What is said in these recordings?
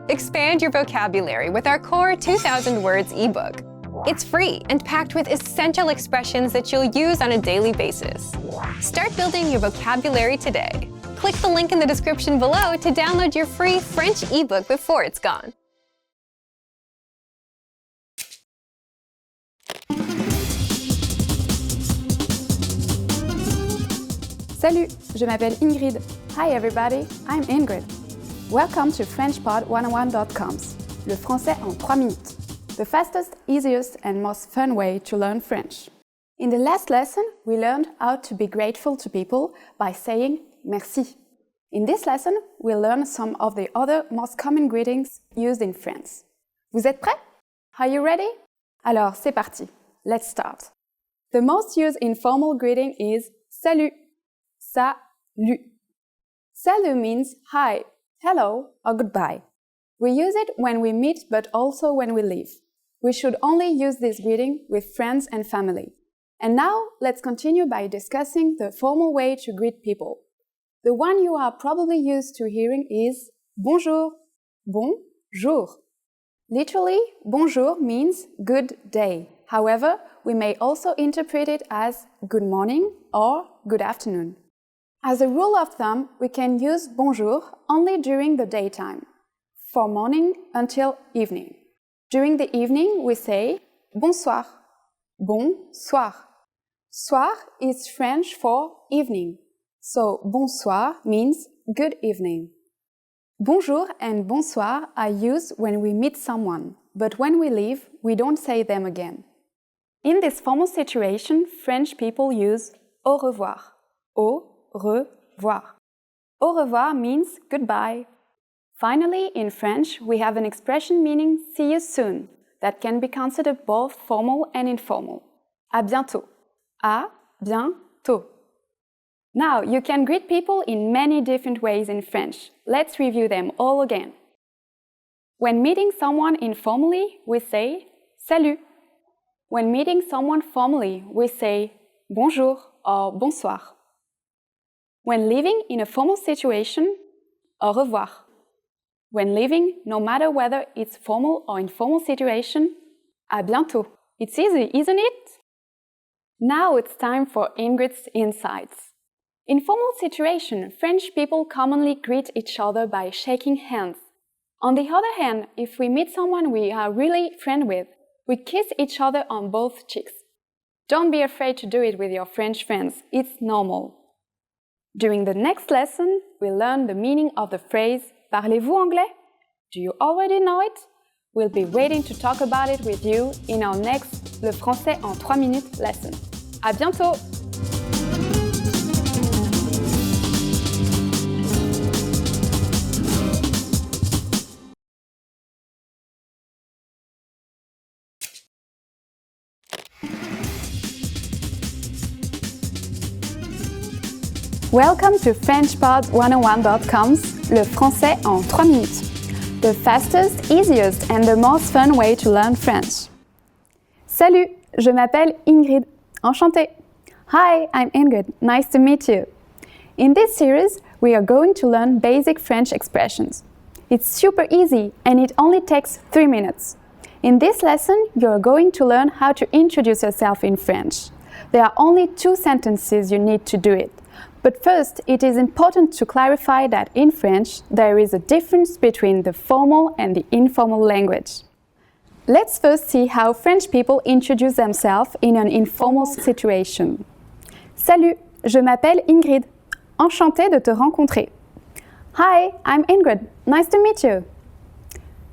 Expand your vocabulary with our Core 2000 Words ebook. It's free and packed with essential expressions that you'll use on a daily basis. Start building your vocabulary today. Click the link in the description below to download your free French ebook before it's gone. Salut, je m'appelle Ingrid. Hi everybody, I'm Ingrid. Welcome to FrenchPod101.coms, le français en 3 minutes. The fastest, easiest and most fun way to learn French. In the last lesson, we learned how to be grateful to people by saying merci. In this lesson, we'll learn some of the other most common greetings used in France. Vous êtes prêts? Are you ready? Alors, c'est parti. Let's start. The most used informal greeting is salut. Salut. Salut means hi, hello, or goodbye. We use it when we meet but also when we leave. We should only use this greeting with friends and family. And now, let's continue by discussing the formal way to greet people. The one you are probably used to hearing is bonjour. Bonjour. Literally, bonjour means good day. However, we may also interpret it as good morning or good afternoon. As a rule of thumb, we can use bonjour only during the daytime, from morning until evening. During the evening, we say bonsoir. Bonsoir. Soir is French for evening, so bonsoir means good evening. Bonjour and bonsoir are used when we meet someone, but when we leave, we don't say them again. In this formal situation, French people use au revoir. Au revoir. Au revoir means goodbye. Finally, in French, we have an expression meaning see you soon that can be considered both formal and informal. À bientôt. À bientôt. Now, you can greet people in many different ways in French. Let's review them all again. When meeting someone informally, we say salut. When meeting someone formally, we say bonjour or bonsoir. When living in a formal situation, au revoir. When living, no matter whether it's formal or informal situation, à bientôt. It's easy, isn't it? Now it's time for Ingrid's insights. In formal situation, French people commonly greet each other by shaking hands. On the other hand, if we meet someone we are really friends with, we kiss each other on both cheeks. Don't be afraid to do it with your French friends, it's normal. During the next lesson, we'll learn the meaning of the phrase Parlez-vous anglais? Do you already know it? We'll be waiting to talk about it with you in our next Le Français en 3 minutes lesson. À bientôt! Welcome to FrenchPod101.coms, le français en 3 minutes. The fastest, easiest and the most fun way to learn French. Salut, je m'appelle Ingrid. Enchantée. Hi, I'm Ingrid. Nice to meet you. In this series, we are going to learn basic French expressions. It's super easy and it only takes 3 minutes. In this lesson, you're going to learn how to introduce yourself in French. There are only 2 sentences you need to do it. But first, it is important to clarify that in French, there is a difference between the formal and the informal language. Let's first see how French people introduce themselves in an informal situation. Salut, je m'appelle Ingrid. Enchantée de te rencontrer. Hi, I'm Ingrid. Nice to meet you.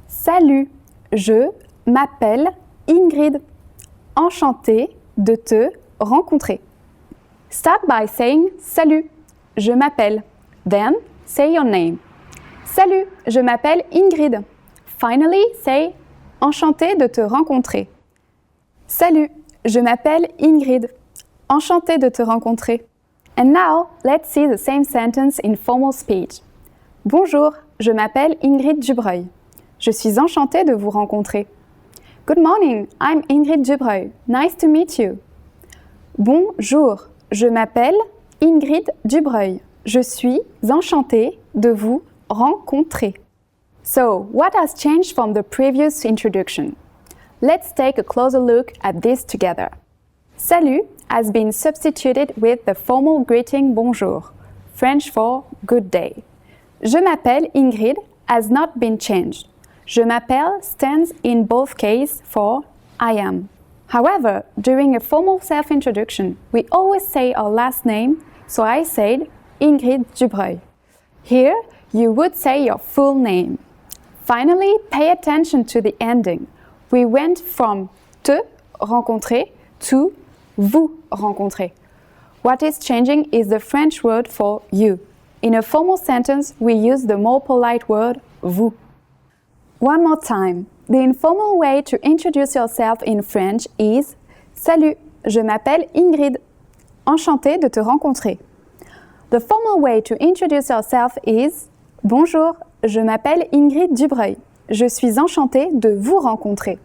Salut, je m'appelle Ingrid. Enchantée de te rencontrer. Start by saying salut, je m'appelle. Then say your name. Salut, je m'appelle Ingrid. Finally, say enchantée de te rencontrer. Salut, je m'appelle Ingrid. Enchantée de te rencontrer. And now, let's see the same sentence in formal speech. Bonjour, je m'appelle Ingrid Dubreuil. Je suis enchantée de vous rencontrer. Good morning, I'm Ingrid Dubreuil. Nice to meet you. Bonjour, je m'appelle Ingrid Dubreuil. Je suis enchantée de vous rencontrer. So, what has changed from the previous introduction? Let's take a closer look at this together. Salut has been substituted with the formal greeting bonjour, French for good day. Je m'appelle Ingrid has not been changed. Je m'appelle stands in both cases for I am. However, during a formal self-introduction, we always say our last name, so I said Ingrid Dubreuil. Here, you would say your full name. Finally, pay attention to the ending. We went from te rencontrer to vous rencontrer. What is changing is the French word for you. In a formal sentence, we use the more polite word vous. One more time. The informal way to introduce yourself in French is Salut, je m'appelle Ingrid. Enchantée de te rencontrer. The formal way to introduce yourself is Bonjour, je m'appelle Ingrid Dubreuil. Je suis enchantée de vous rencontrer.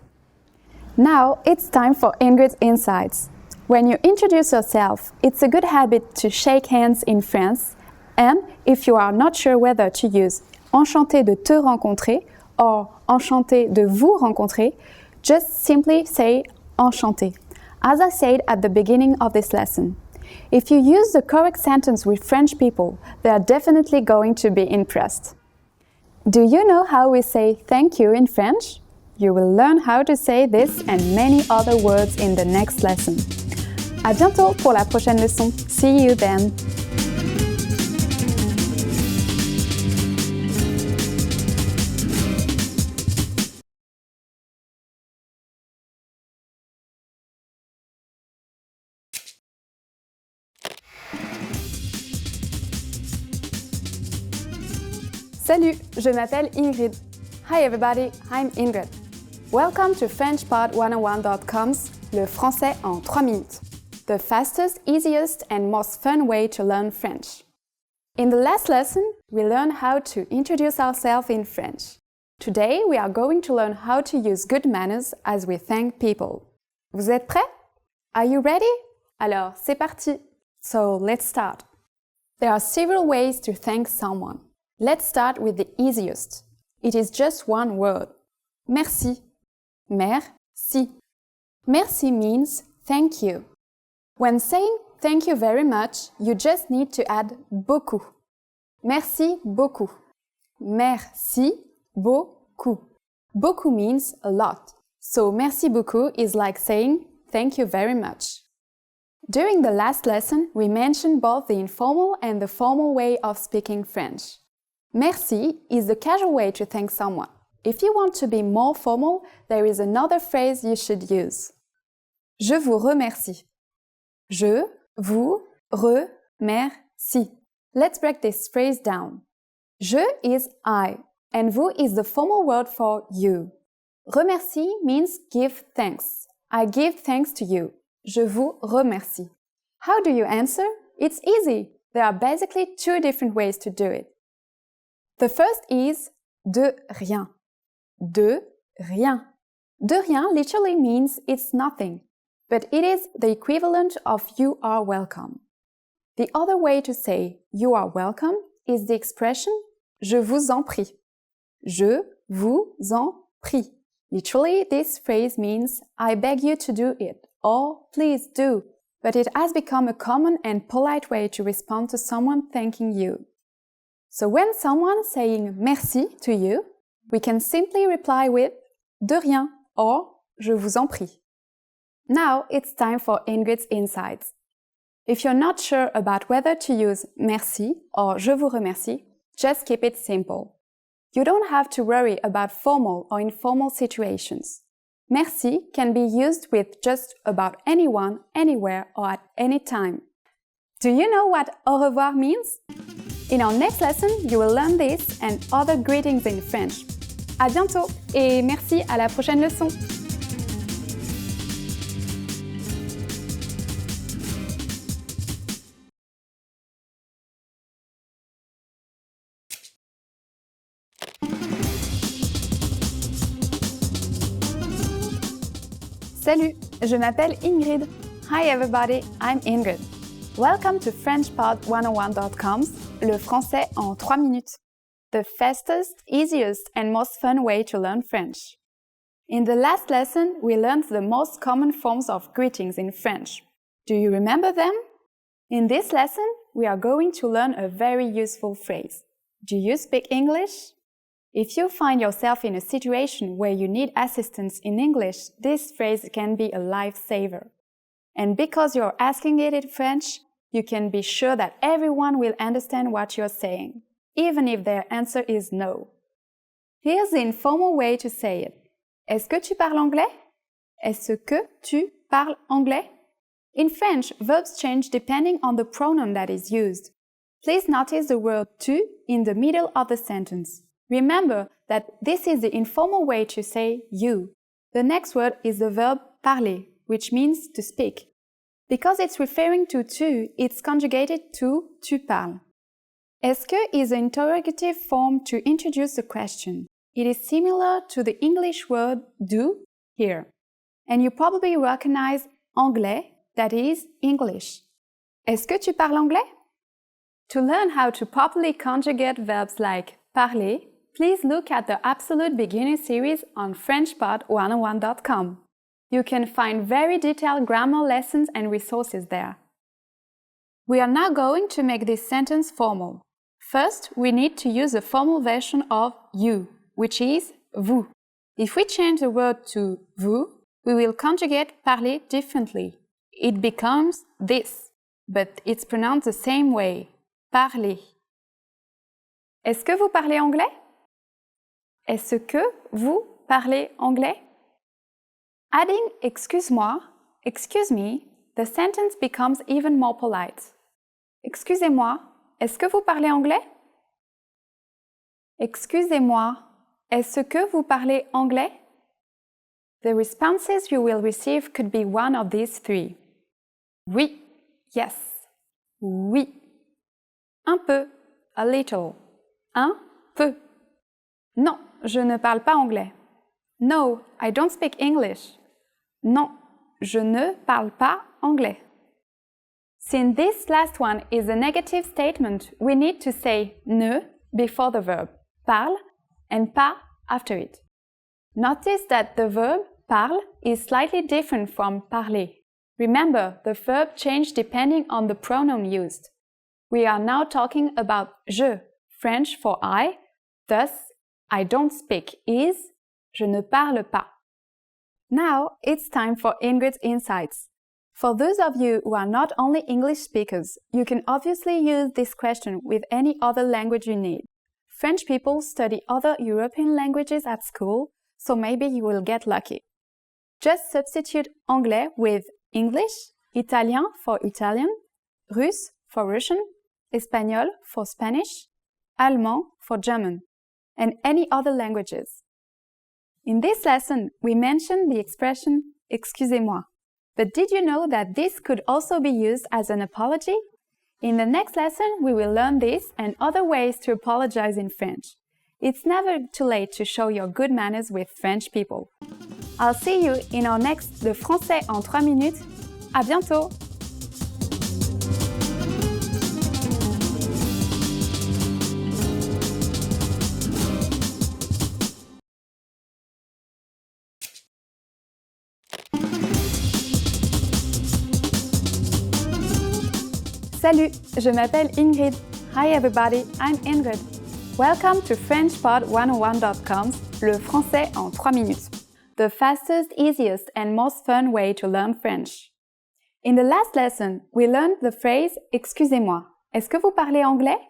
Now it's time for Ingrid's Insights. When you introduce yourself, it's a good habit to shake hands in France, and if you are not sure whether to use Enchanté de te rencontrer or Enchanté de vous rencontrer, just simply say Enchanté, as I said at the beginning of this lesson. If you use the correct sentence with French people, they are definitely going to be impressed. Do you know how we say thank you in French? You will learn how to say this and many other words in the next lesson. À bientôt pour la prochaine leçon. See you then! Salut, je m'appelle Ingrid. Hi everybody, I'm Ingrid. Welcome to FrenchPod101.com's Le français en 3 minutes. The fastest, easiest and most fun way to learn French. In the last lesson, we learned how to introduce ourselves in French. Today, we are going to learn how to use good manners as we thank people. Vous êtes prêts? Are you ready? Alors, c'est parti! So, let's start. There are several ways to thank someone. Let's start with the easiest. It is just one word. Merci. Merci. Merci means thank you. When saying thank you very much, you just need to add beaucoup. Merci beaucoup. Merci beaucoup. Beaucoup means a lot. So merci beaucoup is like saying thank you very much. During the last lesson, we mentioned both the informal and the formal way of speaking French. Merci is the casual way to thank someone. If you want to be more formal, there is another phrase you should use. Je vous remercie. Je vous remercie. Let's break this phrase down. Je is I, and vous is the formal word for you. Remercie means give thanks. I give thanks to you. Je vous remercie. How do you answer? It's easy. There are basically two different ways to do it. The first is de rien. De rien. De rien literally means it's nothing, but it is the equivalent of you are welcome. The other way to say you are welcome is the expression je vous en prie. Je vous en prie. Literally, this phrase means I beg you to do it or please do, but it has become a common and polite way to respond to someone thanking you. So when someone's saying merci to you, we can simply reply with de rien or je vous en prie. Now it's time for Ingrid's Insights. If you're not sure about whether to use merci or je vous remercie, just keep it simple. You don't have to worry about formal or informal situations. Merci can be used with just about anyone, anywhere or at any time. Do you know what au revoir means? In our next lesson, you will learn this and other greetings in French. À bientôt et merci à la prochaine leçon. Salut, je m'appelle Ingrid. Hi everybody, I'm Ingrid. Welcome to FrenchPod101.com's Le français en 3 minutes. the fastest, easiest, and most fun way to learn French. In the last lesson, we learned the most common forms of greetings in French. Do you remember them? In this lesson, we are going to learn a very useful phrase. Do you speak English? If you find yourself in a situation where you need assistance in English, this phrase can be a lifesaver. And because you're asking it in French, you can be sure that everyone will understand what you're saying, even if their answer is no. Here's the informal way to say it. Est-ce que tu parles anglais? Est-ce que tu parles anglais? In French, verbs change depending on the pronoun that is used. Please notice the word tu in the middle of the sentence. Remember that this is the informal way to say you. The next word is the verb parler, which means to speak. Because it's referring to tu, it's conjugated to tu parles. Est-ce que is an interrogative form to introduce a question. It is similar to the English word do here. And you probably recognize anglais, that is English. Est-ce que tu parles anglais? To learn how to properly conjugate verbs like parler, please look at the Absolute Beginner series on FrenchPod101.com. You can find very detailed grammar lessons and resources there. We are now going to make this sentence formal. First, we need to use a formal version of you, which is vous. If we change the word to vous, we will conjugate parler differently. It becomes this, but it's pronounced the same way, parler. Est-ce que vous parlez anglais? Est-ce que vous parlez anglais? Adding excuse-moi, excuse me, the sentence becomes even more polite. Excusez-moi, est-ce que vous parlez anglais? Excusez-moi, est-ce que vous parlez anglais? The responses you will receive could be one of these three. Oui, yes. Oui. Un peu, a little. Un peu. Non, je ne parle pas anglais. No, I don't speak English. Non, je ne parle pas anglais. Since this last one is a negative statement, we need to say ne before the verb parle and pas after it. Notice that the verb parle is slightly different from parler. Remember, the verb changed depending on the pronoun used. We are now talking about je, French for I, thus I don't speak is je ne parle pas. Now it's time for Ingrid's insights. For those of you who are not only English speakers, you can obviously use this question with any other language you need. French people study other European languages at school, so maybe you will get lucky. Just substitute anglais with English, Italien for Italian, Russe for Russian, Espagnol for Spanish, Allemand for German, and any other languages. In this lesson, we mentioned the expression excusez-moi. But did you know that this could also be used as an apology? In the next lesson, we will learn this and other ways to apologize in French. It's never too late to show your good manners with French people. I'll see you in our next Le Français en 3 minutes. À bientôt! Salut, je m'appelle Ingrid. Hi everybody, I'm Ingrid. Welcome to FrenchPod101.com's Le Français en 3 minutes, the fastest, easiest, and most fun way to learn French. In the last lesson, we learned the phrase Excusez-moi. Est-ce que vous parlez anglais?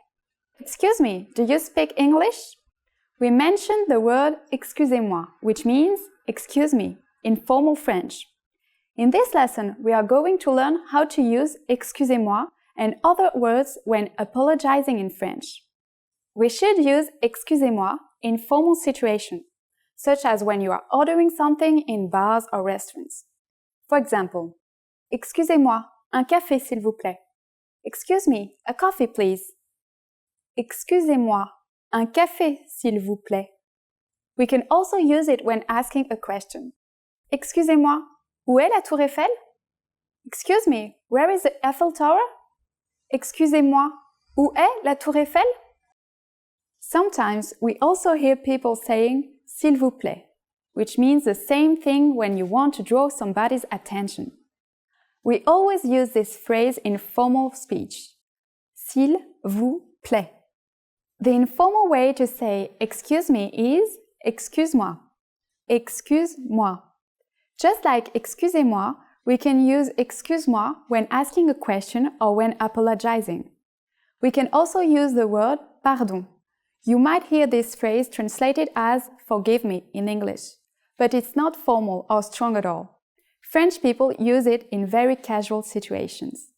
Excuse me, do you speak English? We mentioned the word Excusez-moi, which means excuse me, in formal French. In this lesson, we are going to learn how to use Excusez-moi and other words when apologizing in French. We should use Excusez-moi in formal situations, such as when you are ordering something in bars or restaurants. For example, Excusez-moi, un café s'il vous plaît. Excuse me, a coffee please. Excusez-moi, un café s'il vous plaît. We can also use it when asking a question. Excusez-moi, où est la Tour Eiffel? Excuse me, where is the Eiffel Tower? Excusez-moi, où est la Tour Eiffel? Sometimes we also hear people saying s'il vous plaît, which means the same thing when you want to draw somebody's attention. We always use this phrase in formal speech. S'il vous plaît. The informal way to say excuse me is excuse-moi. Excuse-moi. Just like excusez-moi, we can use excuse-moi when asking a question or when apologizing. We can also use the word pardon. You might hear this phrase translated as forgive me in English, but it's not formal or strong at all. French people use it in very casual situations.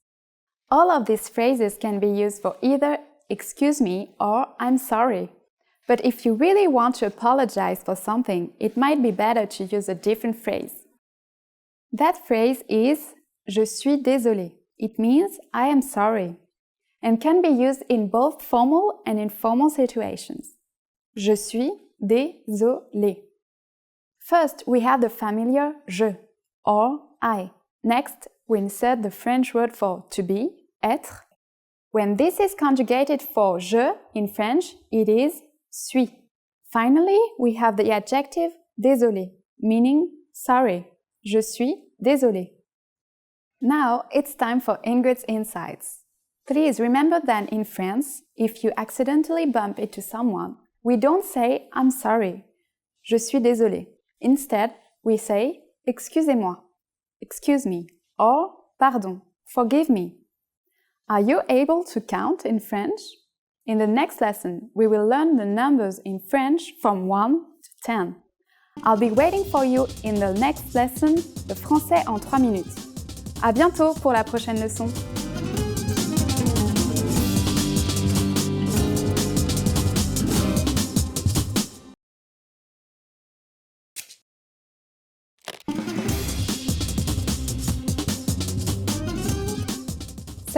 All of these phrases can be used for either excuse me or I'm sorry. But if you really want to apologize for something, it might be better to use a different phrase. That phrase is je suis désolé. It means I am sorry, and can be used in both formal and informal situations. Je suis désolé. First, we have the familiar je or I. Next, we insert the French word for to be, être. When this is conjugated for je in French, it is suis. Finally, we have the adjective désolé, meaning sorry. Je suis désolé. Now it's time for Ingrid's insights. Please remember that in France, if you accidentally bump into someone, we don't say I'm sorry. Je suis désolé. Instead, we say excusez-moi, excuse me, or pardon, forgive me. Are you able to count in French? In the next lesson, we will learn the numbers in French from 1 to 10. I'll be waiting for you in the next lesson, le français en 3 minutes. À bientôt pour la prochaine leçon.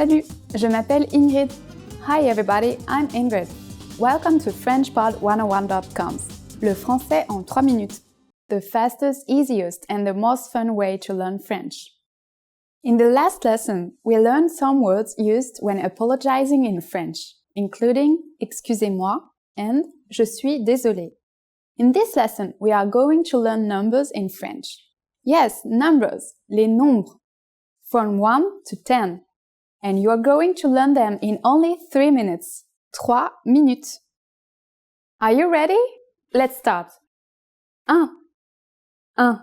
Salut, je m'appelle Ingrid. Hi everybody, I'm Ingrid. Welcome to FrenchPod101.com, le français en 3 minutes. The fastest, easiest, and the most fun way to learn French. In the last lesson, we learned some words used when apologizing in French, including excusez-moi and je suis désolé. In this lesson, we are going to learn numbers in French. Yes, numbers, les nombres, from 1 to 10. And you are going to learn them in only 3 minutes. 3 minutes. Are you ready? Let's start. 1. 1,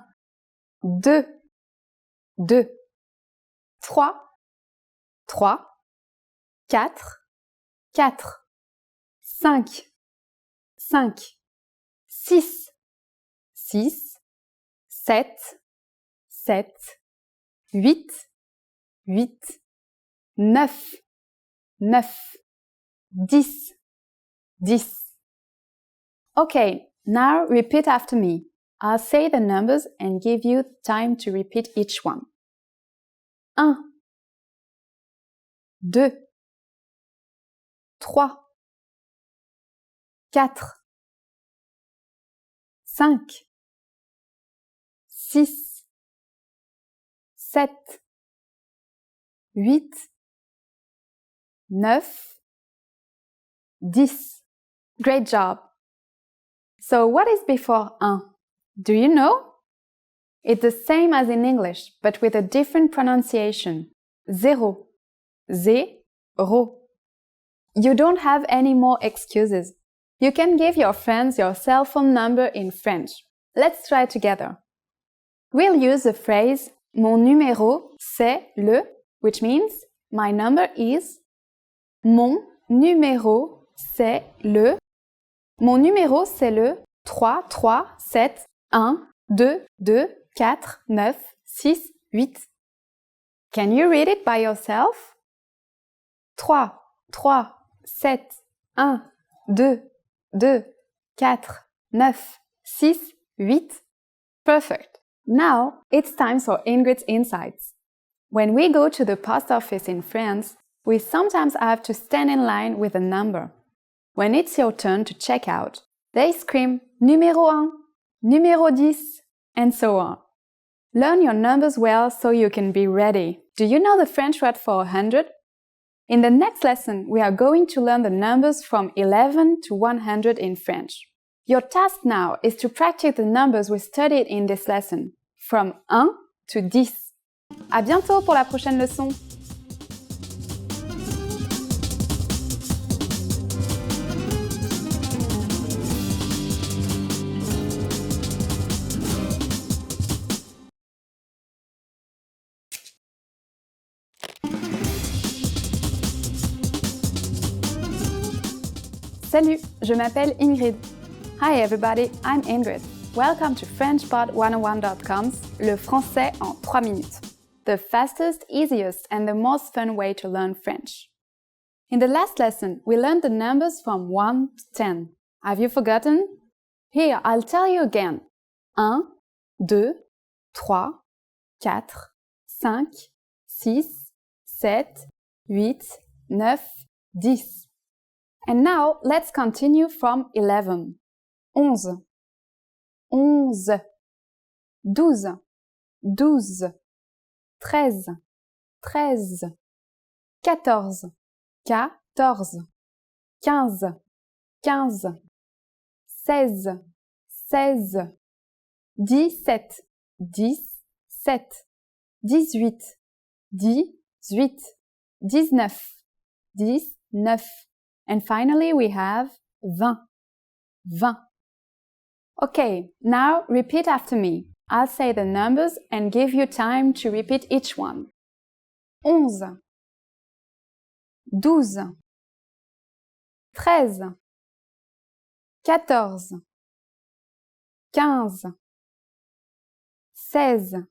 2, 2, 3, 3, 4, 4, 5, 5, 6, 6, 7, 7, 8, 8, 9, 9, 10, 10. Okay, now repeat after me. I'll say the numbers and give you time to repeat each one. 1, 2, 3, 4, 5, 6, 7, 8, 9, 10. Great job! So what is before 1? Do you know? It's the same as in English, but with a different pronunciation. Zéro. Zéro. You don't have any more excuses. You can give your friends your cell phone number in French. Let's try together. We'll use the phrase Mon numéro c'est le, which means my number is. Mon numéro c'est le. Mon numéro c'est le 3 3 7 1 2 2 4 9 6 8. Can you read it by yourself? 3 3 7 1 2 2 4 9 6 8. Perfect. Now it's time for Ingrid's insights. When we go to the post office in France, we sometimes have to stand in line with a number. When it's your turn to check out, they scream numéro 1, numéro 10, and so on. Learn your numbers well so you can be ready. Do you know the French word for 100? In the next lesson, we are going to learn the numbers from 11 to 100 in French. Your task now is to practice the numbers we studied in this lesson, from 1 to 10. À bientôt pour la prochaine leçon! Salut, je m'appelle Ingrid. Hi everybody, I'm Ingrid. Welcome to FrenchPod101.com's Le français en 3 minutes. The fastest, easiest and the most fun way to learn French. In the last lesson, we learned the numbers from 1 to 10. Have you forgotten? Here, I'll tell you again. 1, 2, 3, 4, 5, 6, 7, 8, 9, 10. And now, let's continue from 11. 11, 11, 12, 12, 13, 13, 14, 14, 15, 15, 16, 16, 17, 17, 18, 18, 19, 19. And finally, we have 20, 20. Okay, now repeat after me. I'll say the numbers and give you time to repeat each one. 11, 12, 13, 14, 15,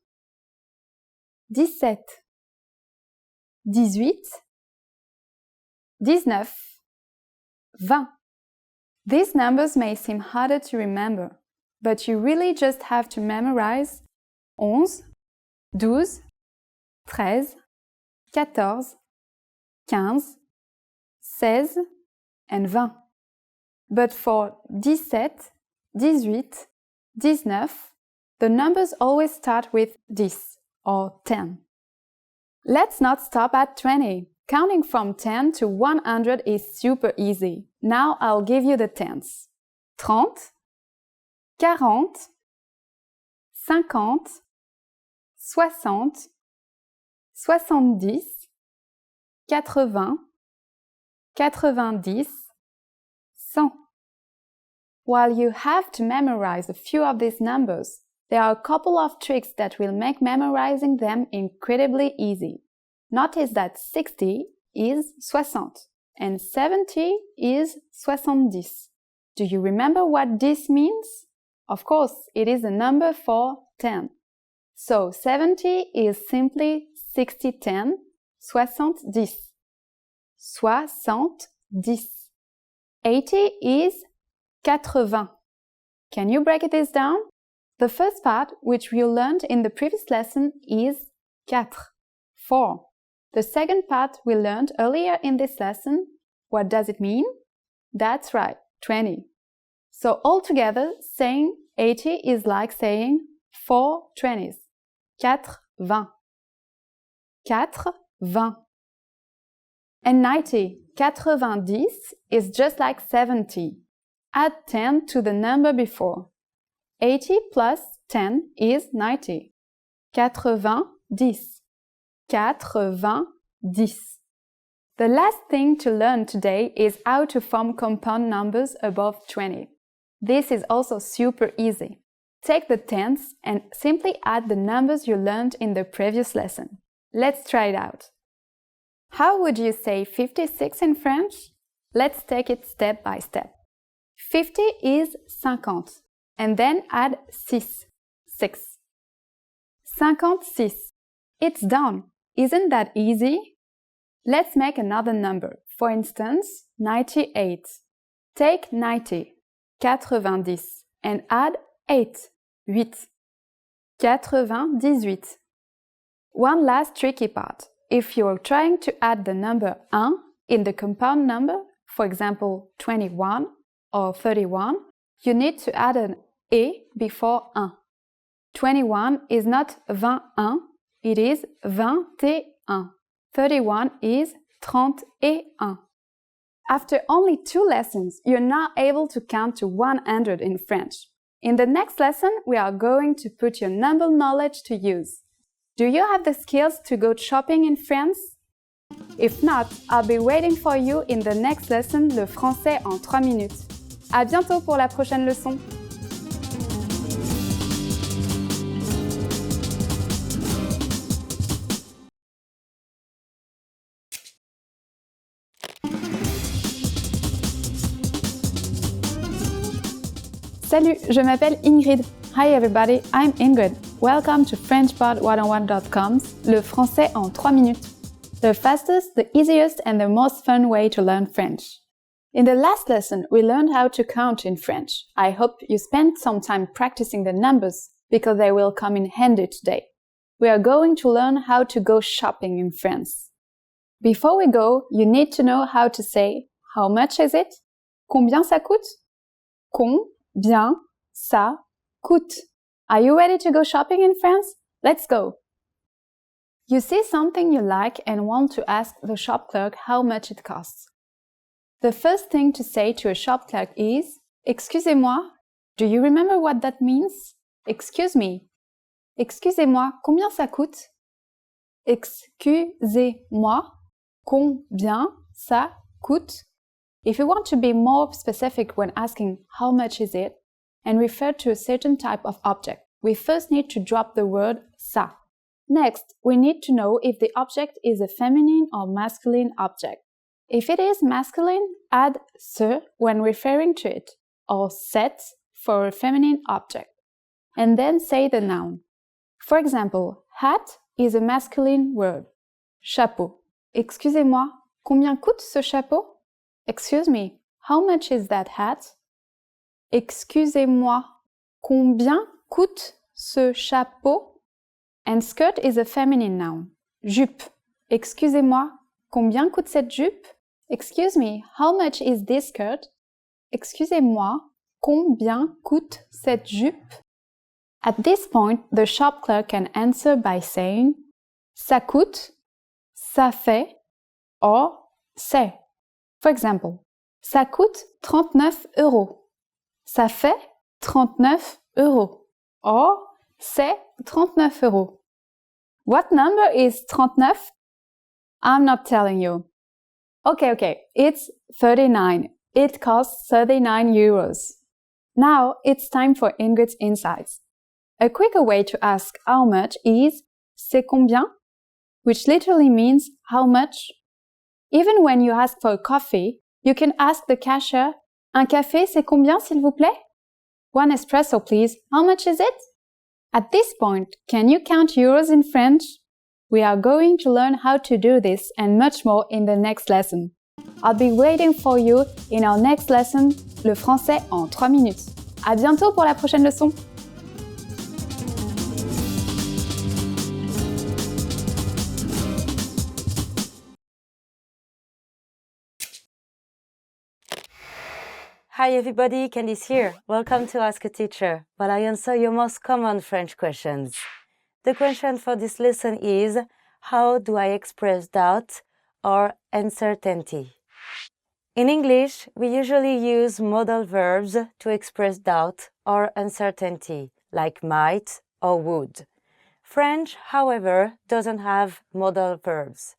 16, 17, 18, 19, 20. These numbers may seem harder to remember, but you really just have to memorize 11, 12, 13, 14, 15, 16, and 20. But for 17, 18, 19, the numbers always start with 10 or 10. Let's not stop at 20. Counting from 10 to 100 is super easy. Now I'll give you the tens. 30, 40, 50, 60, 70, 80, 90, 100. While you have to memorize a few of these numbers, there are a couple of tricks that will make memorizing them incredibly easy. Notice that 60 is 60 and 70 is 70. Do you remember what this means? Of course, it is a number for 10. So 70 is simply 60-10, 70. 70. 80 is 80. Can you break this down? The first part, which we learned in the previous lesson, is 4. The second part we learned earlier in this lesson. What does it mean? That's right, 20. So altogether, saying 80 is like saying 4 20s. 4 20. And 90, 90, is just like 70. Add 10 to the number before. 80 plus 10 is 90. 90. 90. The last thing to learn today is how to form compound numbers above 20. This is also super easy. Take the tens and simply add the numbers you learned in the previous lesson. Let's try it out. How would you say 56 in French? Let's take it step by step. 50 is 50, and then add 6. 56. It's done. Isn't that easy? Let's make another number. For instance, 98. Take 90, 90, and add 8, 8. 98. One last tricky part. If you're trying to add the number 1 in the compound number, for example 21 or 31, you need to add an et before 1. 21 is not 21, it is 21. 31 is 30 et 1. After only 2 lessons, you're now able to count to 100 in French. In the next lesson, we are going to put your number knowledge to use. Do you have the skills to go shopping in France? If not, I'll be waiting for you in the next lesson, le français en 3 minutes. À bientôt pour la prochaine leçon! Salut, je m'appelle Ingrid. Hi everybody, I'm Ingrid. Welcome to FrenchPod101.com's Le français en 3 minutes. The fastest, the easiest and the most fun way to learn French. In the last lesson, we learned how to count in French. I hope you spent some time practicing the numbers because they will come in handy today. We are going to learn how to go shopping in France. Before we go, you need to know how to say, how much is it? Combien ça coûte? Combien ça coûte? Are you ready to go shopping in France? Let's go! You see something you like and want to ask the shop clerk how much it costs. The first thing to say to a shop clerk is, Excusez-moi. Do you remember what that means? Excuse me. Excusez-moi, combien ça coûte? Excusez-moi, combien ça coûte? If you want to be more specific when asking how much is it and refer to a certain type of object, we first need to drop the word ça. Next, we need to know if the object is a feminine or masculine object. If it is masculine, add ce when referring to it, or cette for a feminine object, and then say the noun. For example, hat is a masculine word. Chapeau. Excusez-moi, combien coûte ce chapeau? Excuse me, how much is that hat? Excusez-moi, combien coûte ce chapeau? And skirt is a feminine noun. Jupe. Excusez-moi, combien coûte cette jupe? Excuse me, how much is this skirt? Excusez-moi, combien coûte cette jupe? At this point, the shop clerk can answer by saying ça coûte, ça fait, or c'est. For example, ça coûte 39 euros. Ça fait 39 euros. Or, c'est 39 euros. What number is 39? I'm not telling you. Okay, it's 39. It costs 39 euros. Now it's time for Ingrid's insights. A quicker way to ask how much is c'est combien, which literally means how much. Even when you ask for a coffee, you can ask the cashier, un café c'est combien s'il vous plaît? One espresso please, how much is it? At this point, can you count euros in French? We are going to learn how to do this and much more in the next lesson. I'll be waiting for you in our next lesson, le français en 3 minutes. À bientôt pour la prochaine leçon! Hi everybody, Candice here. Welcome to Ask a Teacher, where I answer your most common French questions. The question for this lesson is, how do I express doubt or uncertainty? In English, we usually use modal verbs to express doubt or uncertainty, like might or would. French, however, doesn't have modal verbs.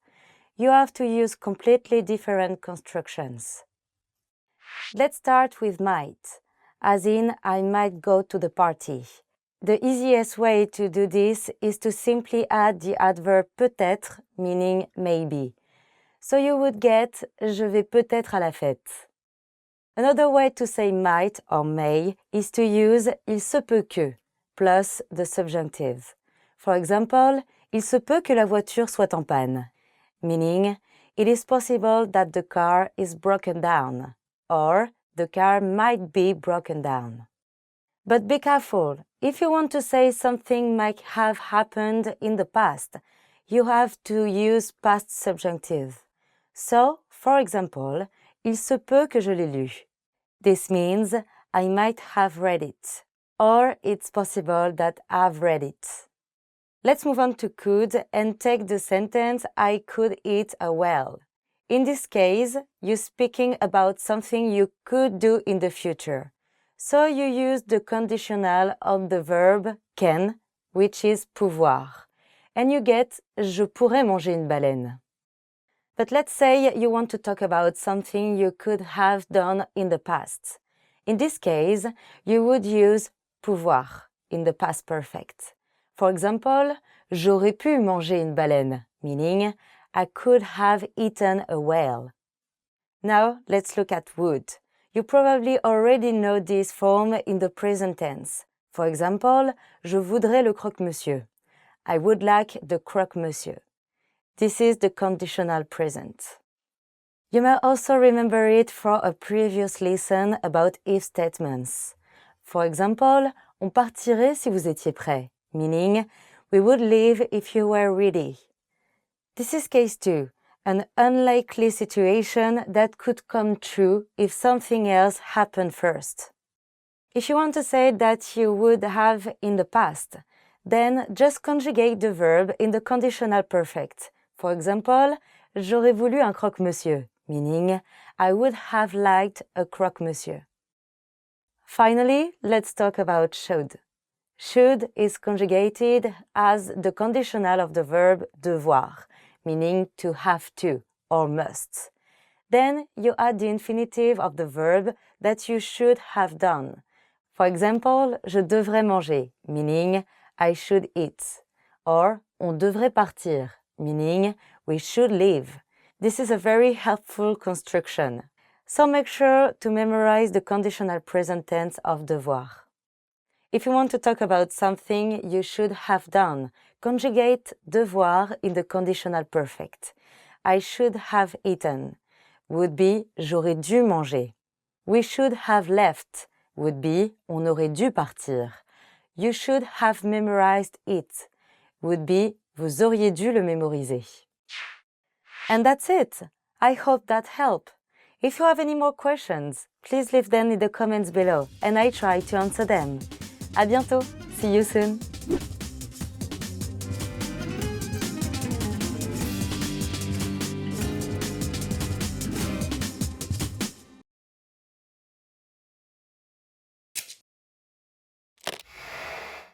You have to use completely different constructions. Let's start with might, as in I might go to the party. The easiest way to do this is to simply add the adverb peut-être, meaning maybe. So you would get je vais peut-être à la fête. Another way to say might or may is to use il se peut que plus the subjunctive. For example, il se peut que la voiture soit en panne, meaning it is possible that the car is broken down, or the car might be broken down. But be careful, if you want to say something might have happened in the past, you have to use past subjunctive. So, for example, il se peut que je l'ai lu. This means I might have read it, or it's possible that I've read it. Let's move on to could and take the sentence I could eat a whale. In this case, you're speaking about something you could do in the future. So you use the conditional of the verb can, which is pouvoir. And you get je pourrais manger une baleine. But let's say you want to talk about something you could have done in the past. In this case, you would use pouvoir in the past perfect. For example, j'aurais pu manger une baleine, meaning I could have eaten a whale. Now, let's look at would. You probably already know this form in the present tense. For example, je voudrais le croque-monsieur. I would like the croque-monsieur. This is the conditional present. You may also remember it from a previous lesson about if statements. For example, on partirait si vous étiez prêt, meaning we would leave if you were ready. This is case 2, an unlikely situation that could come true if something else happened first. If you want to say that you would have in the past, then just conjugate the verb in the conditional perfect. For example, j'aurais voulu un croque-monsieur, meaning I would have liked a croque-monsieur. Finally, let's talk about should. Should is conjugated as the conditional of the verb devoir, meaning to have to or must. Then you add the infinitive of the verb that you should have done. For example, je devrais manger, meaning I should eat. Or on devrait partir, meaning we should leave. This is a very helpful construction. So make sure to memorize the conditional present tense of devoir. If you want to talk about something you should have done, conjugate devoir in the conditional perfect. I should have eaten would be j'aurais dû manger. We should have left would be on aurait dû partir. You should have memorized it would be vous auriez dû le mémoriser. And that's it. I hope that helped. If you have any more questions, please leave them in the comments below and I try to answer them. À bientôt. See you soon.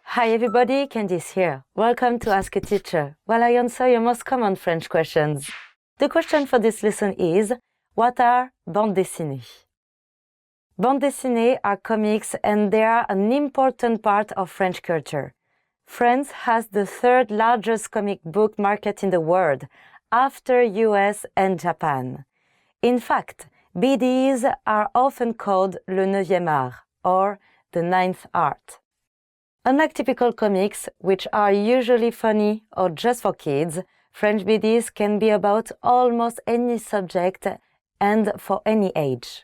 Hi everybody, Candice here. Welcome to Ask a Teacher, while I answer your most common French questions. The question for this lesson is, what are bandes dessinées? Bandes dessinées are comics and they are an important part of French culture. France has the third largest comic book market in the world, after US and Japan. In fact, BDs are often called le neuvième art, or the ninth art. Unlike typical comics, which are usually funny or just for kids, French BDs can be about almost any subject and for any age.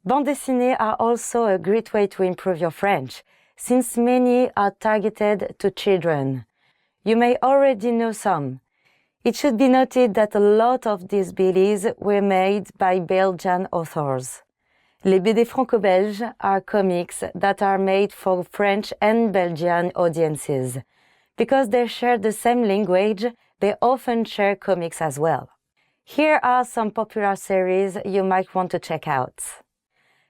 Bandes dessinées are also a great way to improve your French, since many are targeted to children. You may already know some. It should be noted that a lot of these BDs were made by Belgian authors. Les BD franco-belges are comics that are made for French and Belgian audiences. Because they share the same language, they often share comics as well. Here are some popular series you might want to check out.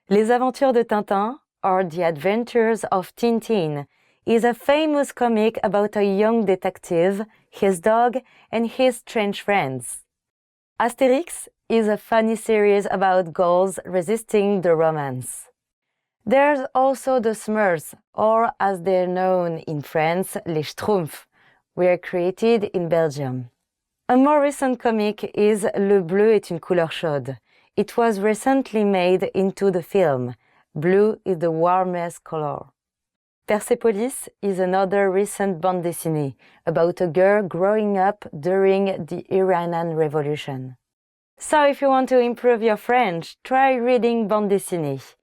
Les Aventures de Tintin, or The Adventures of Tintin, is a famous comic about a young detective, his dog, and his strange friends. Astérix is a funny series about Gauls resisting the Romans. There's also the Smurfs, or as they're known in France, les Schtroumpfs, were created in Belgium. A more recent comic is Le bleu est une couleur chaude. It was recently made into the film. Blue is the warmest color. Persepolis is another recent bande dessinée about a girl growing up during the Iranian Revolution. So if you want to improve your French, try reading bande dessinée.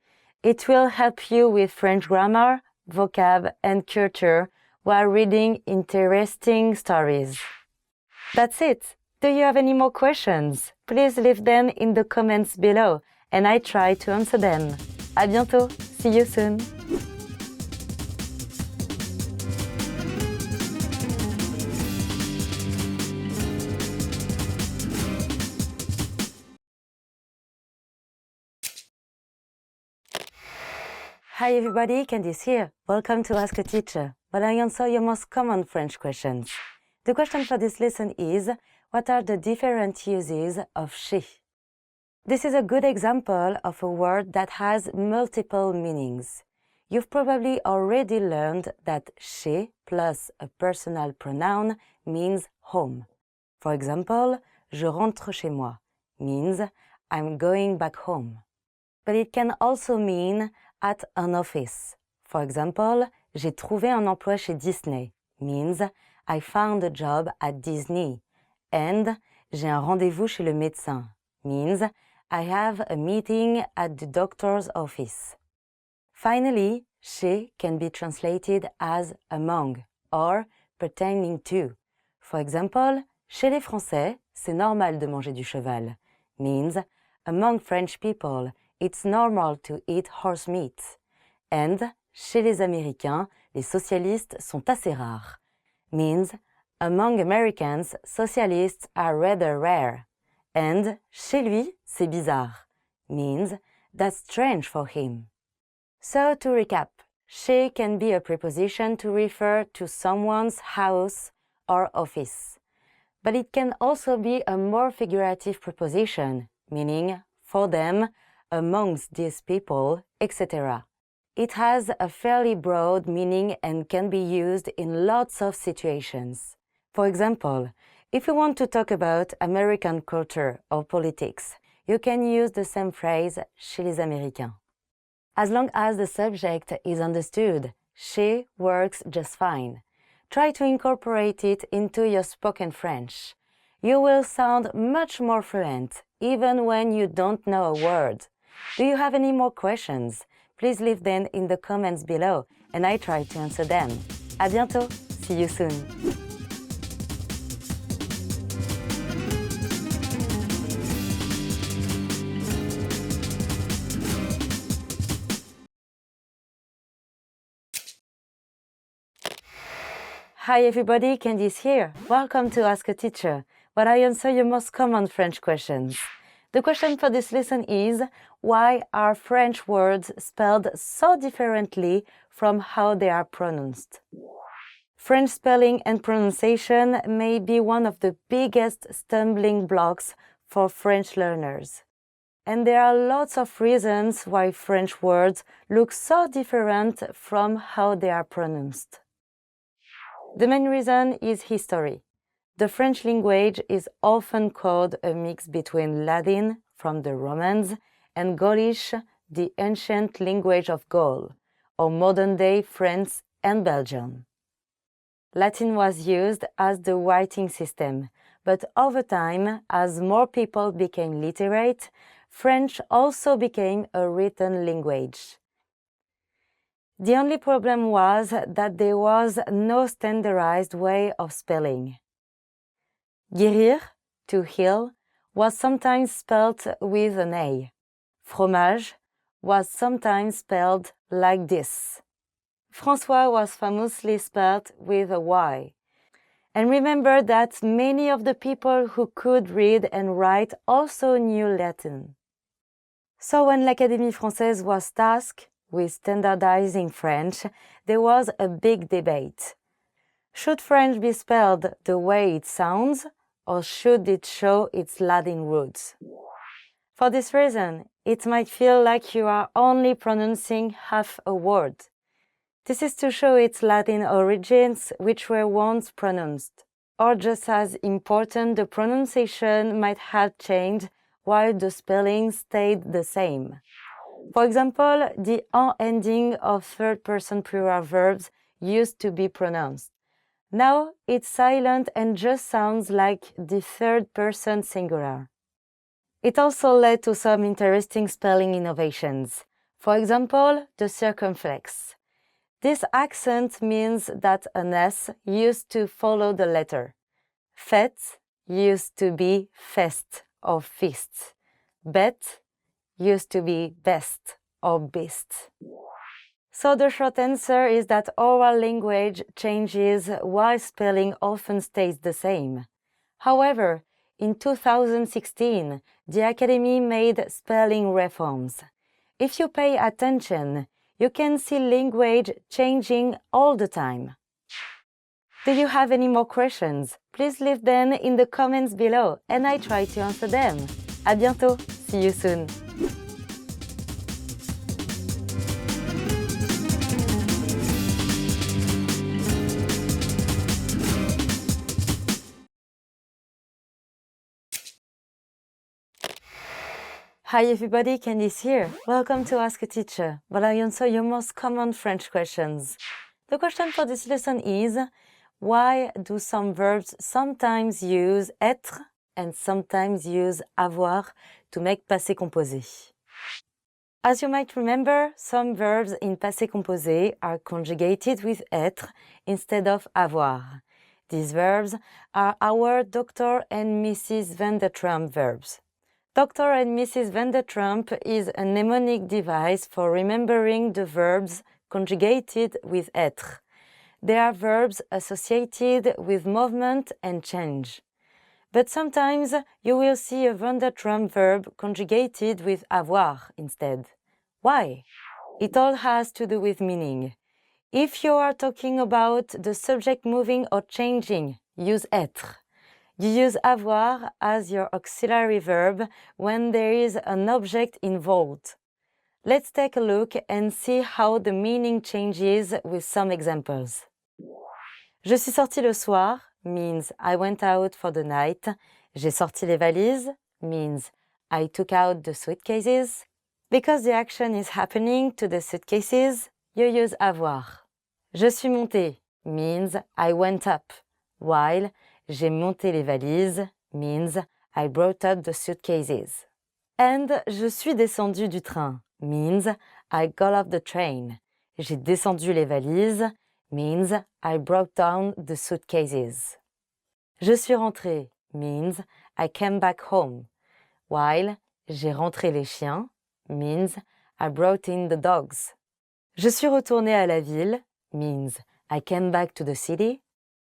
It will help you with French grammar, vocab, and culture while reading interesting stories. That's it. Do you have any more questions? Please leave them in the comments below and I try to answer them. À bientôt. See you soon. Hi everybody, Candice here. Welcome to Ask a Teacher, where I answer your most common French questions. The question for this lesson is, what are the different uses of she? This is a good example of a word that has multiple meanings. You've probably already learned that she plus a personal pronoun means home. For example, je rentre chez moi means I'm going back home. But it can also mean at an office. For example, j'ai trouvé un emploi chez Disney means I found a job at Disney. And j'ai un rendez-vous chez le médecin means I have a meeting at the doctor's office. Finally, she can be translated as among or pertaining to. For example, chez les Français, c'est normal de manger du cheval means among French people, it's normal to eat horse meat. And chez les Américains, les socialistes sont assez rares means among Americans, socialists are rather rare. And chez lui, c'est bizarre means that's strange for him. So to recap, she can be a preposition to refer to someone's house or office. But it can also be a more figurative preposition, meaning for them, amongst these people, etc. It has a fairly broad meaning and can be used in lots of situations. For example, if you want to talk about American culture or politics, you can use the same phrase chez les Américains. As long as the subject is understood, she works just fine. Try to incorporate it into your spoken French. You will sound much more fluent, even when you don't know a word. Do you have any more questions? Please leave them in the comments below, and I try to answer them. À bientôt! See you soon! Hi everybody, Candice here. Welcome to Ask a Teacher, where I answer your most common French questions. The question for this lesson is, why are French words spelled so differently from how they are pronounced? French spelling and pronunciation may be one of the biggest stumbling blocks for French learners. And there are lots of reasons why French words look so different from how they are pronounced. The main reason is history. The French language is often called a mix between Latin, from the Romans, and Gaulish, the ancient language of Gaul, or modern-day France and Belgium. Latin was used as the writing system, but over time, as more people became literate, French also became a written language. The only problem was that there was no standardized way of spelling. Guérir, to heal, was sometimes spelled with an A. Fromage was sometimes spelled like this. François was famously spelled with a Y. And remember that many of the people who could read and write also knew Latin. So when l'Académie Française was tasked with standardizing French, there was a big debate. Should French be spelled the way it sounds, or should it show its Latin roots? For this reason, it might feel like you are only pronouncing half a word. This is to show its Latin origins, which were once pronounced. Or just as important, the pronunciation might have changed while the spelling stayed the same. For example, the en ending of third-person plural verbs used to be pronounced. Now it's silent and just sounds like the third-person singular. It also led to some interesting spelling innovations. For example, the circumflex. This accent means that an S used to follow the letter. Fête used to be fest or feast. Bête used to be best or beast. So the short answer is that oral language changes while spelling often stays the same. However, in 2016, the Academy made spelling reforms. If you pay attention, you can see language changing all the time. Do you have any more questions? Please leave them in the comments below and I try to answer them. À bientôt! See you soon! Hi everybody, Candice here. Welcome to Ask a Teacher, where I answer your most common French questions. The question for this lesson is, why do some verbs sometimes use être and sometimes use avoir to make passé composé? As you might remember, some verbs in passé composé are conjugated with être instead of avoir. These verbs are our Dr. and Mrs. Van der Trump verbs. Dr. and Mrs. Van der Trump is a mnemonic device for remembering the verbs conjugated with être. They are verbs associated with movement and change. But sometimes you will see a Van der Trump verb conjugated with avoir instead. Why? It all has to do with meaning. If you are talking about the subject moving or changing, use être. You use avoir as your auxiliary verb when there is an object involved. Let's take a look and see how the meaning changes with some examples. Je suis sortie le soir means I went out for the night. J'ai sorti les valises means I took out the suitcases. Because the action is happening to the suitcases, you use avoir. Je suis montée means I went up, while j'ai monté les valises means I brought up the suitcases. And je suis descendue du train means I got off the train. J'ai descendu les valises means I brought down the suitcases. Je suis rentrée means I came back home, while j'ai rentré les chiens means I brought in the dogs. Je suis retournée à la ville means I came back to the city,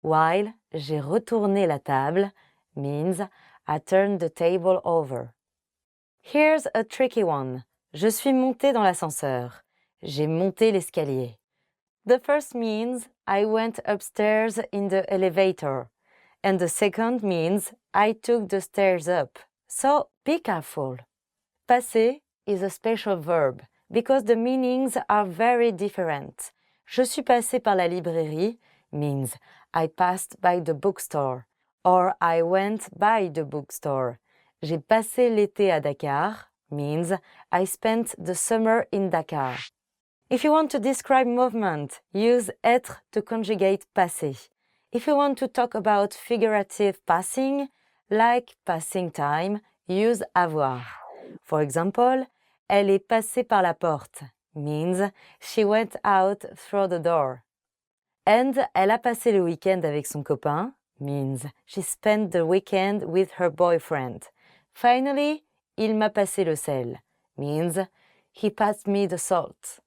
while j'ai retourné la table means I turned the table over. Here's a tricky one. Je suis montée dans l'ascenseur. J'ai monté l'escalier. The first means I went upstairs in the elevator, and the second means I took the stairs up. So be careful. Passer is a special verb because the meanings are very different. Je suis passée par la librairie means I passed by the bookstore, or I went by the bookstore. J'ai passé l'été à Dakar means I spent the summer in Dakar. If you want to describe movement, use être to conjugate passé. If you want to talk about figurative passing, like passing time, use avoir. For example, elle est passée par la porte means she went out through the door. And elle a passé le week-end avec son copain means she spent the weekend with her boyfriend. Finally, il m'a passé le sel means he passed me the salt.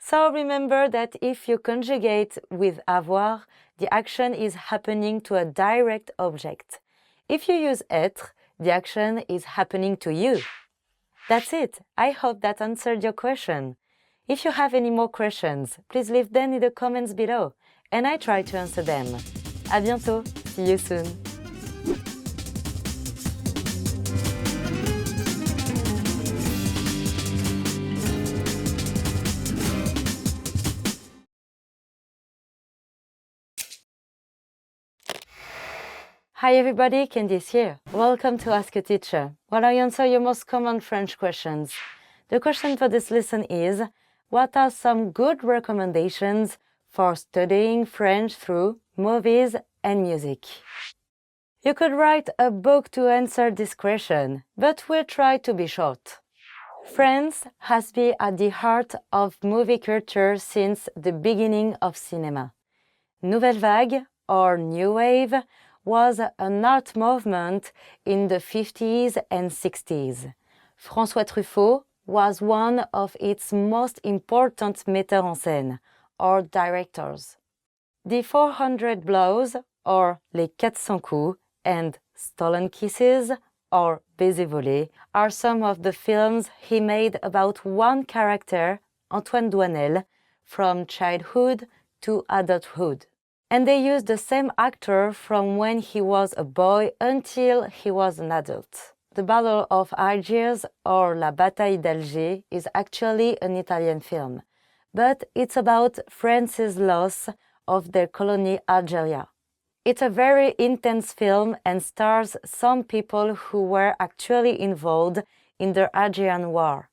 So remember that if you conjugate with avoir, the action is happening to a direct object. If you use être, the action is happening to you. That's it. I hope that answered your question. If you have any more questions, please leave them in the comments below, and I try to answer them. À bientôt. See you soon. Hi everybody, Candice here. Welcome to Ask a Teacher, where I answer your most common French questions. The question for this lesson is, what are some good recommendations for studying French through movies and music? You could write a book to answer this question, but we'll try to be short. France has been at the heart of movie culture since the beginning of cinema. Nouvelle Vague, or New Wave, was an art movement in the 50s and 60s. François Truffaut was one of its most important metteurs en scène, or directors. The 400 Blows, or Les 400 Coups, and Stolen Kisses, or Baiser volé, are some of the films he made about one character, Antoine Douanel, from childhood to adulthood. And they used the same actor from when he was a boy until he was an adult. The Battle of Algiers or La Bataille d'Alger is actually an Italian film, but it's about France's loss of their colony Algeria. It's a very intense film and stars some people who were actually involved in the Algerian War.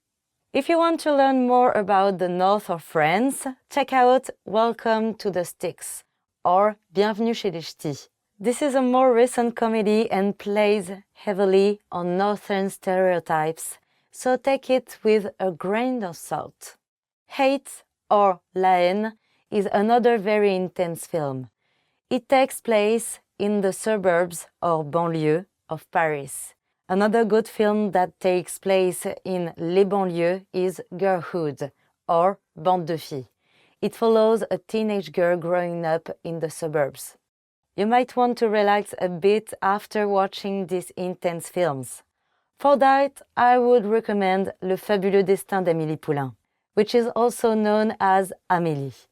If you want to learn more about the north of France, check out Welcome to the Sticks or Bienvenue chez les Ch'tis. This is a more recent comedy and plays heavily on northern stereotypes, so take it with a grain of salt. Hate or La Haine is another very intense film. It takes place in the suburbs or banlieue of Paris. Another good film that takes place in Les Banlieues is Girlhood or Bande de Filles. It follows a teenage girl growing up in the suburbs. You might want to relax a bit after watching these intense films. For that, I would recommend Le Fabuleux Destin d'Amélie Poulain, which is also known as Amélie.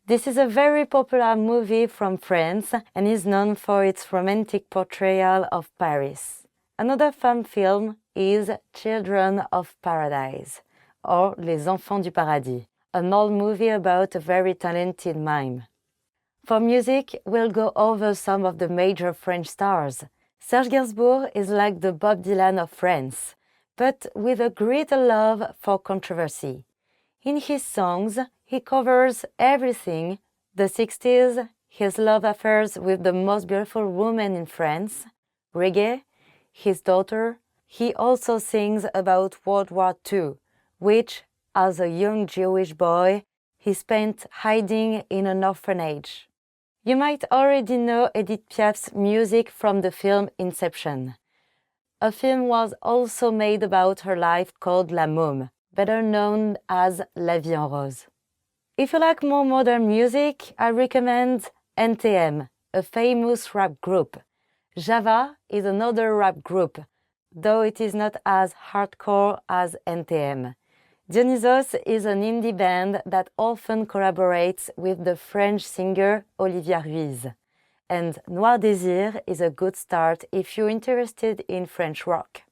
This is a very popular movie from France and is known for its romantic portrayal of Paris. Another fun film is Children of Paradise, or Les Enfants du Paradis, an old movie about a very talented mime. For music, we'll go over some of the major French stars. Serge Gainsbourg is like the Bob Dylan of France, but with a great love for controversy. In his songs, he covers everything: the 60s, his love affairs with the most beautiful woman in France, reggae, his daughter. He also sings about World War II, which, as a young Jewish boy, he spent hiding in an orphanage. You might already know Edith Piaf's music from the film Inception. A film was also made about her life called La Môme, better known as La Vie en Rose. If you like more modern music, I recommend NTM, a famous rap group. Java is another rap group, though it is not as hardcore as NTM. Dionysos is an indie band that often collaborates with the French singer Olivia Ruiz. And Noir Désir is a good start if you're interested in French rock.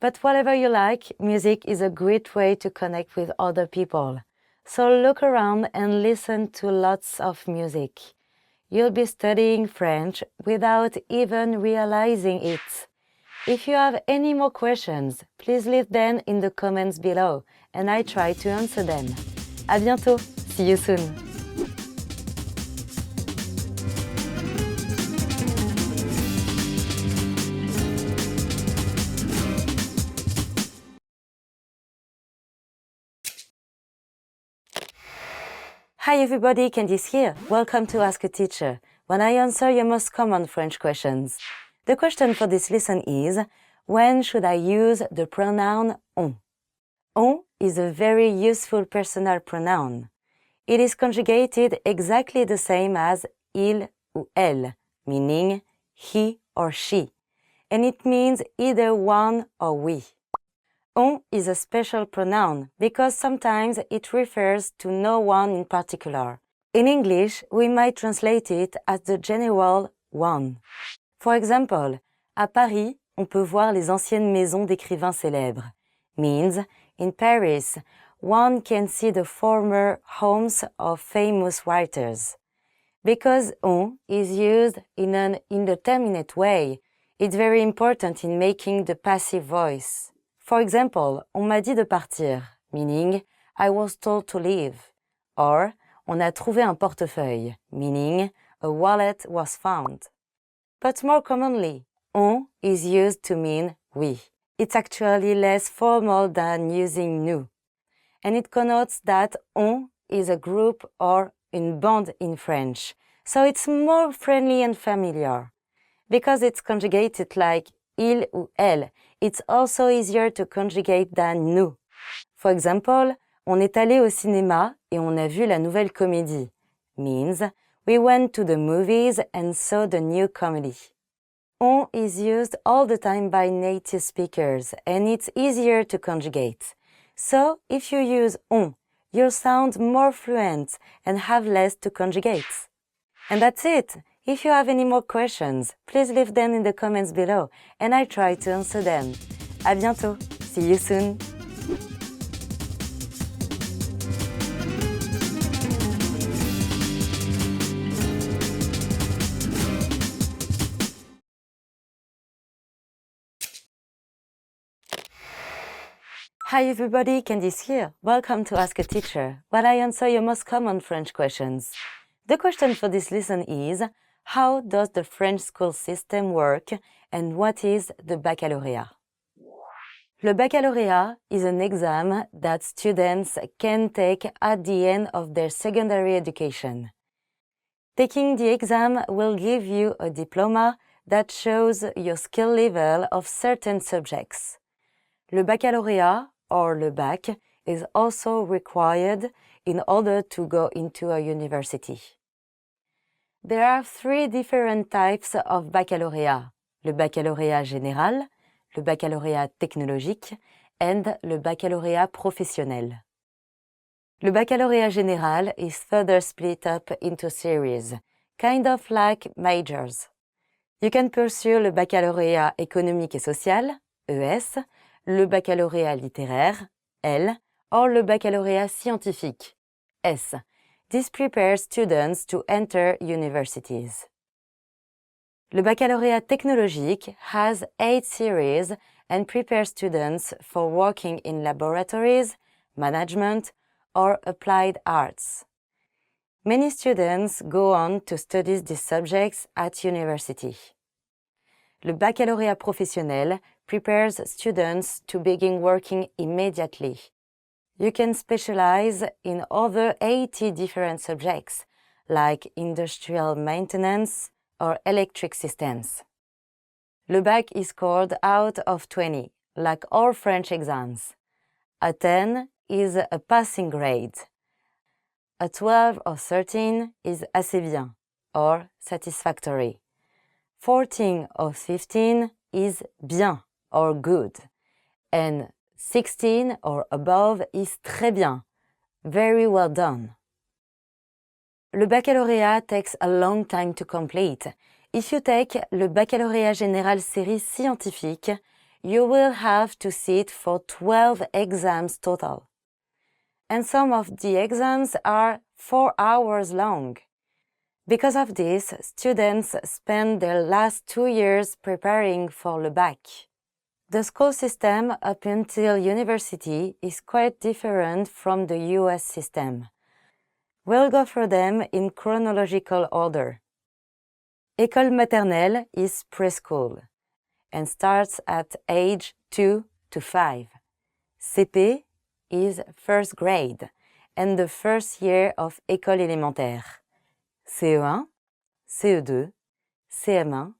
But whatever you like, music is a great way to connect with other people. So look around and listen to lots of music. You'll be studying French without even realizing it. If you have any more questions, please leave them in the comments below, and I try to answer them. À bientôt! See you soon! Hi everybody, Candice here. Welcome to Ask a Teacher, when I answer your most common French questions. The question for this lesson is, when should I use the pronoun on? On is a very useful personal pronoun. It is conjugated exactly the same as il ou elle, meaning he or she, and it means either one or we. On is a special pronoun because sometimes it refers to no one in particular. In English, we might translate it as the general one. For example, à Paris, on peut voir les anciennes maisons d'écrivains célèbres. Means, in Paris, one can see the former homes of famous writers. Because on is used in an indeterminate way, it's very important in making the passive voice. For example, on m'a dit de partir, meaning I was told to leave. Or, on a trouvé un portefeuille, meaning a wallet was found. But more commonly, on is used to mean we. It's actually less formal than using nous. And it connotes that on is a group or une bande in French, so it's more friendly and familiar. Because it's conjugated like il ou elle, it's also easier to conjugate than nous. For example, on est allé au cinéma et on a vu la nouvelle comédie. Means, we went to the movies and saw the new comedy. On is used all the time by native speakers and it's easier to conjugate. So, if you use on, you'll sound more fluent and have less to conjugate. And that's it! If you have any more questions, please leave them in the comments below and I try to answer them. À bientôt! See you soon! Hi everybody, Candice here. Welcome to Ask a Teacher, where I answer your most common French questions. The question for this lesson is, how does the French school system work and what is the baccalauréat? Le baccalauréat is an exam that students can take at the end of their secondary education. Taking the exam will give you a diploma that shows your skill level of certain subjects. Le baccalauréat, or le bac, is also required in order to go into a university. There are three different types of baccalauréat: le baccalauréat général, le baccalauréat technologique, and le baccalauréat professionnel. Le baccalauréat général is further split up into series, kind of like majors. You can pursue le baccalauréat économique et social, ES, le baccalauréat littéraire, L, or le baccalauréat scientifique, S. This prepares students to enter universities. Le baccalauréat technologique has 8 series and prepares students for working in laboratories, management, or applied arts. Many students go on to study these subjects at university. Le baccalauréat professionnel prepares students to begin working immediately. You can specialize in over 80 different subjects, like industrial maintenance or electric systems. Le bac is scored out of 20, like all French exams. A 10 is a passing grade. A 12 or 13 is assez bien, or satisfactory. 14 or 15 is bien, or good. And 16 or above is très bien, very well done. Le baccalauréat takes a long time to complete. If you take le baccalauréat général série scientifique, you will have to sit for 12 exams total. And some of the exams are 4 hours long. Because of this, students spend their last 2 years preparing for le bac. The school system up until university is quite different from the US system. We'll go through them in chronological order. École maternelle is preschool and starts at age 2 to 5. CP is first grade and the first year of école élémentaire. CE1, CE2, CM1,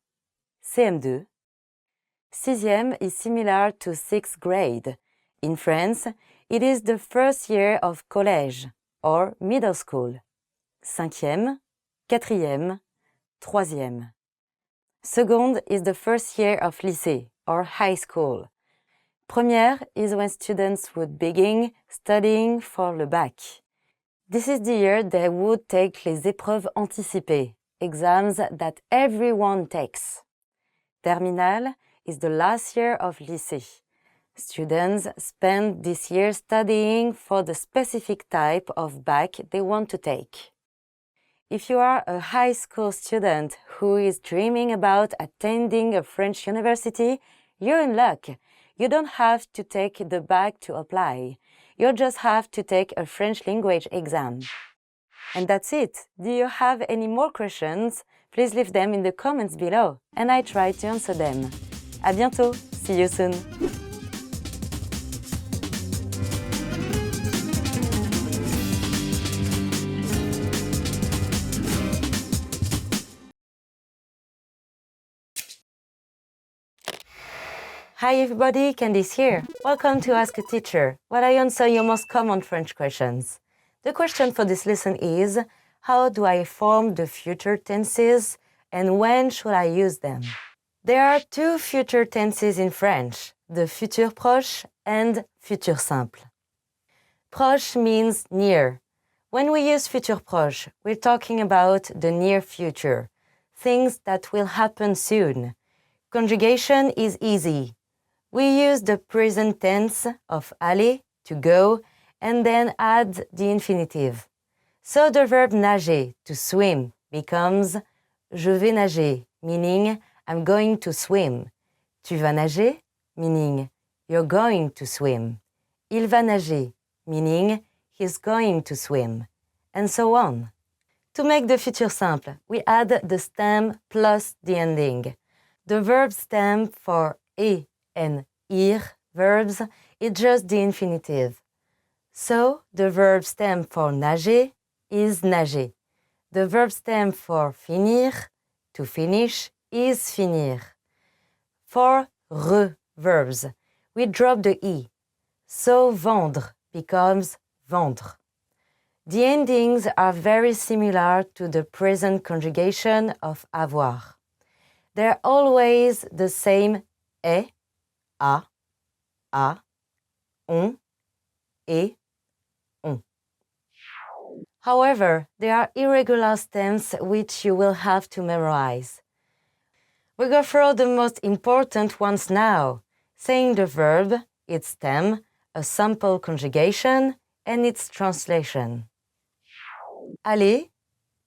CM2. Sixième is similar to 6th grade. In France, it is the first year of collège, or middle school. Cinquième, quatrième, troisième. Seconde is the first year of lycée, or high school. Première is when students would begin studying for le bac. This is the year they would take les épreuves anticipées, exams that everyone takes. Terminale is the last year of lycée. Students spend this year studying for the specific type of bac they want to take. If you are a high school student who is dreaming about attending a French university, you're in luck. You don't have to take the bac to apply. You just have to take a French language exam. And that's it. Do you have any more questions? Please leave them in the comments below and I try to answer them. À bientôt. See you soon. Hi everybody, Candice here. Welcome to Ask a Teacher, where I answer your most common French questions. The question for this lesson is, how do I form the future tenses and when should I use them? There are 2 future tenses in French, the futur proche and futur simple. Proche means near. When we use futur proche, we're talking about the near future, things that will happen soon. Conjugation is easy. We use the present tense of aller, to go, and then add the infinitive. So the verb nager, to swim, becomes je vais nager, meaning I'm going to swim. Tu vas nager, meaning you're going to swim. Il va nager, meaning he's going to swim, and so on. To make the future simple, we add the stem plus the ending. The verb stem for et and ir verbs is just the infinitive. So the verb stem for nager is nager. The verb stem for finir, to finish, is finir. For re verbs, we drop the i. So vendre becomes vendre. The endings are very similar to the present conjugation of avoir. They're always the same est, a, on, et, on. However, there are irregular stems which you will have to memorize. We go through the most important ones now, saying the verb, its stem, a sample conjugation, and its translation. Aller,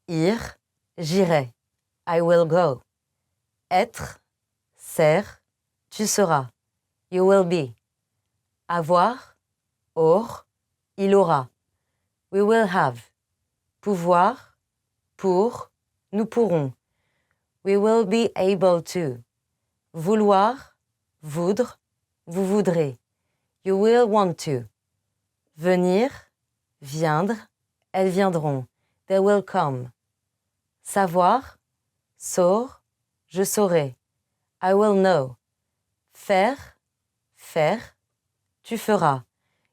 ir, j'irai, I will go. Être, ser, tu seras, you will be. Avoir, aur, il aura, we will have. Pouvoir, pour, nous pourrons, we will be able to. Vouloir, voudre, vous voudrez, you will want to. Venir, viendre, elles viendront, they will come. Savoir, saur, je saurai, I will know. Faire, faire, tu feras,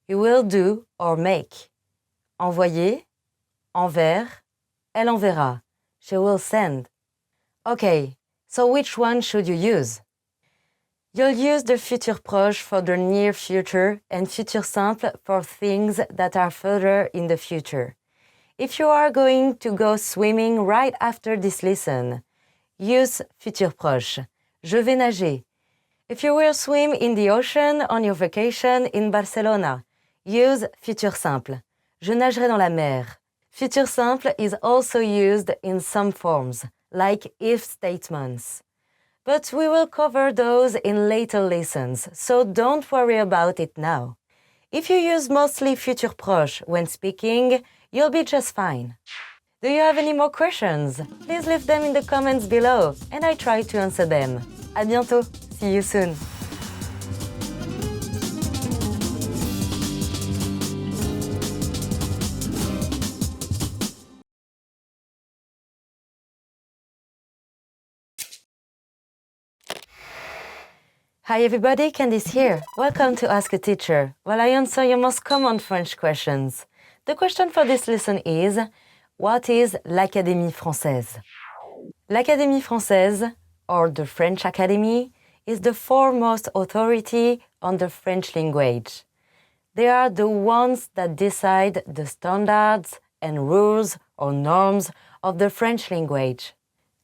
you will do or make. Envoyer, envers, elle enverra, she will send. Okay, so which one should you use? You'll use the futur proche for the near future and futur simple for things that are further in the future. If you are going to go swimming right after this lesson, use futur proche. Je vais nager. If you will swim in the ocean on your vacation in Barcelona, use futur simple. Je nagerai dans la mer. Futur simple is also used in some forms, like if statements. But we will cover those in later lessons, so don't worry about it now. If you use mostly futur proche when speaking, you'll be just fine. Do you have any more questions? Please leave them in the comments below, and I try to answer them. À bientôt. See you soon. Hi everybody, Candice here. Welcome to Ask a Teacher, where I answer your most common French questions. The question for this lesson is, what is l'Académie Française? L'Académie Française, or the French Academy, is the foremost authority on the French language. They are the ones that decide the standards and rules or norms of the French language.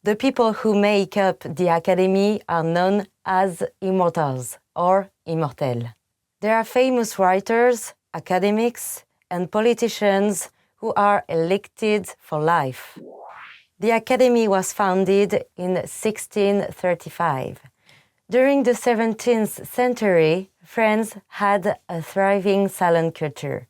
The people who make up the Academy are known as immortals or immortels. There are famous writers, academics, and politicians who are elected for life. The Academy was founded in 1635. During the 17th century, France had a thriving salon culture.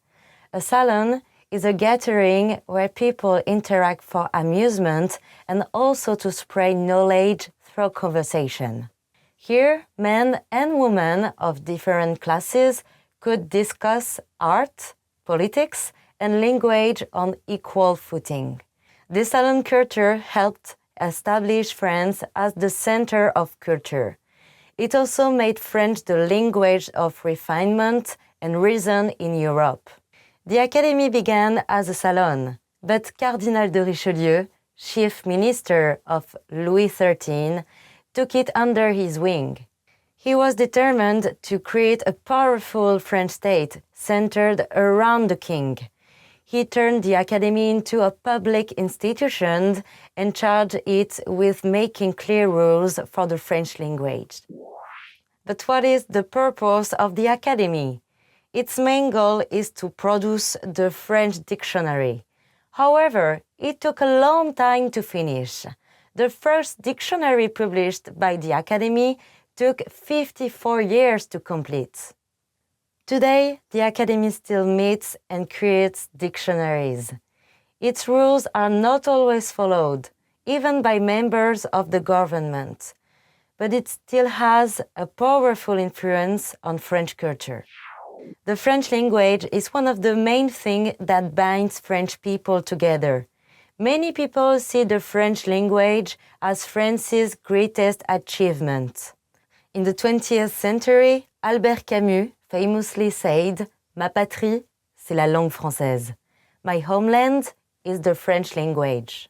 A salon is a gathering where people interact for amusement and also to spread knowledge through conversation. Here, men and women of different classes could discuss art, politics, and language on equal footing. This salon culture helped establish France as the center of culture. It also made French the language of refinement and reason in Europe. The Academy began as a salon, but Cardinal de Richelieu, chief minister of Louis XIII, took it under his wing. He was determined to create a powerful French state centered around the king. He turned the Academy into a public institution and charged it with making clear rules for the French language. But what is the purpose of the Academy? Its main goal is to produce the French dictionary. However, it took a long time to finish. The first dictionary published by the Academy took 54 years to complete. Today, the Academy still meets and creates dictionaries. Its rules are not always followed, even by members of the government, but it still has a powerful influence on French culture. The French language is one of the main things that binds French people together. Many people see the French language as France's greatest achievement. In the 20th century, Albert Camus famously said, "Ma patrie, c'est la langue française. My homeland is the French language."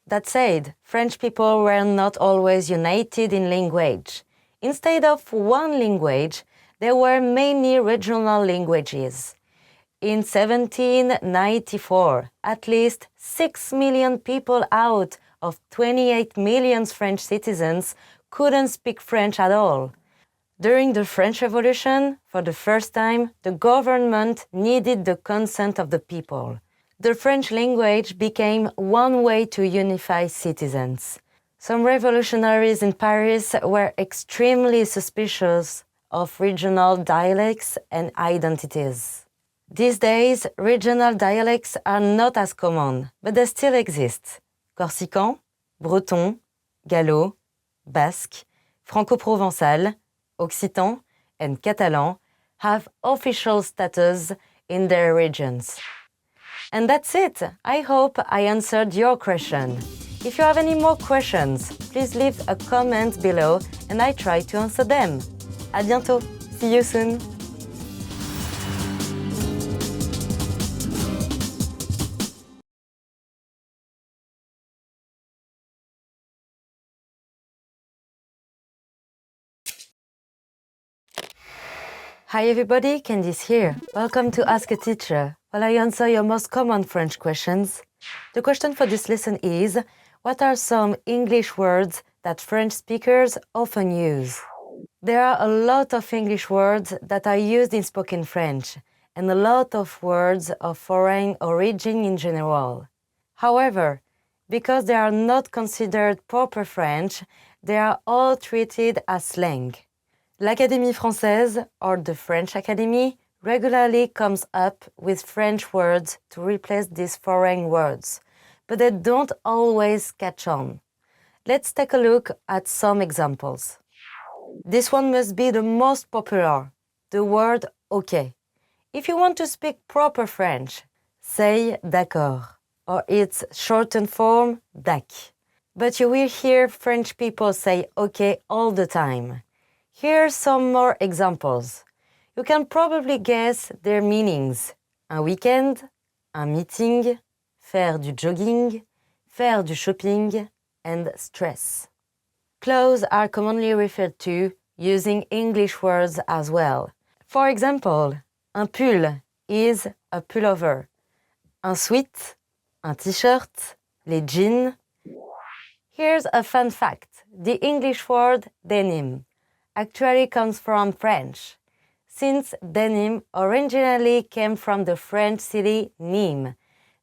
That said, French people were not always united in language. Instead of one language, there were many regional languages. In 1794, at least 6 million people out of 28 million French citizens couldn't speak French at all. During the French Revolution, for the first time, the government needed the consent of the people. The French language became one way to unify citizens. Some revolutionaries in Paris were extremely suspicious of regional dialects and identities. These days, regional dialects are not as common, but they still exist. Corsican, Breton, Gallo, Basque, Franco-Provençal, Occitan, and Catalan have official status in their regions. And that's it. I hope I answered your question. If you have any more questions, please leave a comment below and I try to answer them. À bientôt. See you soon. Hi everybody, Candice here. Welcome to Ask a Teacher, while I answer your most common French questions. The question for this lesson is, what are some English words that French speakers often use? There are a lot of English words that are used in spoken French, and a lot of words of foreign origin in general. However, because they are not considered proper French, they are all treated as slang. L'Académie française, or the French Academy, regularly comes up with French words to replace these foreign words, but they don't always catch on. Let's take a look at some examples. This one must be the most popular, the word OK. If you want to speak proper French, say d'accord, or its shortened form, dac. But you will hear French people say OK all the time. Here are some more examples. You can probably guess their meanings. Un weekend, un meeting, faire du jogging, faire du shopping, and stress. Clothes are commonly referred to using English words as well. For example, un pull is a pullover. Un sweat, un t-shirt, les jeans. Here's a fun fact. The English word denim actually comes from French, since denim originally came from the French city Nîmes.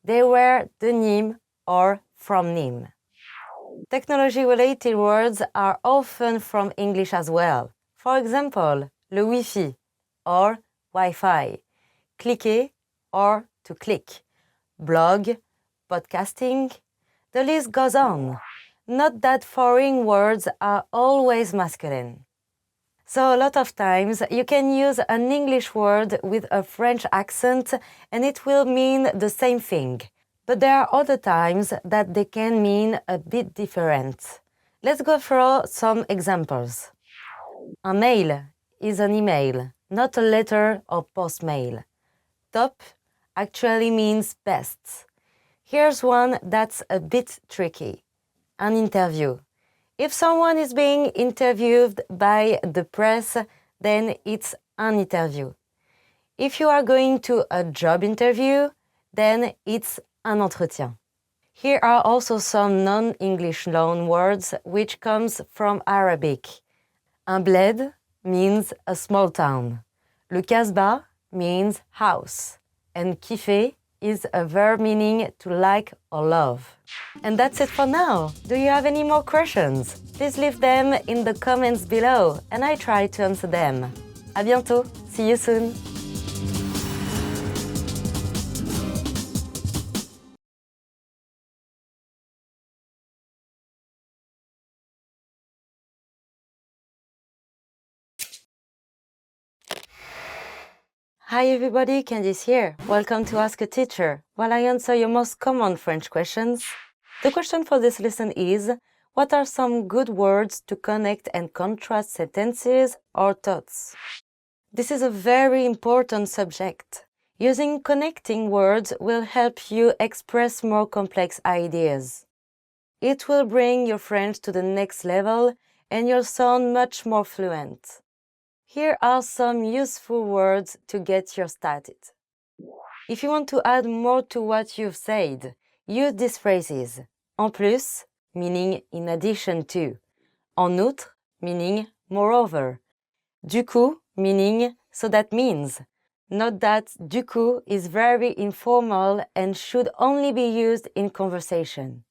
They were de Nîmes or from Nîmes. Technology-related words are often from English as well. For example, le Wi-Fi or Wi-Fi, cliquer or to click, blog, podcasting, the list goes on. Not that foreign words are always masculine. So a lot of times you can use an English word with a French accent and it will mean the same thing. But there are other times that they can mean a bit different. Let's go through some examples. Un mail is an email, not a letter or postmail. Top actually means best. Here's one that's a bit tricky. An interview. If someone is being interviewed by the press, then it's un interview. If you are going to a job interview, then it's un entretien. Here are also some non-English loan words which comes from Arabic. Un bled means a small town. Le Casbah means house. And kiffer is a verb meaning to like or love. And that's it for now. Do you have any more questions? Please leave them in the comments below and I try to answer them. À bientôt. See you soon. Hi everybody, Candice here. Welcome to Ask a Teacher, while I answer your most common French questions. The question for this lesson is, what are some good words to connect and contrast sentences or thoughts? This is a very important subject. Using connecting words will help you express more complex ideas. It will bring your French to the next level and you'll sound much more fluent. Here are some useful words to get you started. If you want to add more to what you've said, use these phrases. En plus, meaning in addition to. En outre, meaning moreover. Du coup, meaning so that means. Note that du coup is very informal and should only be used in conversation.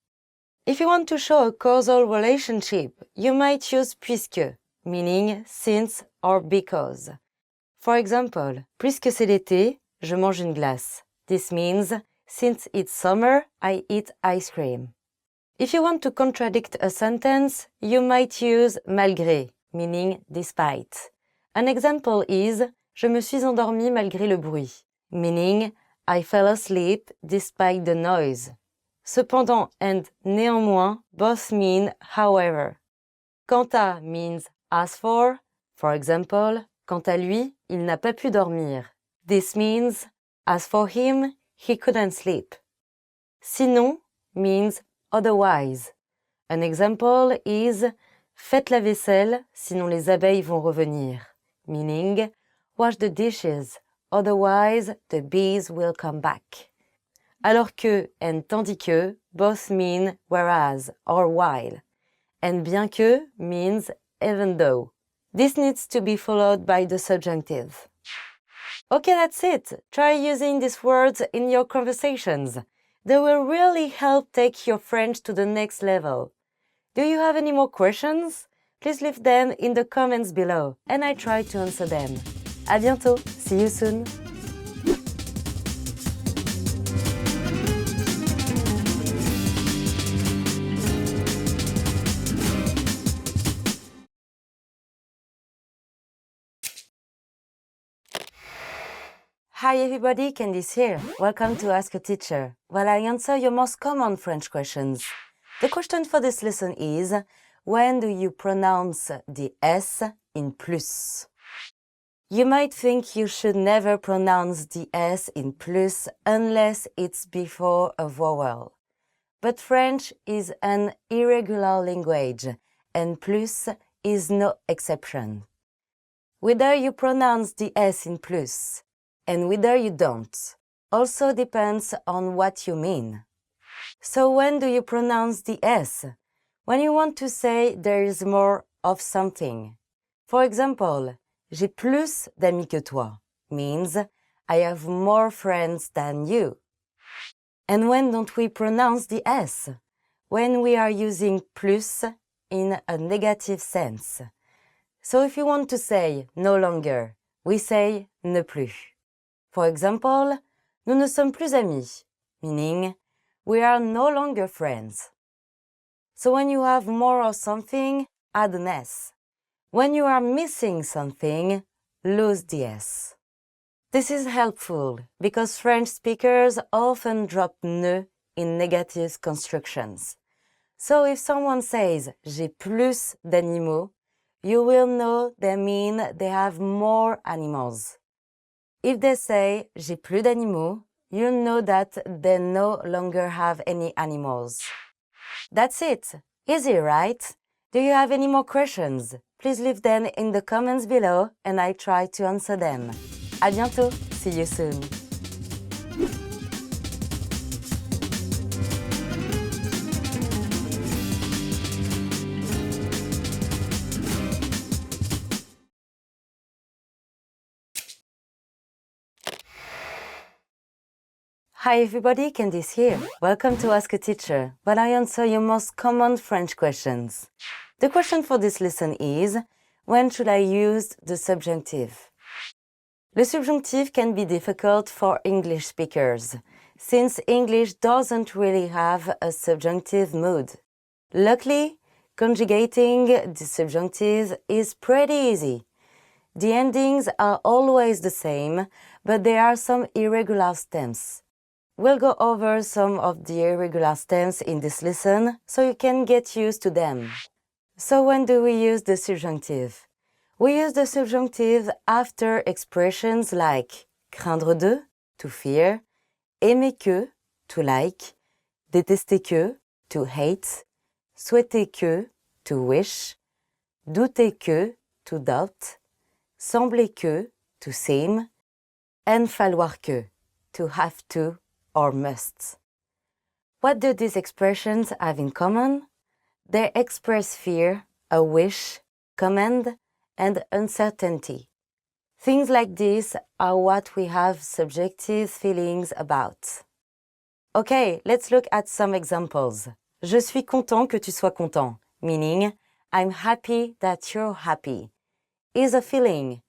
If you want to show a causal relationship, you might use puisque, meaning since or because. For example, puisque c'est l'été, je mange une glace. This means, since it's summer, I eat ice cream. If you want to contradict a sentence, you might use malgré, meaning despite. An example is, je me suis endormi malgré le bruit, meaning I fell asleep despite the noise. Cependant and néanmoins both mean however. Quant à means as for example, quant à lui, il n'a pas pu dormir. This means, as for him, he couldn't sleep. Sinon means otherwise. An example is, faites la vaisselle, sinon les abeilles vont revenir. Meaning, wash the dishes, otherwise the bees will come back. Alors que and tandis que both mean whereas or while. And bien que means even though. This needs to be followed by the subjunctive. Okay, that's it. Try using these words in your conversations. They will really help take your French to the next level. Do you have any more questions? Please leave them in the comments below and I try to answer them. À bientôt. See you soon. Hi everybody, Candice here. Welcome to Ask a Teacher, while I answer your most common French questions. The question for this lesson is, when do you pronounce the S in plus? You might think you should never pronounce the S in plus unless it's before a vowel. But French is an irregular language, and plus is no exception. Whether you pronounce the S in plus and whether you don't also depends on what you mean. So when do you pronounce the S? When you want to say there is more of something. For example, j'ai plus d'amis que toi means I have more friends than you. And when don't we pronounce the S? When we are using plus in a negative sense. So if you want to say no longer, we say ne plus. For example, nous ne sommes plus amis, meaning we are no longer friends. So when you have more of something, add an S. When you are missing something, lose the S. This is helpful because French speakers often drop ne in negative constructions. So if someone says j'ai plus d'animaux, you will know they mean they have more animals. If they say j'ai plus d'animaux, you know that they no longer have any animals. That's it. Easy, right? Do you have any more questions? Please leave them in the comments below and I try to answer them. À bientôt. See you soon. Hi everybody, Candice here. Welcome to Ask a Teacher, where I answer your most common French questions. The question for this lesson is, when should I use the subjunctive? Le subjunctive can be difficult for English speakers, since English doesn't really have a subjunctive mood. Luckily, conjugating the subjunctive is pretty easy. The endings are always the same, but there are some irregular stems. We'll go over some of the irregular stems in this lesson so you can get used to them. So when do we use the subjunctive? We use the subjunctive after expressions like craindre de, to fear, aimer que, to like, détester que, to hate, souhaiter que, to wish, douter que, to doubt, sembler que, to seem, and falloir que, to have to or must. What do these expressions have in common? They express fear, a wish, command, and uncertainty. Things like this are what we have subjective feelings about. Okay, let's look at some examples. Je suis content que tu sois content, meaning I'm happy that you're happy, is a feeling,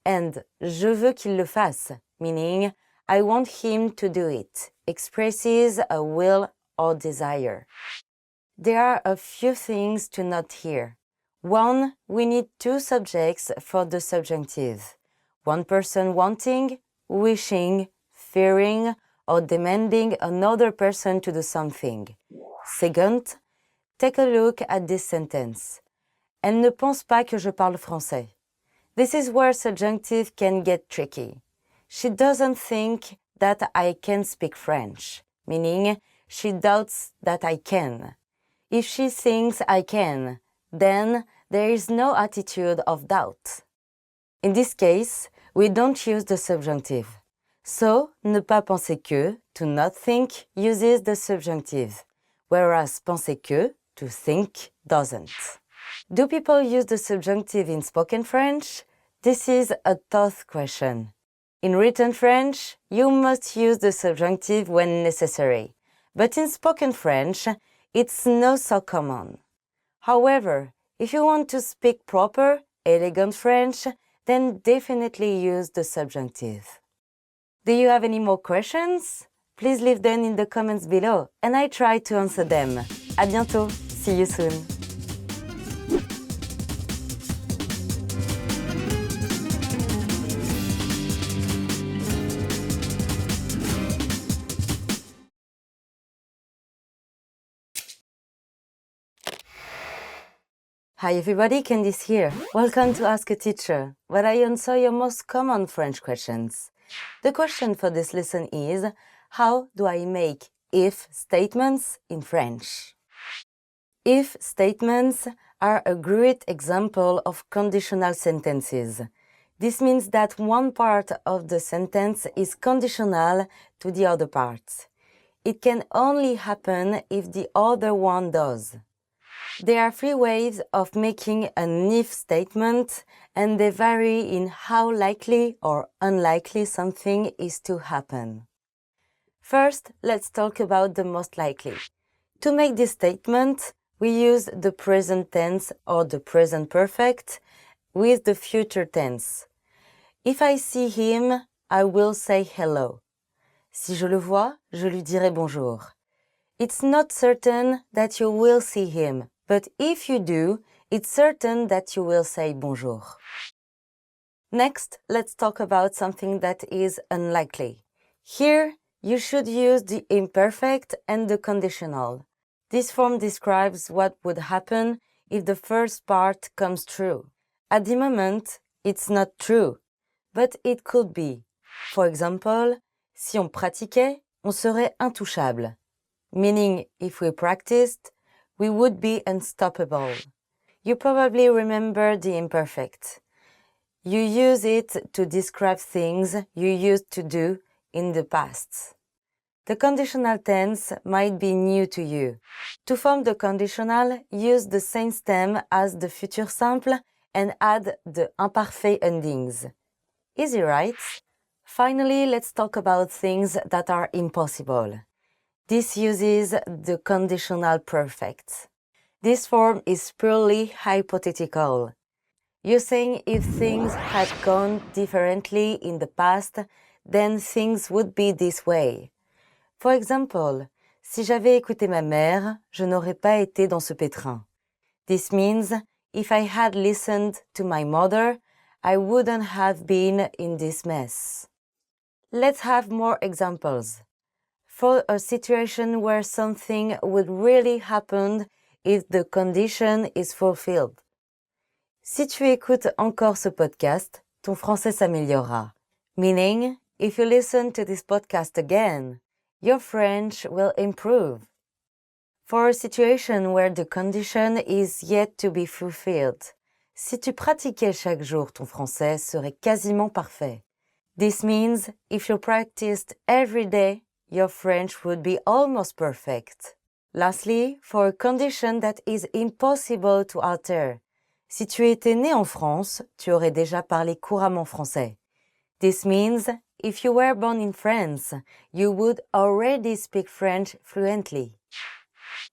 and je veux qu'il le fasse, meaning I want him to do it, expresses a will or desire. There are a few things to note here. One, we need two subjects for the subjunctive. One person wanting, wishing, fearing, or demanding another person to do something. Second, take a look at this sentence. Elle ne pense pas que je parle français. This is where subjunctive can get tricky. She doesn't think that I can speak French, meaning she doubts that I can. If she thinks I can, then there is no attitude of doubt. In this case, we don't use the subjunctive. So, ne pas penser que, to not think, uses the subjunctive, whereas penser que, to think, doesn't. Do people use the subjunctive in spoken French? This is a tough question. In written French, you must use the subjunctive when necessary, but in spoken French, it's not so common. However, if you want to speak proper, elegant French, then definitely use the subjunctive. Do you have any more questions? Please leave them in the comments below and I try to answer them. À bientôt. See you soon. Hi everybody, Candice here. Welcome to Ask a Teacher, where I answer your most common French questions. The question for this lesson is, how do I make if statements in French? If statements are a great example of conditional sentences. This means that one part of the sentence is conditional to the other part. It can only happen if the other one does. There are three ways of making an if statement, and they vary in how likely or unlikely something is to happen. First, let's talk about the most likely. To make this statement, we use the present tense or the present perfect with the future tense. If I see him, I will say hello. Si je le vois, je lui dirai bonjour. It's not certain that you will see him, but if you do, it's certain that you will say bonjour. Next, let's talk about something that is unlikely. Here, you should use the imperfect and the conditional. This form describes what would happen if the first part comes true. At the moment, it's not true, but it could be. For example, si on pratiquait, on serait intouchable. Meaning, if we practiced, we would be unstoppable. you probably remember the imperfect. You use it to describe things you used to do in the past. The conditional tense might be new to you. To form the conditional, use the same stem as the futur simple and add the imparfait endings. Easy, right? Finally, let's talk about things that are impossible. This uses the conditional perfect. This form is purely hypothetical. You're saying if things had gone differently in the past, then things would be this way. For example, si j'avais écouté ma mère, je n'aurais pas été dans ce pétrin. This means if I had listened to my mother, I wouldn't have been in this mess. Let's have more examples. For a situation where something would really happen if the condition is fulfilled. Si tu écoutes encore ce podcast, ton français s'améliorera. Meaning, if you listen to this podcast again, your French will improve. For a situation where the condition is yet to be fulfilled, si tu pratiquais chaque jour, ton français serait quasiment parfait. This means if you practiced every day, your French would be almost perfect. Lastly, for a condition that is impossible to alter, si tu étais né en France, tu aurais déjà parlé couramment français. This means if you were born in France, you would already speak French fluently.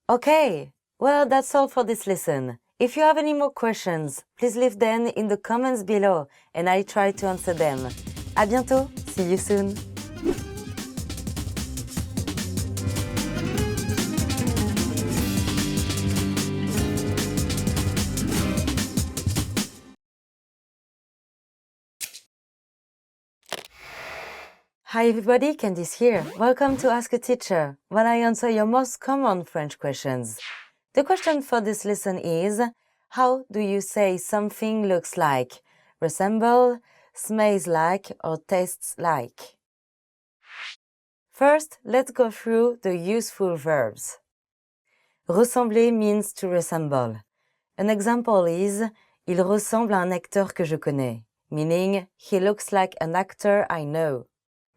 Okay, well, that's all for this lesson. If you have any more questions, please leave them in the comments below and I try to answer them. À bientôt, see you soon. Hi everybody, Candice here. Welcome to Ask a Teacher, where I answer your most common French questions. The question for this lesson is, how do you say something looks like, resemble, smells like, or tastes like? First, let's go through the useful verbs. Ressembler means to resemble. An example is, il ressemble à un acteur que je connais, meaning he looks like an actor I know.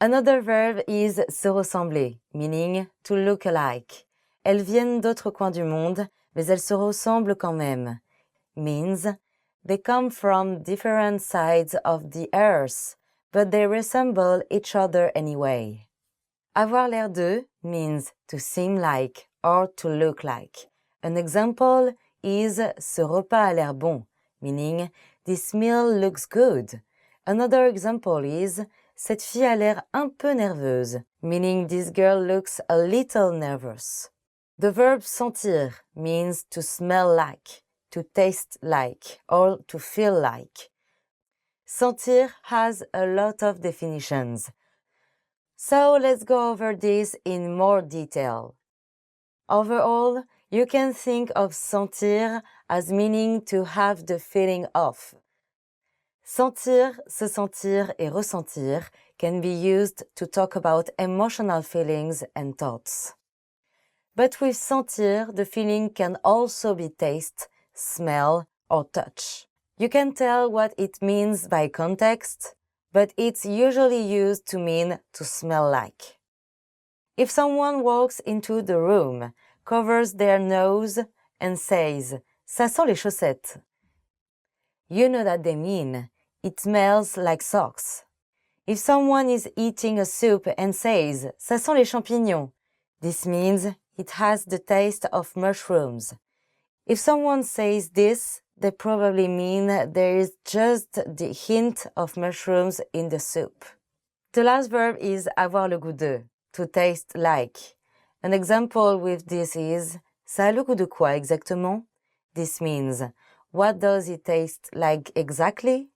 Another verb is se ressembler, meaning to look alike. Elles viennent d'autres coins du monde, mais elles se ressemblent quand même. Means they come from different sides of the earth, but they resemble each other anyway. Avoir l'air de means to seem like or to look like. An example is ce repas a l'air bon, meaning this meal looks good. Another example is cette fille a l'air un peu nerveuse, meaning this girl looks a little nervous. The verb sentir means to smell like, to taste like, or to feel like. Sentir has a lot of definitions. So let's go over this in more detail. Overall, you can think of sentir as meaning to have the feeling of. Sentir, se sentir et ressentir can be used to talk about emotional feelings and thoughts. But with sentir, the feeling can also be taste, smell, or touch. You can tell what it means by context, but it's usually used to mean to smell like. If someone walks into the room, covers their nose, and says, "Ça sent les chaussettes," you know that they mean, "It smells like socks." If someone is eating a soup and says, "Ça sent les champignons," this means it has the taste of mushrooms. If someone says this, they probably mean there is just the hint of mushrooms in the soup. The last verb is avoir le goût de, to taste like. An example with this is, "Ça a le goût de quoi exactement?" This means, what does it taste like exactly?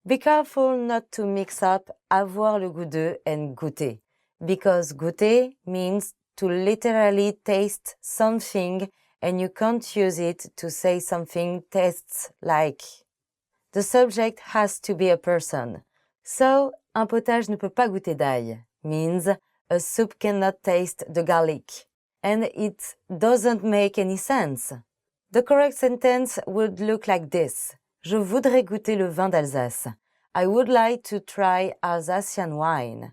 Be careful not to mix up avoir le goût de and goûter, because goûter means to literally taste something and you can't use it to say something tastes like. The subject has to be a person. So, un potage ne peut pas goûter d'ail means a soup cannot taste the garlic. And it doesn't make any sense. The correct sentence would look like this. Je voudrais goûter le vin d'Alsace. I would like to try Alsatian wine.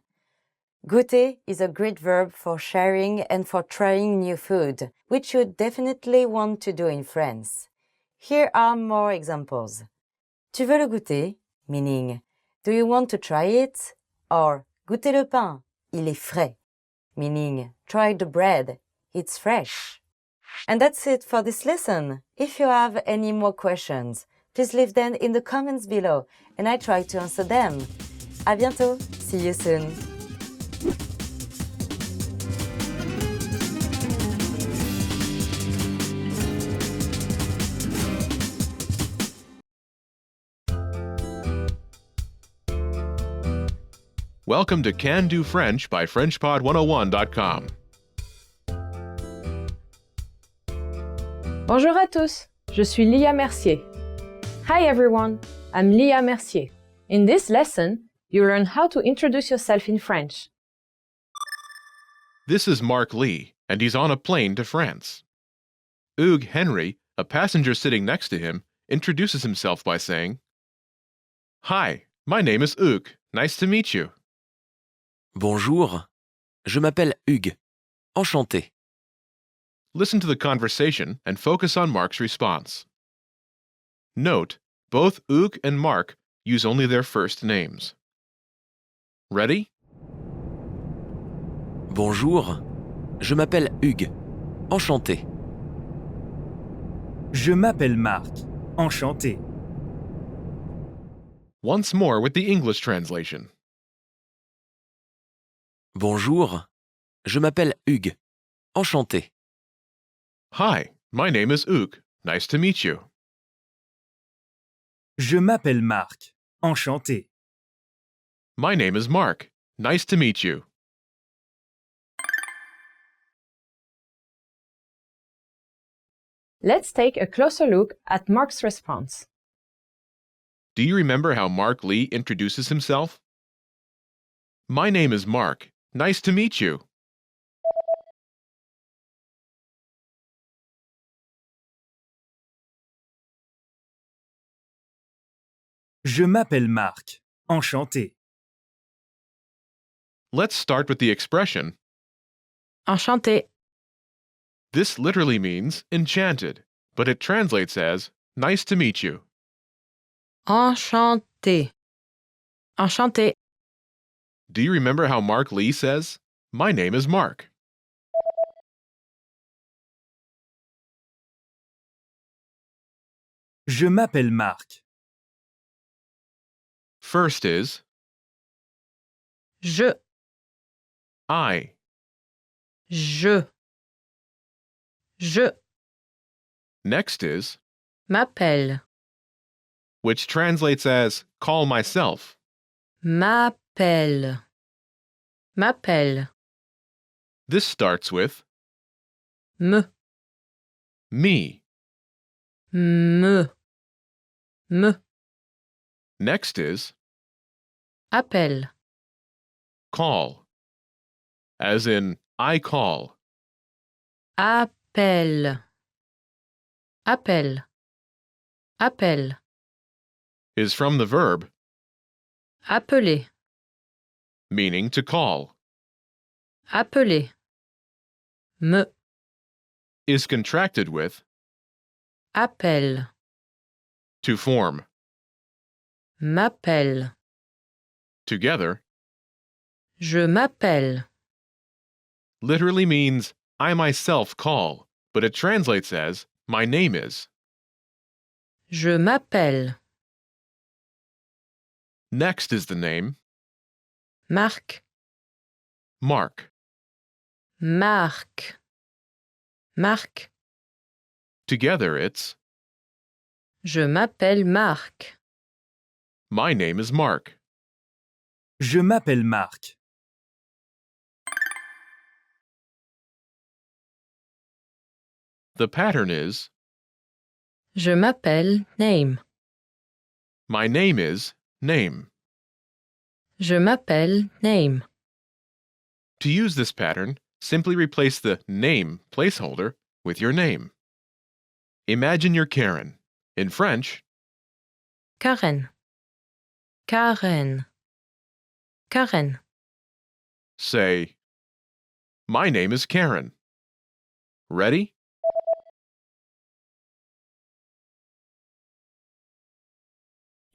Goûter is a great verb for sharing and for trying new food, which you definitely want to do in France. Here are more examples. Tu veux le goûter? Meaning, do you want to try it? Or, goûter le pain, il est frais. Meaning, try the bread, it's fresh. And that's it for this lesson. If you have any more questions, please leave them in the comments below and I try to answer them. À bientôt. See you soon. Welcome to Can Do French by FrenchPod101.com. Bonjour à tous, je suis Lia Mercier. Hi everyone, I'm Lia Mercier. In this lesson, you learn how to introduce yourself in French. This is Mark Lee, and he's on a plane to France. Hugues Henry, a passenger sitting next to him, introduces himself by saying, Hi, my name is Hugues. Nice to meet you. Bonjour, je m'appelle Hugues. Enchanté. Listen to the conversation and focus on Mark's response. Note, both Hugues and Mark use only their first names. Ready? Bonjour, je m'appelle Hugues. Enchanté. Je m'appelle Marc. Enchanté. Once more with the English translation. Bonjour, je m'appelle Hugues. Enchanté. Hi, my name is Hugues. Nice to meet you. Je m'appelle Marc. Enchanté. My name is Mark. Nice to meet you. Let's take a closer look at Mark's response. Do you remember how Mark Lee introduces himself? My name is Mark. Nice to meet you. Je m'appelle Marc. Enchanté. Let's start with the expression. Enchanté. This literally means enchanted, but it translates as nice to meet you. Enchanté. Enchanté. Do you remember how Mark Lee says, My name is Mark? Je m'appelle Marc. First is Je. I. Je. Je. Next is, M'appelle. which translates as call myself. M'appelle. M'appelle. This starts with Me. me. Me. Me. Next is Appelle. call, as in I call. Appelle. Appelle. Appelle. Is from the verb, Appeler. meaning to call. Appeler. Me. Is contracted with Appelle. to form. M'appelle. Together, Je m'appelle. literally means I myself call, but it translates as my name is. Je m'appelle. Next is the name Marc. Mark. Marc. Marc. Together it's Je m'appelle Marc. my name is Mark. Je m'appelle Marc. The pattern is Je m'appelle name. my name is name. Je m'appelle name. To use this pattern, simply replace the name placeholder with your name. Imagine you're Karen. In French, Karen. Karen. Karen. say, My name is Karen. Ready?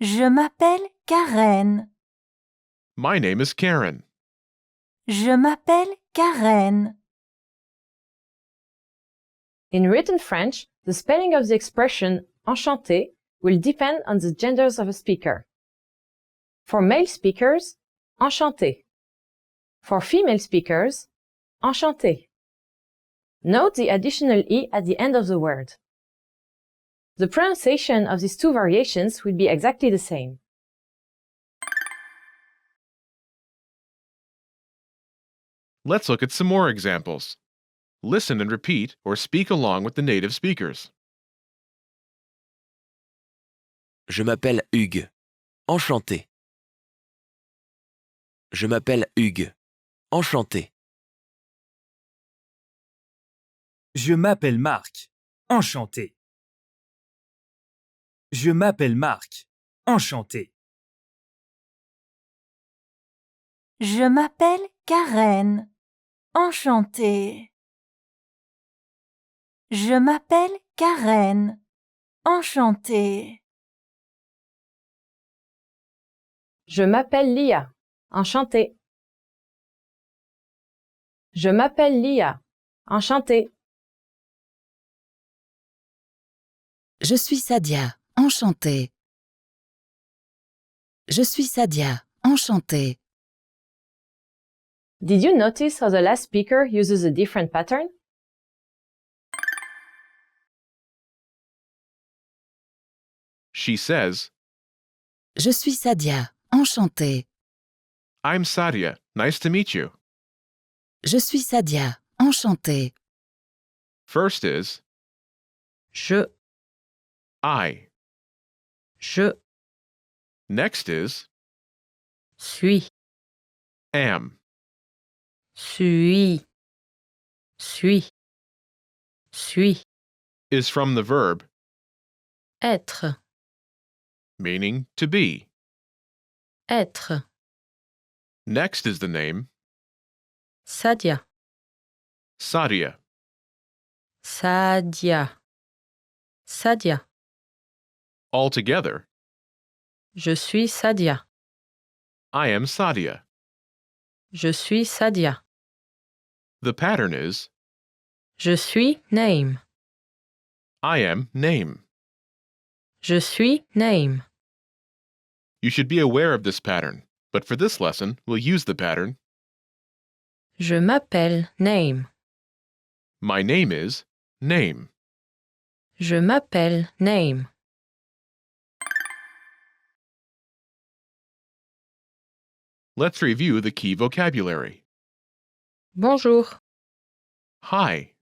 Je m'appelle Karen. My name is Karen. Je m'appelle Karen. In written French, the spelling of the expression enchanté will depend on the genders of a speaker. For male speakers, enchanté. For female speakers, enchanté. Note the additional E at the end of the word. The pronunciation of these two variations will be exactly the same. Let's look at some more examples. Listen and repeat or speak along with the native speakers. Je m'appelle Hugues. Enchanté. Je m'appelle Hugues. Enchanté. Je m'appelle Marc. Enchanté. Je m'appelle Marc. Enchanté. Je m'appelle Karen. Enchantée. Je m'appelle Karen. Enchantée. Je m'appelle Lia. Enchantée. Je m'appelle Lia. Enchantée. Je suis Sadia, enchantée. Je suis Sadia, enchantée. Did you notice how the last speaker uses a different pattern? She says, Je suis Sadia, enchantée. I'm Sadia. Nice to meet you. Je suis Sadia, enchantée. First is Je. Je Next is suis. am. Suis. Suis. Suis. Is from the verb, Être. meaning to be. Être. Next is the name, Sadia. Sadia. Sadia. Sadia. Altogether, Je suis Sadia. I am Sadia. Je suis Sadia. The pattern is, Je suis name. I am name. Je suis name. You should be aware of this pattern, but for this lesson, we'll use the pattern, Je m'appelle name. My name is name. Je m'appelle name. Let's review the key vocabulary. Bonjour. Hi,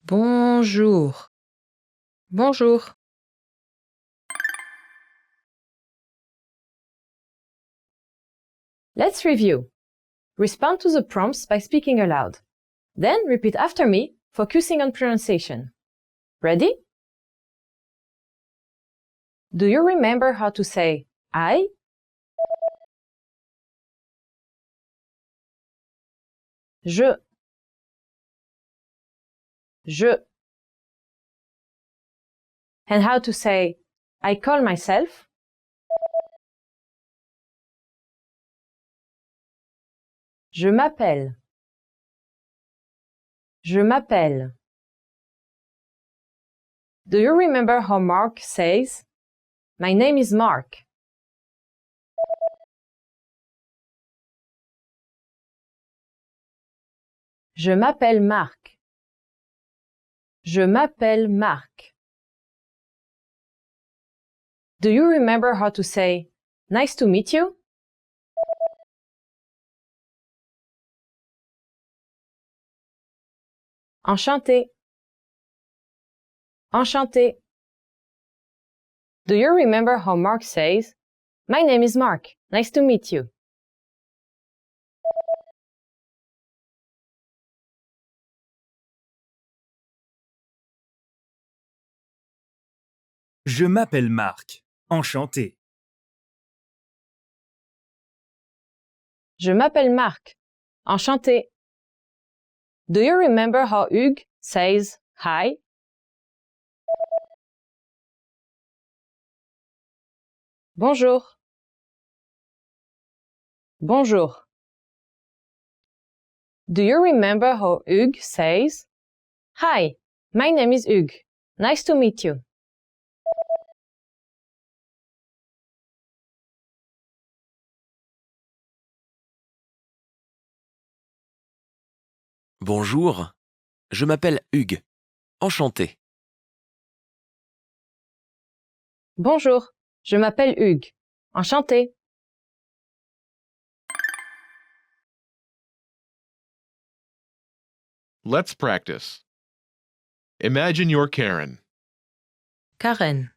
Bonjour. Bonjour. Let's review. Respond to the prompts by speaking aloud. Then repeat after me, focusing on pronunciation. Ready? Do you remember how to say I? Je. Je. And how to say I call myself? Je m'appelle. Je m'appelle. Do you remember how Mark says, My name is Mark? Je m'appelle Marc. Je m'appelle Marc. Do you remember how to say, Nice to meet you? Enchanté. Enchanté. Do you remember how Mark says, My name is Mark. Nice to meet you? Je m'appelle Marc. Enchanté. Je m'appelle Marc. Enchanté. Do you remember how Hugues says hi? Bonjour. Bonjour. Do you remember how Hugues says, "Hi, my name is Hugues. Nice to meet you." Bonjour, je m'appelle Hugues. Enchanté. Bonjour, je m'appelle Hugues. Enchanté. Let's practice. Imagine you're Karen. Karen.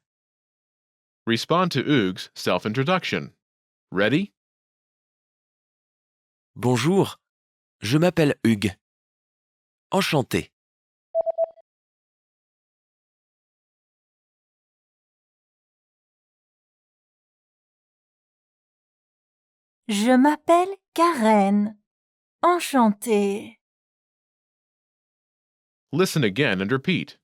Respond to Hugues' self-introduction. Ready? Bonjour, je m'appelle Hugues. Enchanté. Je m'appelle Karen. Enchantée. Listen again and repeat.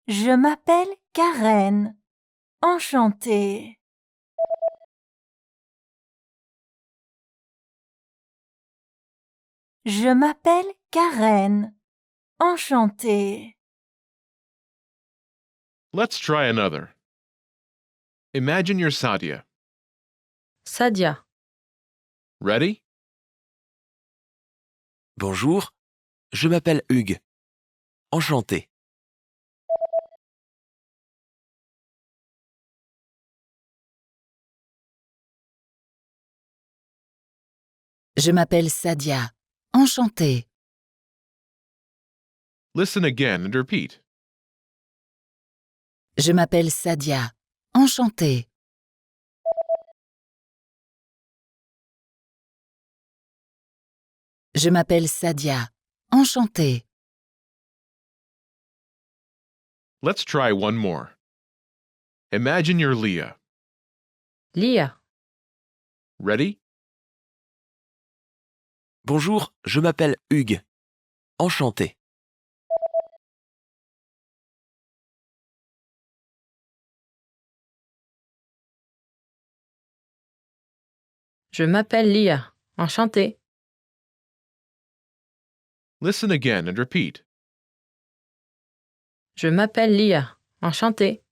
Je m'appelle Karen. Enchantée. Je m'appelle Karen. Enchantée. Let's try another. Imagine you're Sadia. Sadia. Ready? Bonjour, je m'appelle Hugues. Enchanté. Je m'appelle Sadia. Enchantée. Listen again and repeat. Je m'appelle Sadia. Enchantée. Je m'appelle Sadia. Enchantée. Let's try one more. Imagine you're Leah. Leah. Ready? Bonjour, je m'appelle Hugues. Enchanté. Je m'appelle Leah. Enchantée. Listen again and repeat. Je m'appelle Leah. Enchantée.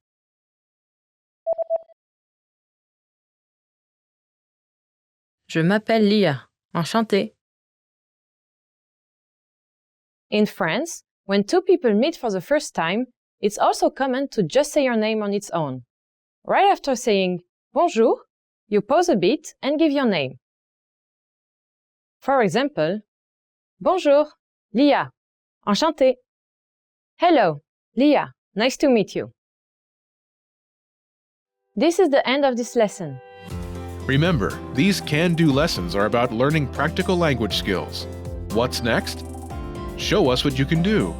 Je m'appelle Leah. Enchantée. In France, when two people meet for the first time, it's also common to just say your name on its own. Right after saying bonjour, you pause a bit and give your name. For example, bonjour, Leah. Enchantée. Hello, Leah. Nice to meet you. This is the end of this lesson. Remember, these can-do lessons are about learning practical language skills. What's next? Show us what you can do.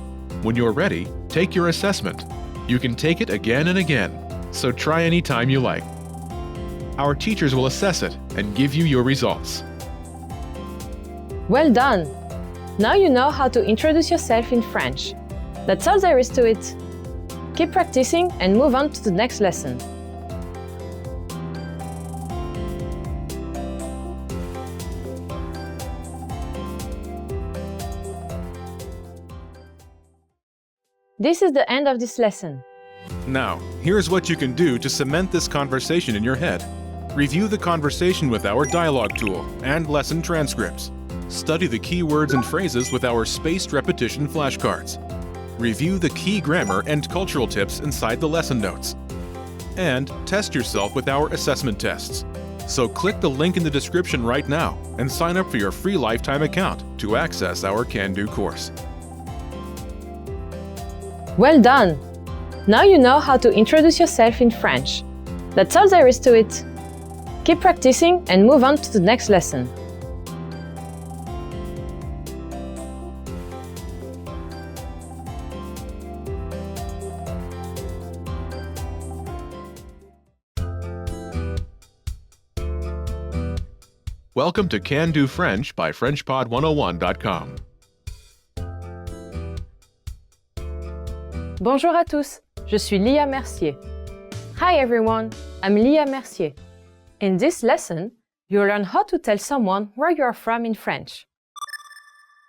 When you're ready, take your assessment. You can take it again and again, so try any time you like. Our teachers will assess it and give you your results. Well done! Now you know how to introduce yourself in French. That's all there is to it. Keep practicing and move on to the next lesson. This is the end of this lesson. Now, here's what you can do to cement this conversation in your head. Review the conversation with our dialogue tool and lesson transcripts. Study the key words and phrases with our spaced repetition flashcards. Review the key grammar and cultural tips inside the lesson notes. And test yourself with our assessment tests. So click the link in the description right now and sign up for your free lifetime account to access our Can-Do course. Well done! Now you know how to introduce yourself in French. That's all there is to it. Keep practicing and move on to the next lesson. Welcome to Can Do French by FrenchPod101.com. Bonjour à tous, je suis Lia Mercier. Hi everyone, I'm Lia Mercier. In this lesson, you'll learn how to tell someone where you are from in French.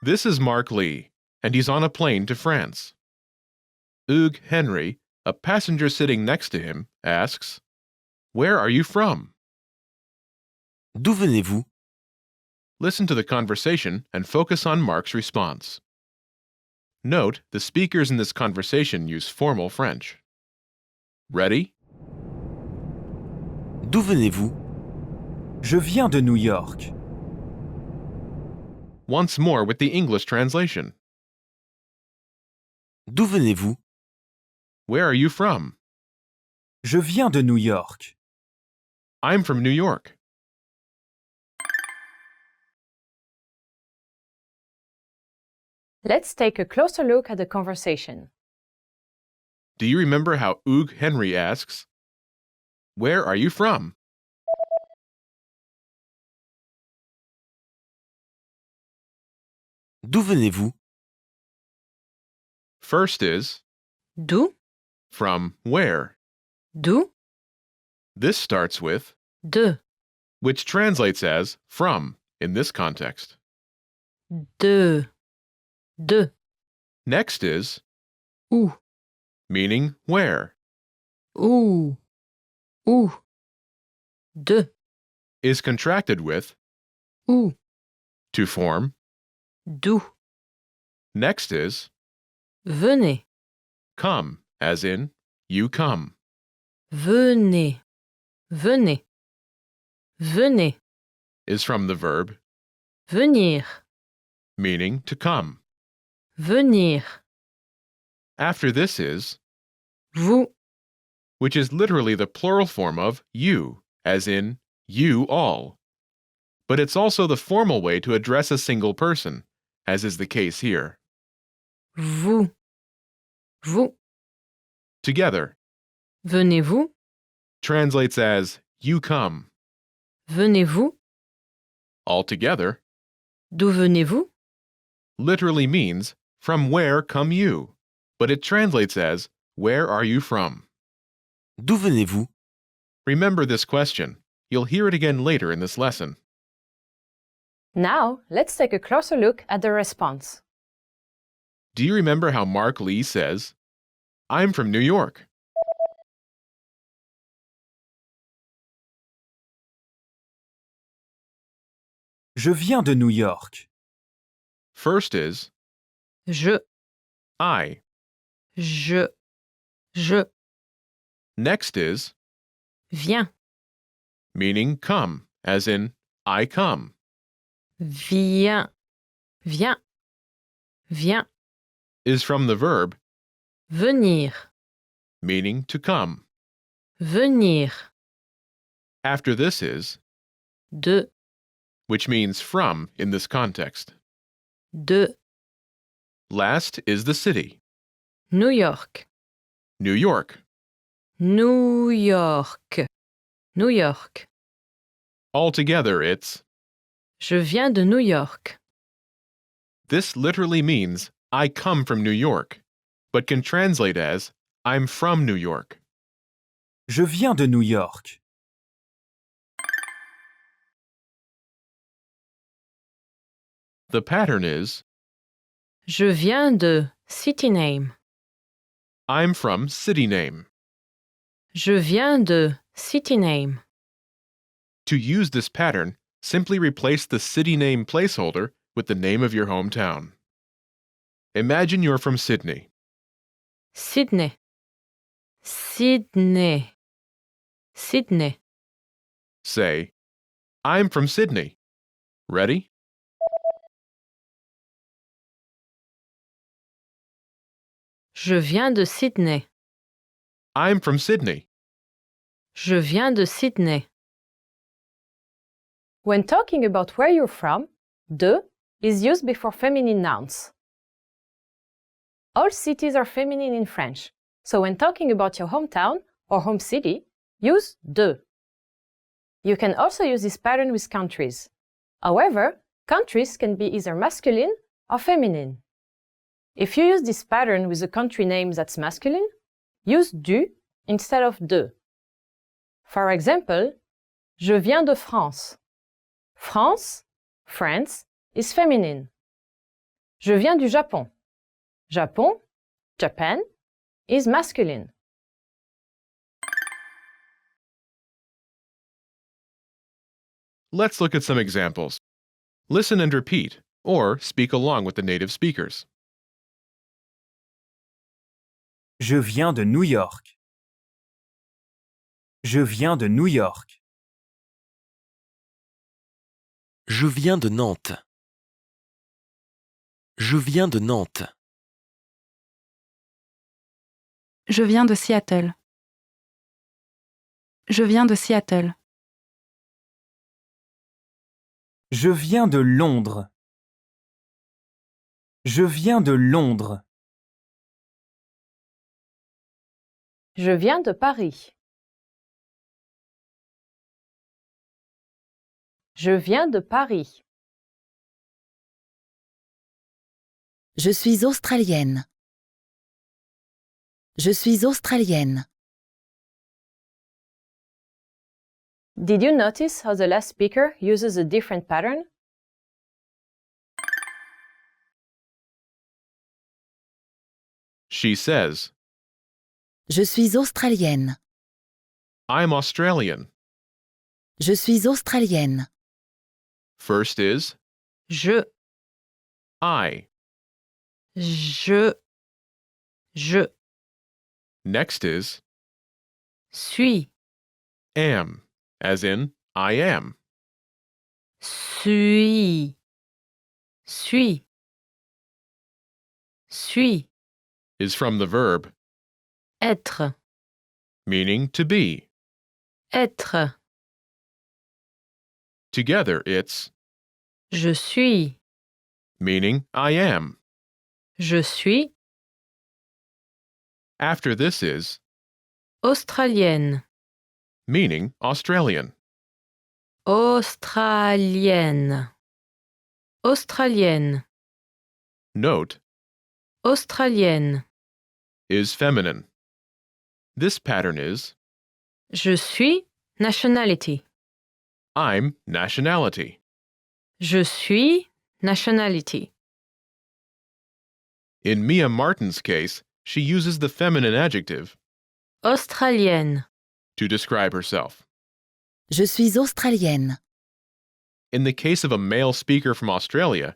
This is Mark Lee, and he's on a plane to France. Hugues Henry, a passenger sitting next to him, asks, "Where are you from?" D'où venez-vous? Listen to the conversation and focus on Mark's response. Note, the speakers in this conversation use formal French. Ready? D'où venez-vous? Je viens de New York. Once more with the English translation. D'où venez-vous? Where are you from? Je viens de New York. I'm from New York. Let's take a closer look at the conversation. Do you remember how Hugues Henry asks, "Where are you from?" D'où venez-vous? First is D'où? from where. D'où? This starts with De. which translates as from in this context. De. De. Next is Où? meaning where. Où? Où? De. Is contracted with Où? to form. D'où? Next is Venez. come, as in you come. Venez. Venez. Venez. Is from the verb Venir. meaning to come. Venir. After this is Vous. which is literally the plural form of you, as in you all. But it's also the formal way to address a single person, as is the case here. Vous. Vous. Together Venez-vous? translates as you come. Venez-vous? Altogether D'où venez-vous? literally means from where come you, but it translates as where are you from? D'où venez-vous? Remember this question. You'll hear it again later in this lesson. Now, let's take a closer look at the response. Do you remember how Mark Lee says, "I'm from New York"? Je viens de New York. First is Je. I. Je. Next is Viens. meaning come, as in I come. Viens. Viens. Viens. Is from the verb Venir. meaning to come. Venir. After this is De. which means from in this context. De. Last is the city, New York. New York. New York. New York. Altogether it's Je viens de New York. this literally means I come from New York, but can translate as I'm from New York. Je viens de New York. The pattern is Je viens de city name. I'm from city name. Je viens de city name. To use this pattern, simply replace the city name placeholder with the name of your hometown. Imagine you're from Sydney. Sydney. Sydney. Sydney. Say, I'm from Sydney. Ready? Je viens de Sydney. I'm from Sydney. Je viens de Sydney. When talking about where you're from, de is used before feminine nouns. All cities are feminine in French, so when talking about your hometown or home city, use de. You can also use this pattern with countries. However, countries can be either masculine or feminine. If you use this pattern with a country name that's masculine, use du instead of de. For example, je viens de France. France, France, is feminine. Je viens du Japon. Japon, Japan, is masculine. Let's look at some examples. Listen and repeat, or speak along with the native speakers. Je viens de New York. Je viens de New York. Je viens de Nantes. Je viens de Nantes. Je viens de Seattle. Je viens de Seattle. Je viens de Londres. Je viens de Londres. Je viens de Paris. Je viens de Paris. Je suis australienne. Je suis australienne. Did you notice how the last speaker uses a different pattern? She says, Je suis australienne. I'm Australian. Je suis australienne. First is Je, I. je, je Next is suis, am, as in I am. suis, suis, suis, Is from the verb, être, meaning to be. être, Together it's, je suis, meaning I am. je suis, After this is, australienne, meaning Australian. australienne, australienne, Note, australienne, is feminine. This pattern is, je suis, nationality, I'm nationality. je suis, nationality. In Mia Martin's case, she uses the feminine adjective Australienne, to describe herself. Je suis australienne. In the case of a male speaker from Australia,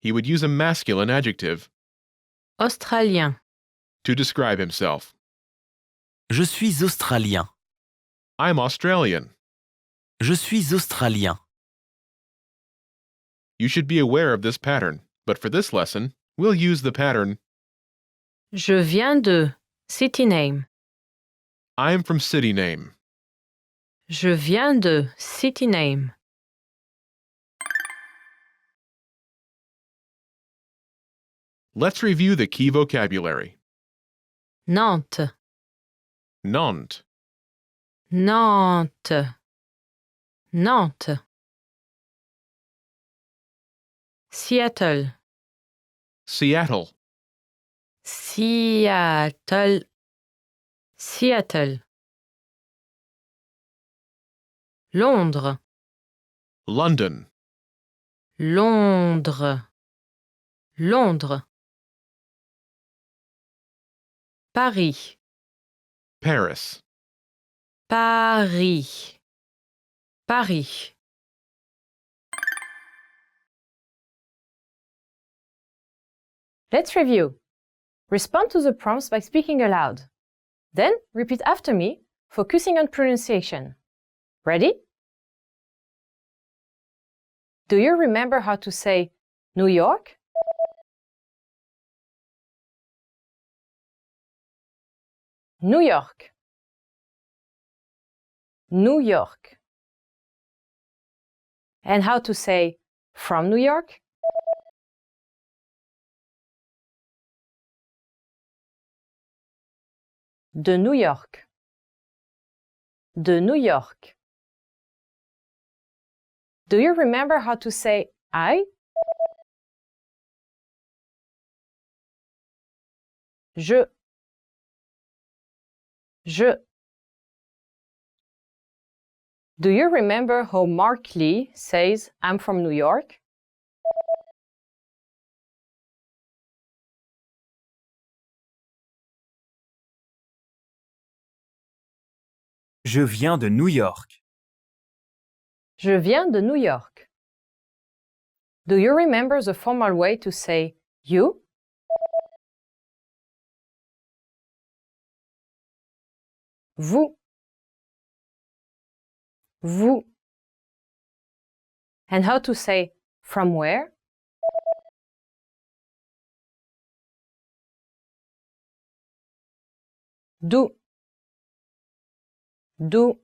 he would use a masculine adjective australien, to describe himself. Je suis australien. I'm Australian. Je suis australien. You should be aware of this pattern, but for this lesson, we'll use the pattern je viens de, city name, I'm from city name. je viens de, city name. Let's review the key vocabulary. Nantes, Nantes, Nantes, Nantes. Seattle, Seattle, Seattle, Seattle. Londres, London, Londres, Londres. Paris, Paris, Paris, Paris. Let's review. Respond to the prompts by speaking aloud. Then repeat after me, focusing on pronunciation. Ready? Do you remember how to say New York? New York. New York. And how to say from New York? De New York. De New York. Do you remember how to say I? Je. Do you remember how Mark Lee says, I'm from New York? Je viens de New York. Je viens de New York. Do you remember the formal way to say you? Vous. Vous. And how to say from where? D'où. D'où.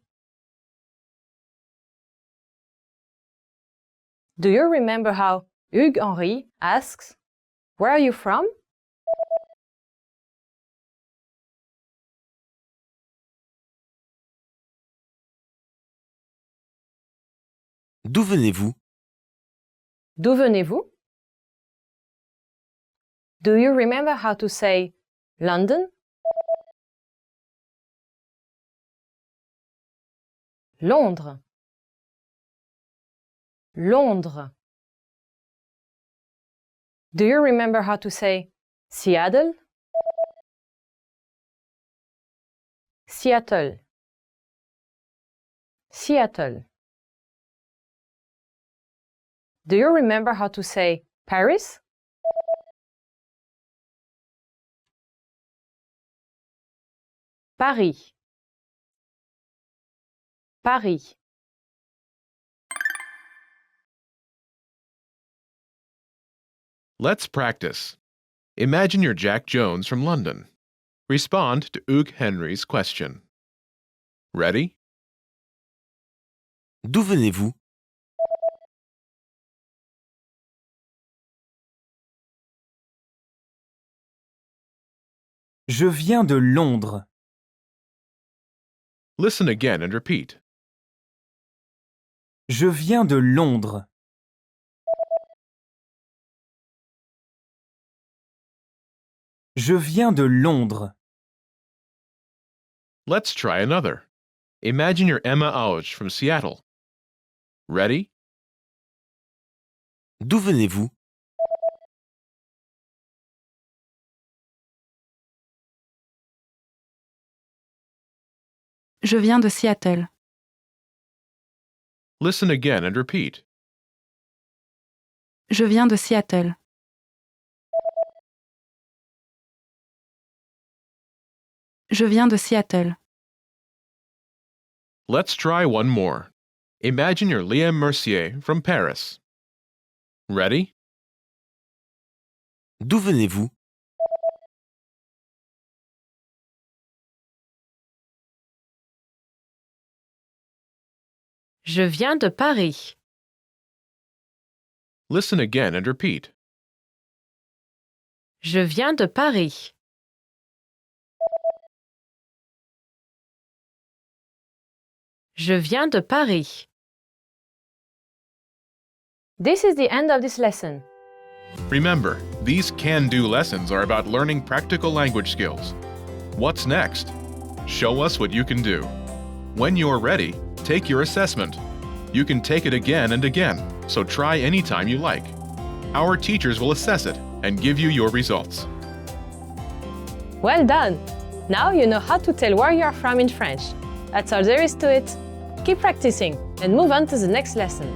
Do you remember how Hugues Henry asks, where are you from? D'où venez-vous? D'où venez-vous? Do you remember how to say London? Londres. Londres. Do you remember how to say Seattle? Seattle. Seattle. Do you remember how to say Paris? Paris. Paris. Let's practice. Imagine you're Jack Jones from London. Respond to Hugues Henry's question. Ready? D'où venez-vous? Je viens de Londres. Listen again and repeat. Je viens de Londres. Je viens de Londres. Let's try another. Imagine you're Emma Auge from Seattle. Ready? D'où venez-vous? Je viens de Seattle. Listen again and repeat. Je viens de Seattle. Je viens de Seattle. Let's try one more. Imagine you're Liam Mercier from Paris. Ready? D'où venez-vous? Je viens de Paris. Listen again and repeat. Je viens de Paris. Je viens de Paris. This is the end of this lesson. Remember, these can-do lessons are about learning practical language skills. What's next? Show us what you can do. When you're ready, take your assessment. You can take it again and again, so try anytime you like. Our teachers will assess it and give you your results. Well done! Now you know how to tell where you are from in French. That's all there is to it. Keep practicing and move on to the next lesson.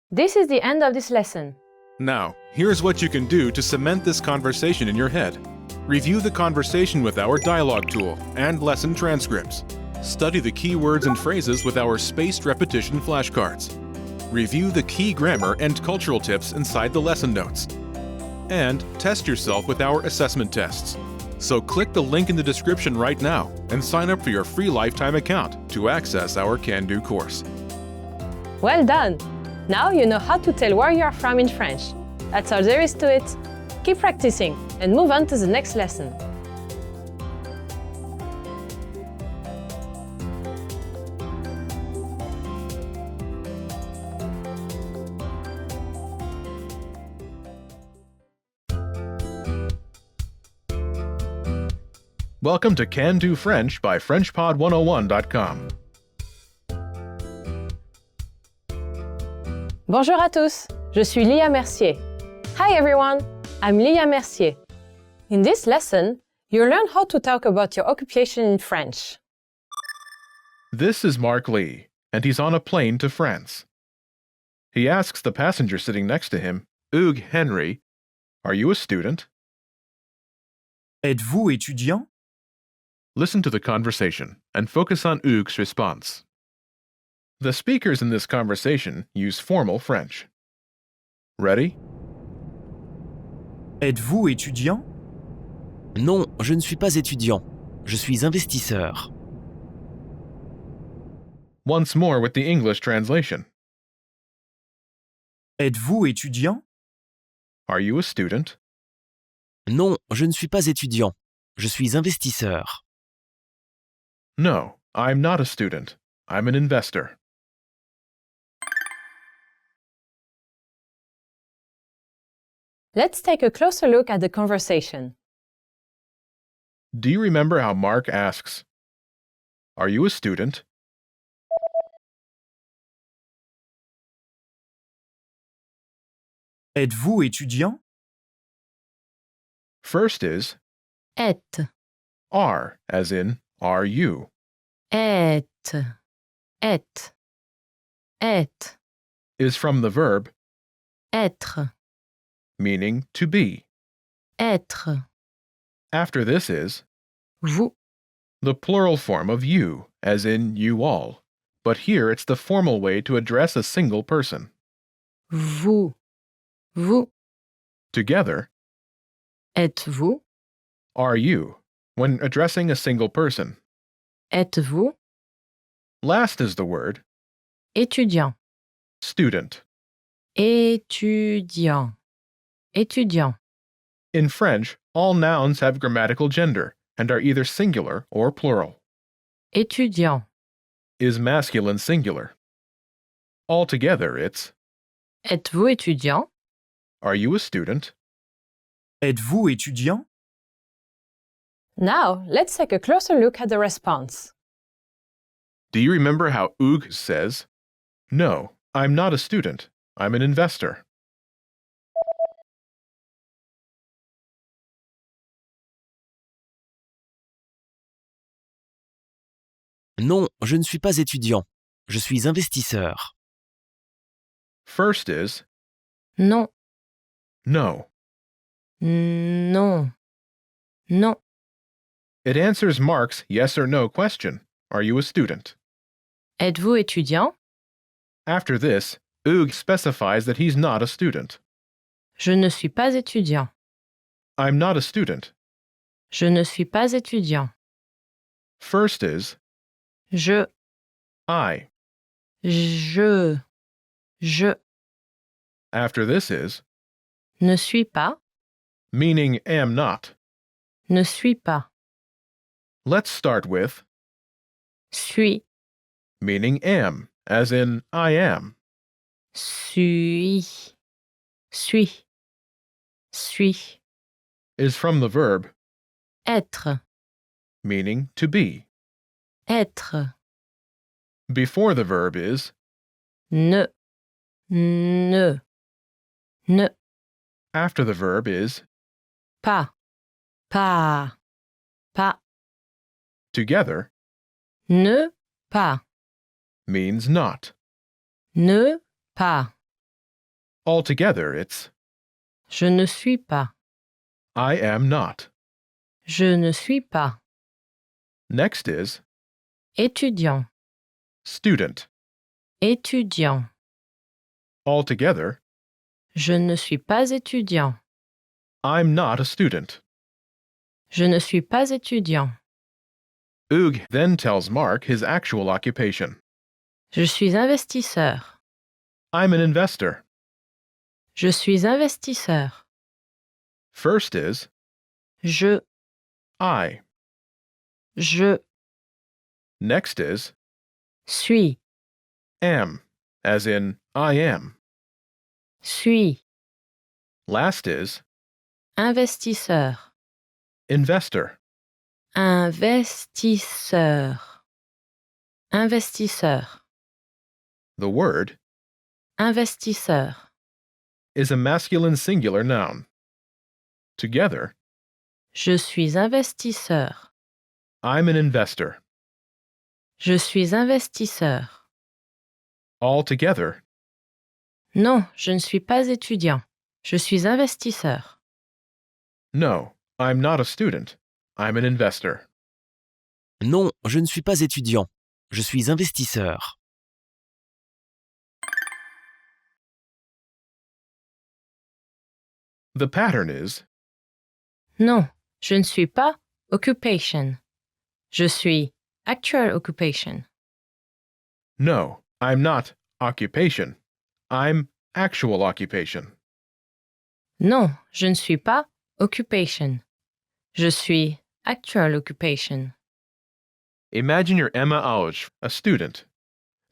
This is the end of this lesson. Now, here's what you can do to cement this conversation in your head. Review the conversation with our dialogue tool and lesson transcripts. Study the key words and phrases with our spaced repetition flashcards. Review the key grammar and cultural tips inside the lesson notes. And test yourself with our assessment tests. So click the link in the description right now and sign up for your free lifetime account to access our Can-Do course. Well done! Now you know how to tell where you are from in French. That's all there is to it. Keep practicing and move on to the next lesson. Welcome to Can Do French by FrenchPod101.com. Bonjour à tous, je suis Lia Mercier. Hi everyone, I'm Lia Mercier. In this lesson, you'll learn how to talk about your occupation in French. This is Mark Lee, and he's on a plane to France. He asks the passenger sitting next to him, Hugues Henry, "Are you a student?" Êtes-vous étudiant? Listen to the conversation and focus on Hugues' response. The speakers in this conversation use formal French. Ready? Êtes-vous étudiant? Non, je ne suis pas étudiant. Je suis investisseur. Once more with the English translation. Êtes-vous étudiant? Are you a student? Non, je ne suis pas étudiant. Je suis investisseur. No, I'm not a student. I'm an investor. Let's take a closer look at the conversation. Do you remember how Mark asks, "Are you a student?" Êtes-vous étudiant? First is Être, are, as in, are you? être, être, être, Is from the verb, être, meaning to be. être. After this is Vous, the plural form of you, as in you all. But here it's the formal way to address a single person. vous, vous. Together, Êtes-vous, are you, when addressing a single person. êtes-vous, Last is the word étudiant, student. étudiant, étudiant. In French, all nouns have grammatical gender and are either singular or plural. Étudiant, Is masculine singular. Altogether, it's êtes-vous étudiant? are you a student? Êtes-vous étudiant? Now, let's take a closer look at the response. Do you remember how Hugues says, "No, I'm not a student. I'm an investor"? Non, je ne suis pas étudiant. Je suis investisseur. First is Non, no. non, non. It answers Mark's yes or no question, "Are you a student?" Êtes-vous étudiant? After this, Hugues specifies that he's not a student. Je ne suis pas étudiant. I'm not a student. Je ne suis pas étudiant. First is Je, I. je. After this is Ne suis pas, meaning am not. ne suis pas. Let's start with Suis, meaning am, as in I am. suis, suis, suis. Is from the verb Être, meaning to be. être. Before the verb is Ne, ne, ne. after the verb is Pas, pas, pas. together Ne, pas, means not. ne, pas. Altogether, it's Je ne suis pas, I am not. je ne suis pas. Next is Étudiant, student. étudiant. Altogether, Je ne suis pas étudiant, I'm not a student. je ne suis pas étudiant. Hugues then tells Mark his actual occupation. Je suis investisseur, I'm an investor. Je suis investisseur. First is Je. I. Next is Suis. am, as in I am. Suis. Last is Investisseur. investor. Investisseur. Investisseur. The word Investisseur. is a masculine singular noun. Together, Je suis investisseur. I'm an investor. Je suis investisseur. All together, Non, je ne suis pas étudiant. Je suis investisseur. no, I'm not a student. I'm an investor. Non, je ne suis pas étudiant. Je suis investisseur. The pattern is Non, je ne suis pas occupation. Je suis actual occupation. no, I'm not occupation. I'm actual occupation. Non, je ne suis pas occupation. Je suis actual occupation. Imagine you're Emma Auge, a student.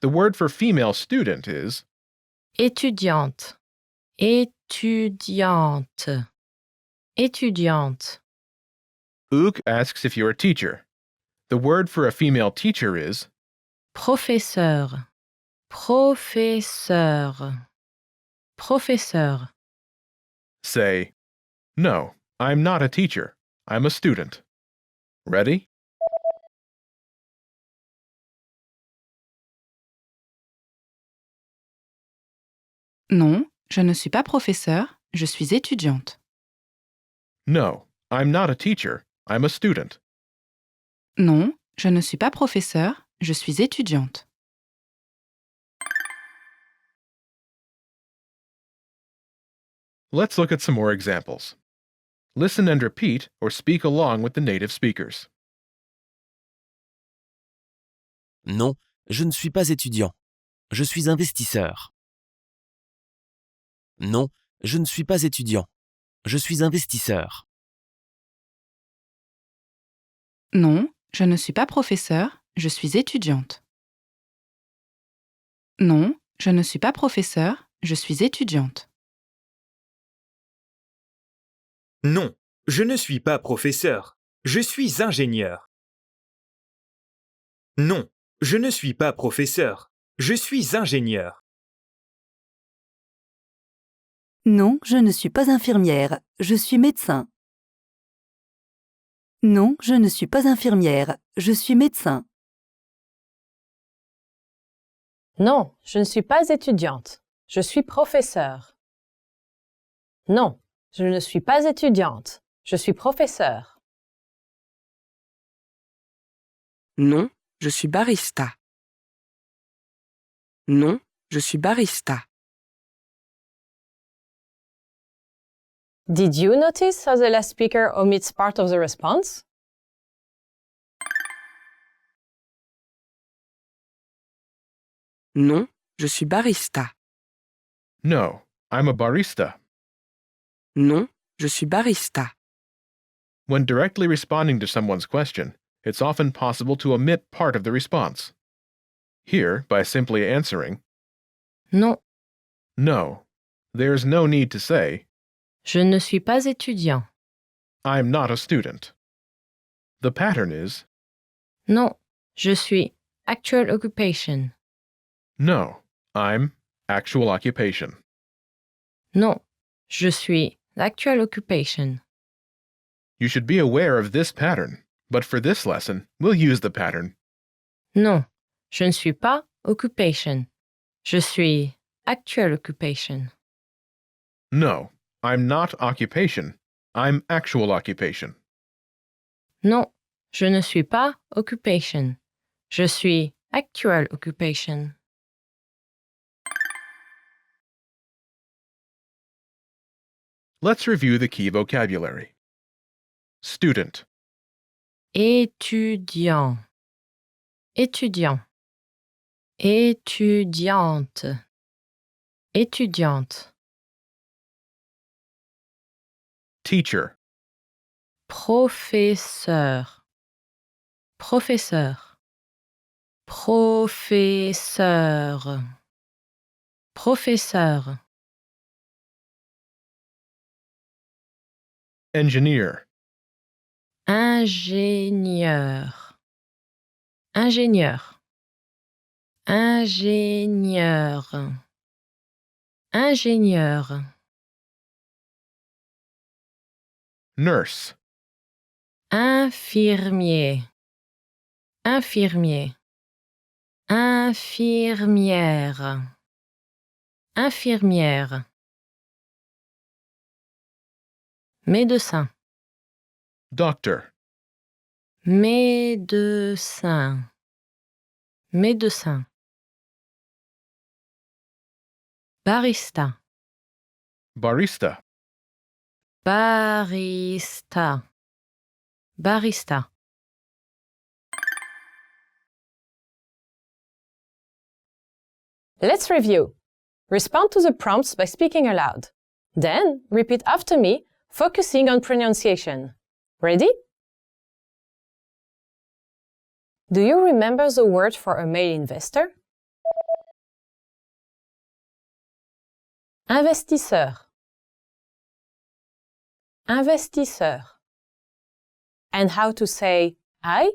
The word for female student is Étudiante. Étudiante. Étudiante. Ook asks if you're a teacher. The word for a female teacher is Professeur. Professeur. Professeur. say, no, I'm not a teacher. I'm a student. Ready? Non, je ne suis pas professeur, je suis étudiante. No, I'm not a teacher. I'm a student. Non, je ne suis pas professeur, je suis étudiante. Let's look at some more examples. Listen and repeat or speak along with the native speakers. Non, je ne suis pas étudiant. Je suis investisseur. Non, je ne suis pas étudiant. Je suis investisseur. Non, je ne suis pas professeur, je suis étudiante. Non, je ne suis pas professeur, je suis étudiante. Non, je ne suis pas professeur. Je suis ingénieur. Non, je ne suis pas professeur. Je suis ingénieur. Non, je ne suis pas infirmière. Je suis médecin. Non, je ne suis pas infirmière. Je suis médecin. Non, je ne suis pas étudiante. Je suis professeur. Non, je ne suis pas étudiante. Je suis professeur. Non, je suis barista. Non, je suis barista. Did you notice how the last speaker omits part of the response? Non, je suis barista. No, I'm a barista. Non, je suis barista. When directly responding to someone's question, it's often possible to omit part of the response. Here, by simply answering, Non, no, there's no need to say, je ne suis pas étudiant. I'm not a student. The pattern is, Non, je suis actual occupation. no, I'm actual occupation. Non, je suis actual occupation. You should be aware of this pattern, but for this lesson, we'll use the pattern. Non, je ne suis pas occupation. Je suis actual occupation. No, I'm not occupation. I'm actual occupation. Non, je ne suis pas occupation. Je suis actual occupation. Let's review the key vocabulary. Student, Étudiant. Étudiant. Étudiante. Étudiante. Teacher. Professeur. Professeur. Professeur. Professeur. Engineer. Ingénieur. Ingénieur. Ingénieur. Ingénieur. Nurse. Infirmier. Infirmier. Infirmière. Infirmière. Médecin. Doctor. Médecin. Médecin. Barista. Barista. Barista. Barista. Let's review. Respond to the prompts by speaking aloud. Then, repeat after me, focusing on pronunciation. Ready? Do you remember the word for a male investor? Investisseur. Investisseur. And how to say I?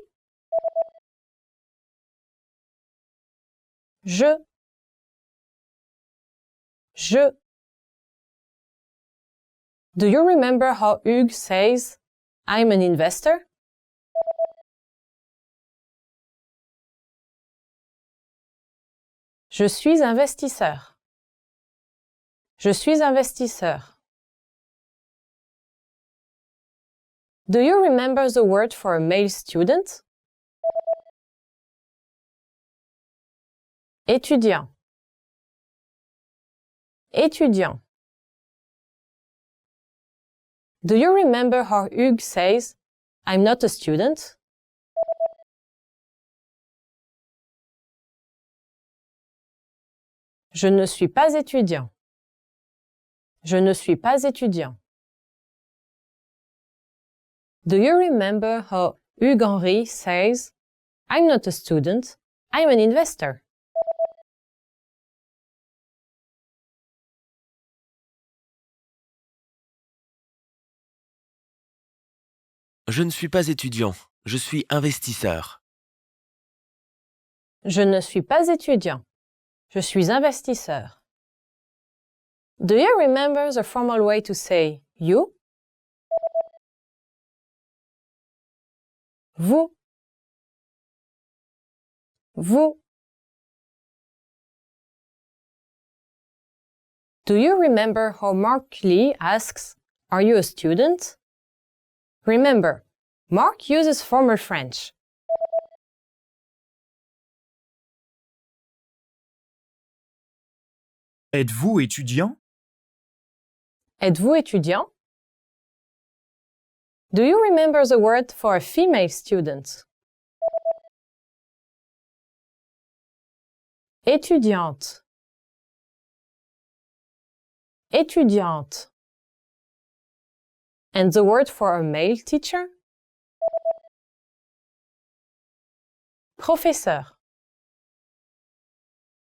Je. Je. Do you remember how Hugues says, I'm an investor? Je suis investisseur. Je suis investisseur. Do you remember the word for a male student? Étudiant. Étudiant. Do you remember how Hugues says, I'm not a student? Je ne suis pas étudiant. Je ne suis pas étudiant. Do you remember how Hugues Henry says, I'm not a student, I'm an investor? Je ne suis pas étudiant, je suis investisseur. Je ne suis pas étudiant. Je suis investisseur. Do you remember the formal way to say you? Vous. Vous. Do you remember how Mark Lee asks, Are you a student? Remember, Mark uses formal French. Êtes-vous étudiant? Êtes-vous étudiant? Do you remember the word for a female student? Étudiante. Étudiante. And the word for a male teacher? Professeur.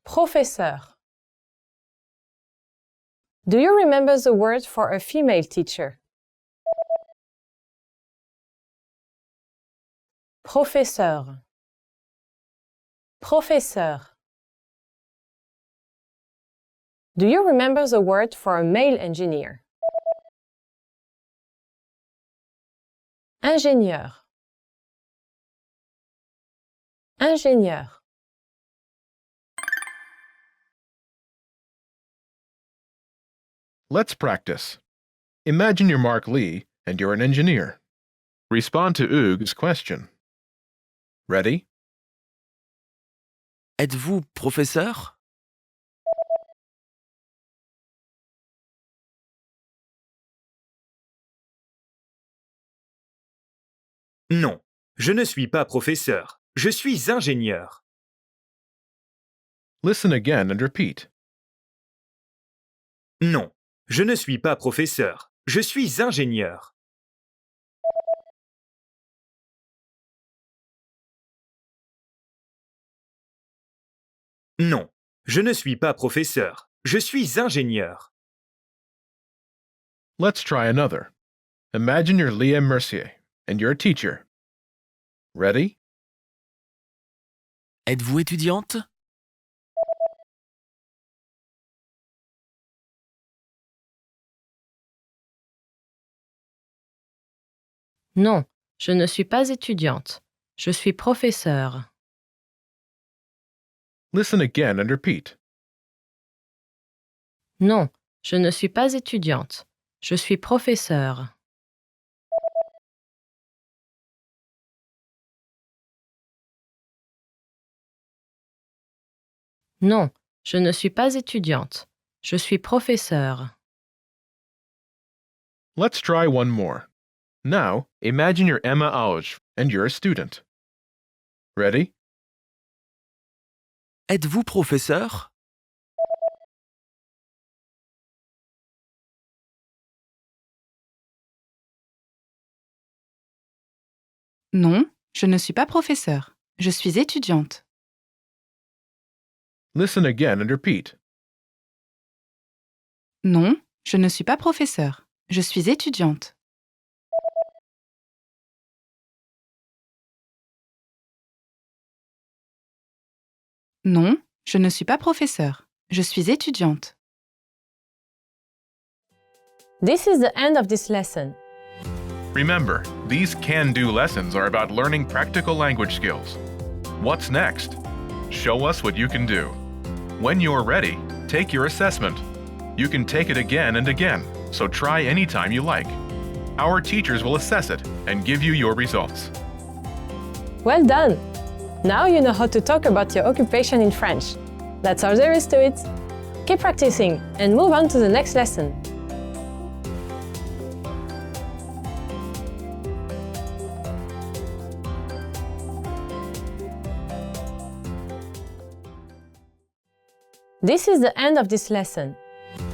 Professeur. Do you remember the word for a female teacher? Professeur. Professeur. Do you remember the word for a male engineer? Ingénieur. Ingénieur. Let's practice. Imagine you're Mark Lee and you're an engineer. Respond to Hugues' question. Ready? Êtes-vous professeur? Non, je ne suis pas professeur. Je suis ingénieur. Listen again and repeat. Non, je ne suis pas professeur. je suis ingénieur. Non, je ne suis pas professeur, je suis ingénieur. Let's try another. Imagine you're Leah Mercier, and you're a teacher. Ready? Êtes-vous étudiante? Non, je ne suis pas étudiante. Je suis professeure. Listen again and repeat. Non, je ne suis pas étudiante. Je suis professeure. Non, je ne suis pas étudiante. Je suis professeure. Let's try one more. Now, imagine you're Emma Auge, and you're a student. Ready? Êtes-vous professeur? Non, je ne suis pas professeur. Je suis étudiante. Listen again and repeat. Non, je ne suis pas professeur. Je suis étudiante. Non, je ne suis pas professeur. Je suis étudiante. This is the end of this lesson. Remember, these can-do lessons are about learning practical language skills. What's next? Show us what you can do. When you're ready, take your assessment. You can take it again and again, so try anytime you like. Our teachers will assess it and give you your results. Well done! Now you know how to talk about your occupation in French. That's all there is to it. Keep practicing and move on to the next lesson. This is the end of this lesson.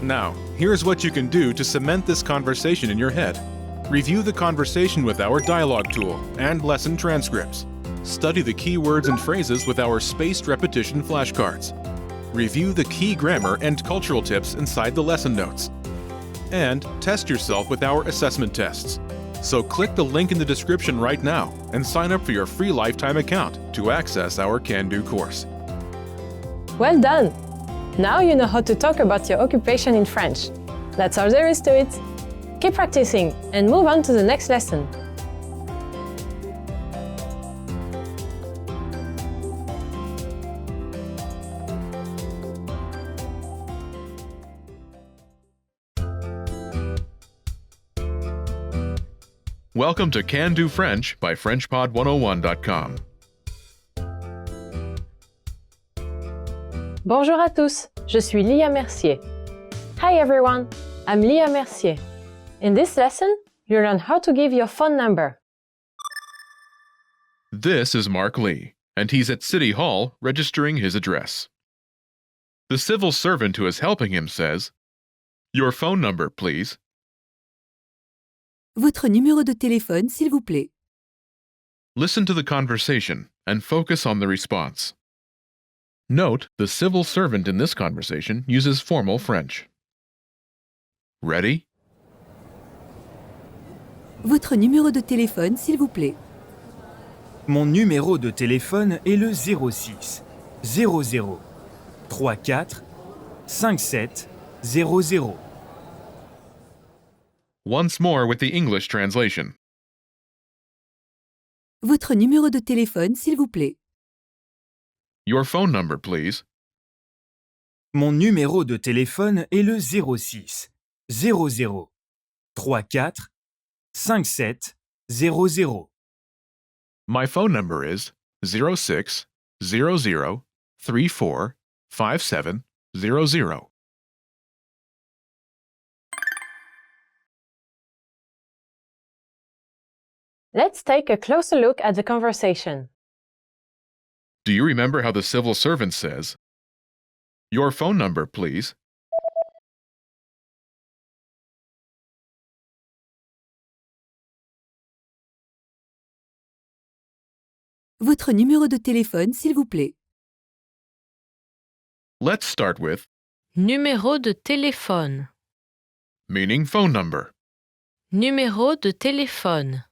Now, here's what you can do to cement this conversation in your head. Review the conversation with our dialogue tool and lesson transcripts. Study the key words and phrases with our spaced repetition flashcards. Review the key grammar and cultural tips inside the lesson notes. And test yourself with our assessment tests. So click the link in the description right now and sign up for your free lifetime account to access our Can-Do course. Well done! Now you know how to talk about your occupation in French. That's all there is to it. Keep practicing and move on to the next lesson. Welcome to Can-Do French by FrenchPod101.com. Bonjour à tous, je suis Leah Mercier. Hi everyone, I'm Leah Mercier. In this lesson, you learn how to give your phone number. This is Mark Lee, and he's at City Hall registering his address. The civil servant who is helping him says, "Your phone number, please." Votre numéro de téléphone, s'il vous plaît. Listen to the conversation and focus on the response. Note, the civil servant in this conversation uses formal French. Ready? Votre numéro de téléphone, s'il vous plaît. Mon numéro de téléphone est le 06 00 34 57 00. Once more with the English translation. Votre numéro de téléphone, s'il vous plaît. Your phone number, please. Mon numéro de téléphone est le 06 00 34 57 00. My phone number is 06 00 34 57 00. Let's take a closer look at the conversation. Do you remember how the civil servant says, "Your phone number, please"? Votre numéro de téléphone, s'il vous plaît. Let's start with Numéro de téléphone. meaning phone number. Numéro de téléphone.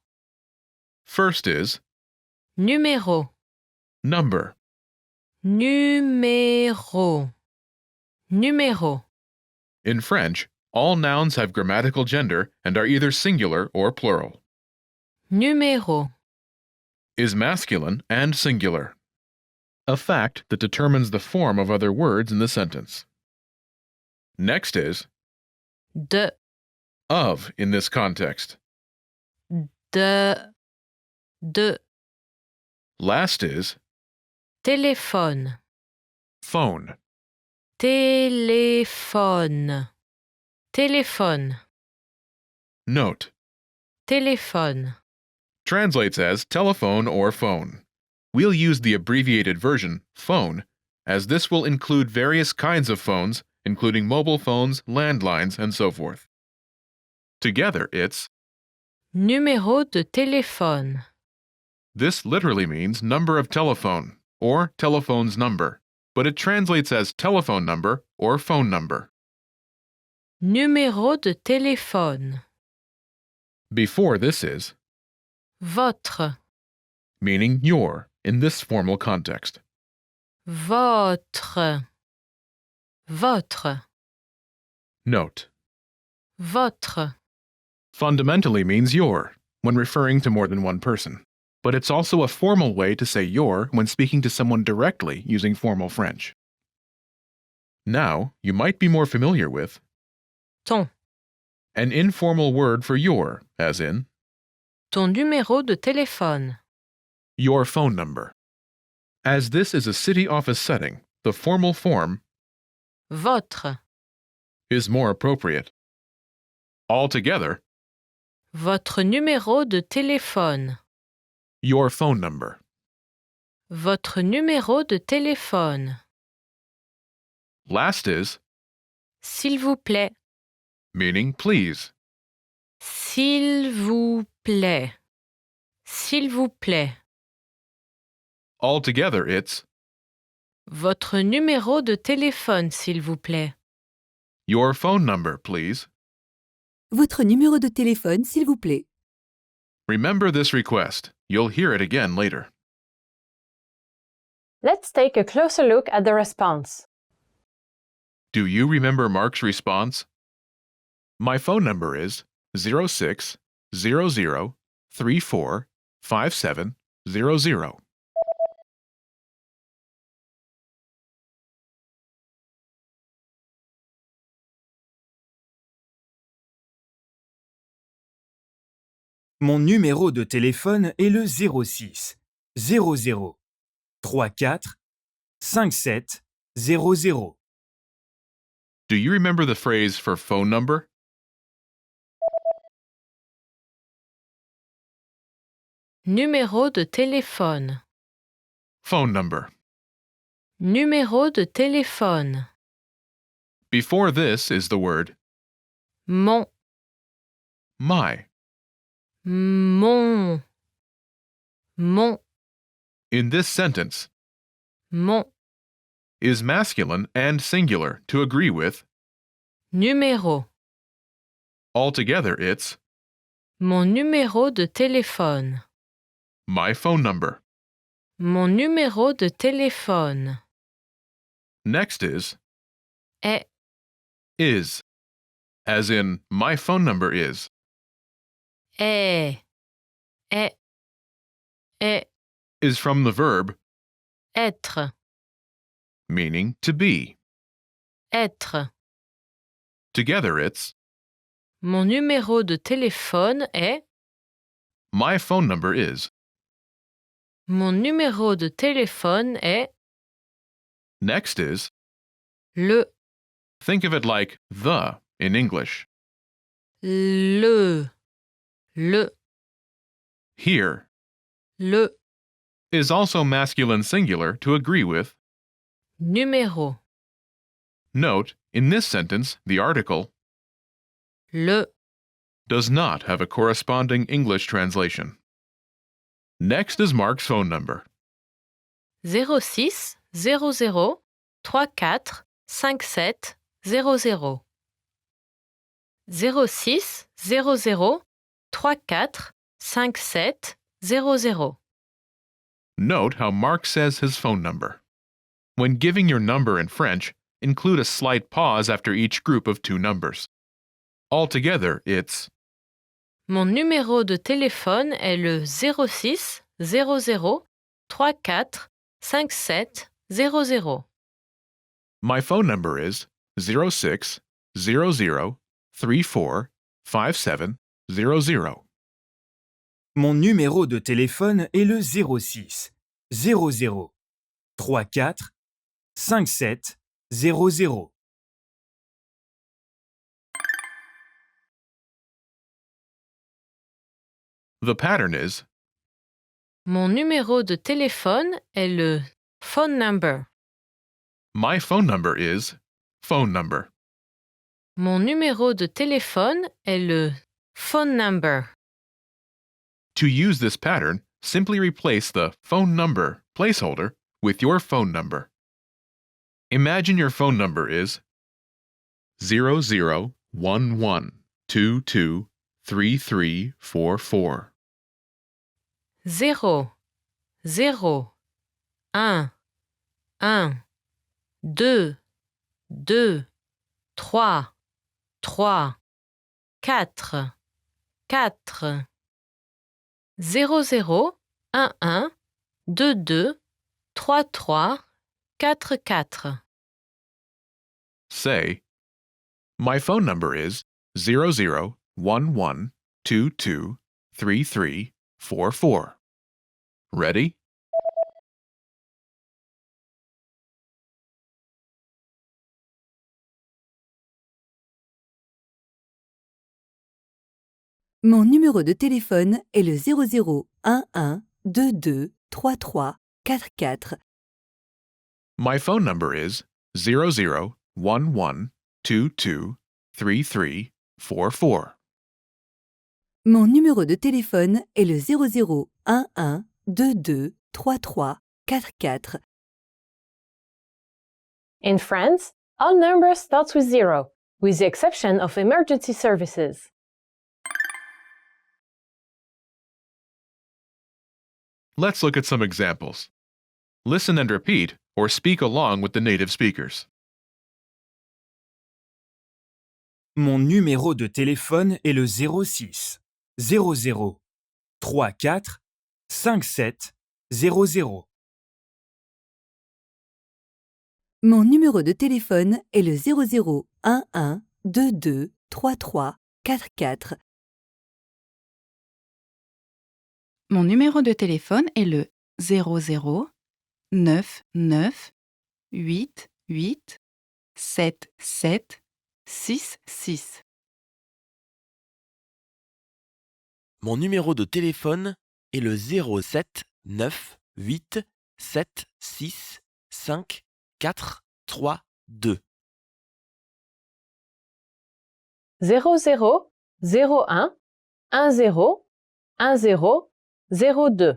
First is Numéro. number. Numéro. Numéro. In French, all nouns have grammatical gender and are either singular or plural. Numéro. Is masculine and singular. A fact that determines the form of other words in the sentence. Next is De. of in this context. De. Last is Téléphone. phone. Téléphone. Téléphone. Note. Téléphone. Translates as telephone or phone. We'll use the abbreviated version, phone, as this will include various kinds of phones, including mobile phones, landlines, and so forth. Together, it's Numéro de téléphone. this literally means number of telephone, or telephone's number, but it translates as telephone number or phone number. Numéro de téléphone. Before this is Votre. meaning your in this formal context. Votre. Votre. Note. Votre. Fundamentally means your when referring to more than one person, but it's also a formal way to say your when speaking to someone directly using formal French. Now, you might be more familiar with Ton. an informal word for your, as in Ton numéro de téléphone. your phone number. As this is a city office setting, the formal form Votre. is more appropriate. Altogether, Votre numéro de téléphone. your phone number. Votre numéro de téléphone. Last is S'il vous plaît. meaning please. S'il vous plaît. S'il vous plaît. Altogether, it's Votre numéro de téléphone, s'il vous plaît. your phone number, please. Votre numéro de téléphone, s'il vous plaît. Remember this request. You'll hear it again later. Let's take a closer look at the response. Do you remember Mark's response? My phone number is 0600345700. Mon numéro de téléphone est le 06 00 34 57 00. Do you remember the phrase for phone number? Numéro de téléphone. Phone number. Numéro de téléphone. Before this is the word Mon. my. Mon. Mon. In this sentence, Mon. is masculine and singular to agree with. Numéro. Altogether, it's Mon numéro de téléphone. my phone number. Mon numéro de téléphone. Next is Est. is, as in my phone number is. Est. Est. Est. Is from the verb Être. meaning to be. Être. Together, it's Mon numéro de téléphone est. my phone number is. Mon numéro de téléphone est. Next is Le. think of it like the in English. Le. Le. Here Le. is also masculine singular to agree with. Numéro. Note, in this sentence, the article Le. does not have a corresponding English translation. Next is Mark's phone number. 06 00 34 57 00 06 00 34 57 00. Note how Mark says his phone number. When giving your number in French, include a slight pause after each group of two numbers. Altogether, it's Mon numéro de téléphone est le 06 00 34 57 00. My phone number is 06 00 34 57 00. Mon numéro de téléphone est le 06 00 34 57 00. The pattern is Mon numéro de téléphone est le phone number. My phone number is phone number. Mon numéro de téléphone est le phone number. To use this pattern, simply replace the phone number placeholder with your phone number. Imagine your phone number is 0011223344. 0 0 1 1 2 2 3 3 4 4 0 0 1 1 2 2 3 3 4 4. Say, my phone number is 0011223344. Ready? Mon numéro de téléphone est le 00 11 22 33 44. My phone number is 0011223344. Mon numéro de téléphone est le 00 11 22 33 44. In France, all numbers start with 0, with the exception of emergency services. Let's look at some examples. Listen and repeat, or speak along with the native speakers. Mon numéro de téléphone est le 06 00 34 57 00. Mon numéro de téléphone est le 00 11 22 33 44. Mon numéro de téléphone est le 00 99 88 77 66. Mon numéro de téléphone est le 07 9 8 7 6 5 4 3 2. 00 01 10 10 02.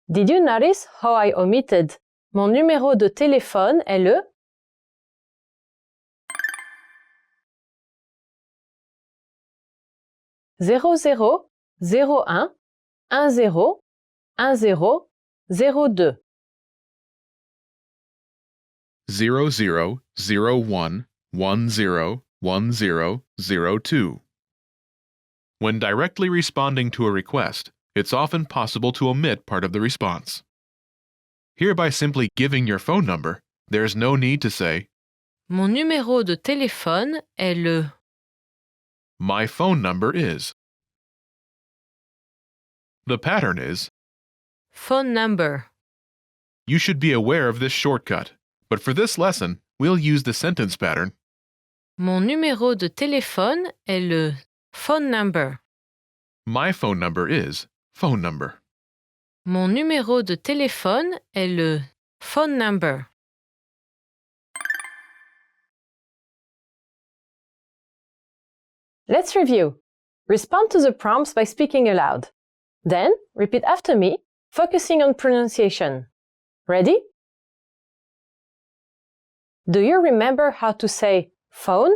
Did you notice how I omitted mon numéro de téléphone est le 00 01 10 10 02. 0001101002. When directly responding to a request, it's often possible to omit part of the response. Here, by simply giving your phone number, there's no need to say, Mon numéro de téléphone est le. My phone number is. The pattern is, Phone number. you should be aware of this shortcut, but for this lesson, we'll use the sentence pattern. Mon numéro de téléphone est le phone number. My phone number is phone number. Mon numéro de téléphone est le phone number. Let's review. Respond to the prompts by speaking aloud. Then, repeat after me Focusing on pronunciation. Ready? Do you remember how to say phone?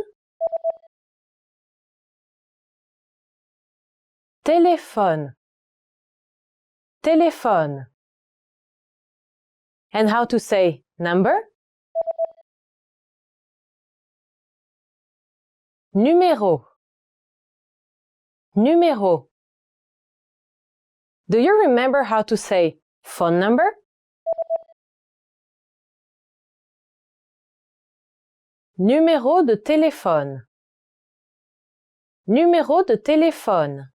Téléphone. Téléphone. And how to say number? Numéro. Numéro. Do you remember how to say phone number? Numéro de téléphone. Numéro de téléphone.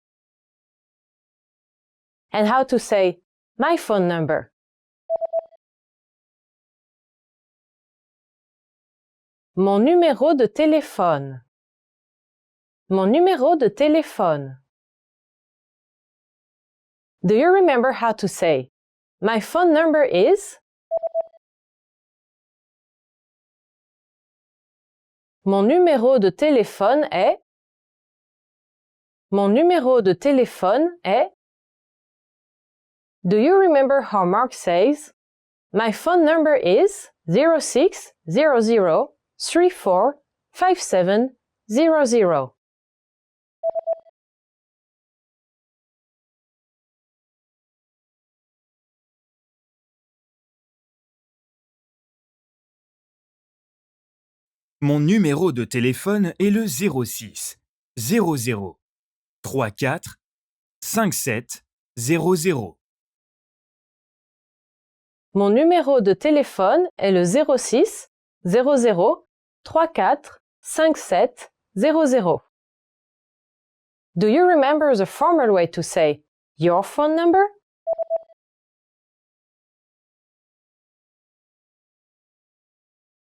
And how to say my phone number? Mon numéro de téléphone. Mon numéro de téléphone. Do you remember how to say my phone number is? Mon numéro de téléphone est? Mon numéro de téléphone est? Do you remember how Mark says, my phone number is 0600345700? Mon numéro de téléphone est le 06 00 34 57 00. Mon numéro de téléphone est le 06 00 34 57 00. Do you remember the formal way to say your phone number?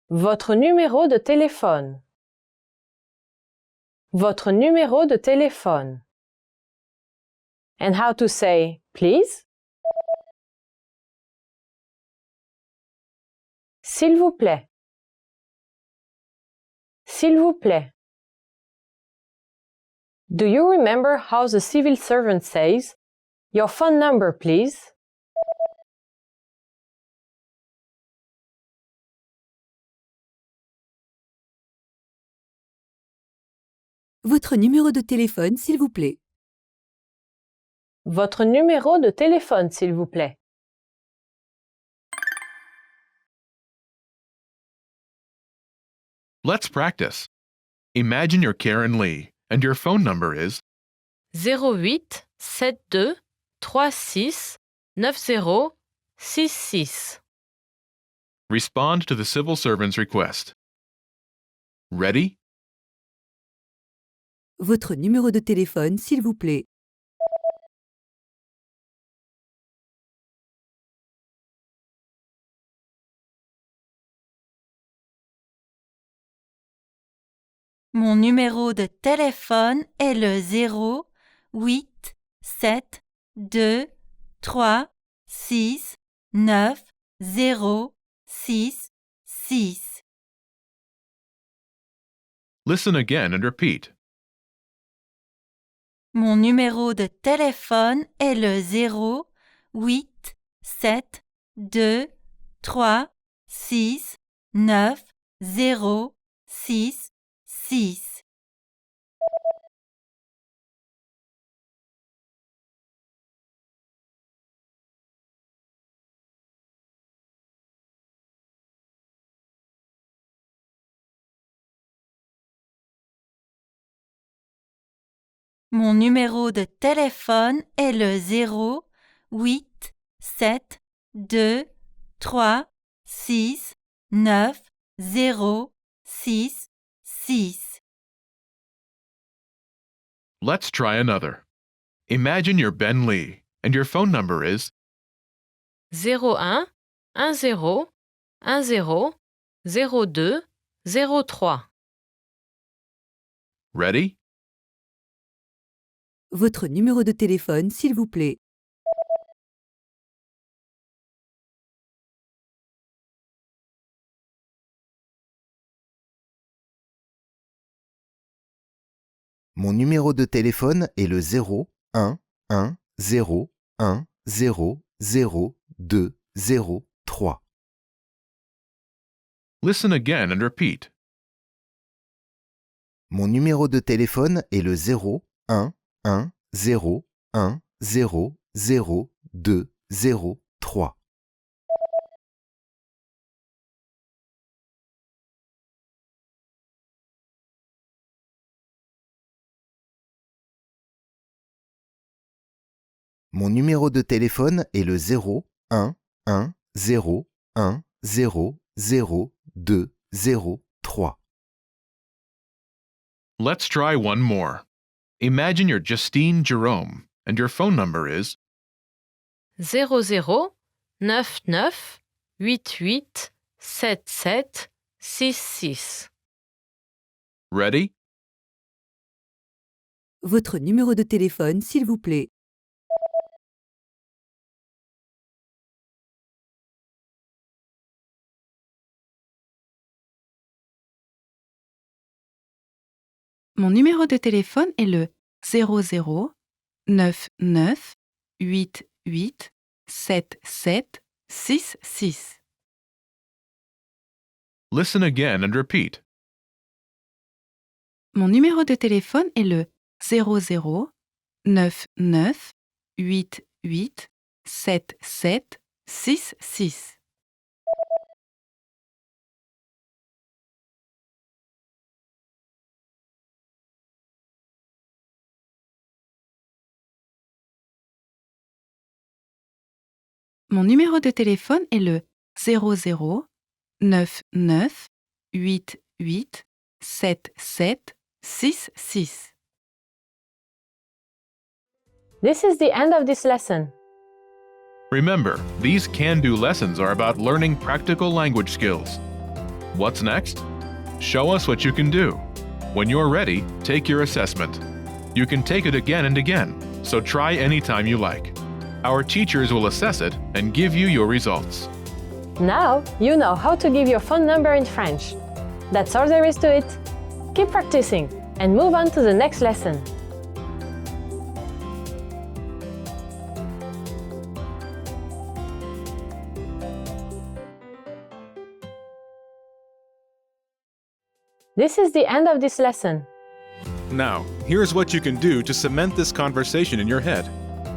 Votre numéro de téléphone. Votre numéro de téléphone. And how to say please? S'il vous plaît. S'il vous plaît. Do you remember how the civil servant says, your phone number, please? Votre numéro de téléphone, s'il vous plaît. Votre numéro de téléphone, s'il vous plaît. Let's practice. Imagine you're Karen Lee and your phone number is 08 72 36 90 66. Respond to the civil servant's request. Ready? Votre numéro de téléphone, s'il vous plaît. Mon numéro de téléphone est le 0 8 7 2 3 6 9 0 6 6. Listen again and repeat. Mon numéro de téléphone est le 0 8 7 2 3 6 9 0 6 6. Mon numéro de téléphone est le 0 8 7 2 3 6 9 0 6 6. Let's try another. Imagine you're Ben Lee and your phone number is 01 10 10 02 03. Ready? Votre numéro de téléphone, s'il vous plaît. Mon numéro de téléphone est le 0 1 1 0 1 0 0, 2, 0, 3. Listen again and repeat. Mon numéro de téléphone est le 0, 1, 1, 0, 1, 0, 0, 2, 0, 3. Mon numéro de téléphone est le 0, 1, 1, 0, 1, 0, 0, 2, 0, 3. Let's try one more. Imagine you're Justine Jerome and your phone number is 00 99 88 77 66. Ready? Votre numéro de téléphone, s'il vous plaît. Mon numéro de téléphone est le 00 99 88 77 66. Listen again and repeat. Mon numéro de téléphone est le 00 99 88 77 66. Mon numéro de téléphone est le 00 99 88 77 66. This is the end of this lesson. Remember, these can-do lessons are about learning practical language skills. What's next? Show us what you can do. When you're ready, take your assessment. You can take it again and again, so try anytime you like. Our teachers will assess it and give you your results. Now you know how to give your phone number in French. That's all there is to it. Keep practicing and move on to the next lesson. This is the end of this lesson. Now, here's what you can do to cement this conversation in your head.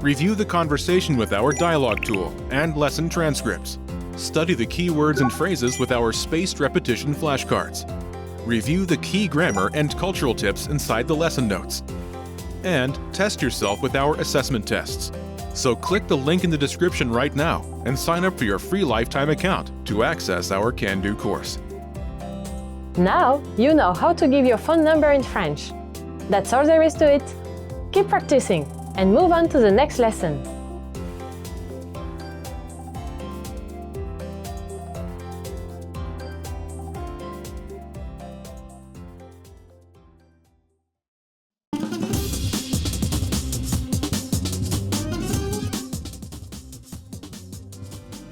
Review the conversation with our dialogue tool and lesson transcripts. Study the key words and phrases with our spaced repetition flashcards. Review the key grammar and cultural tips inside the lesson notes. And test yourself with our assessment tests. So click the link in the description right now and sign up for your free lifetime account to access our Can-Do course. Now you know how to give your phone number in French. That's all there is to it. Keep practicing and move on to the next lesson.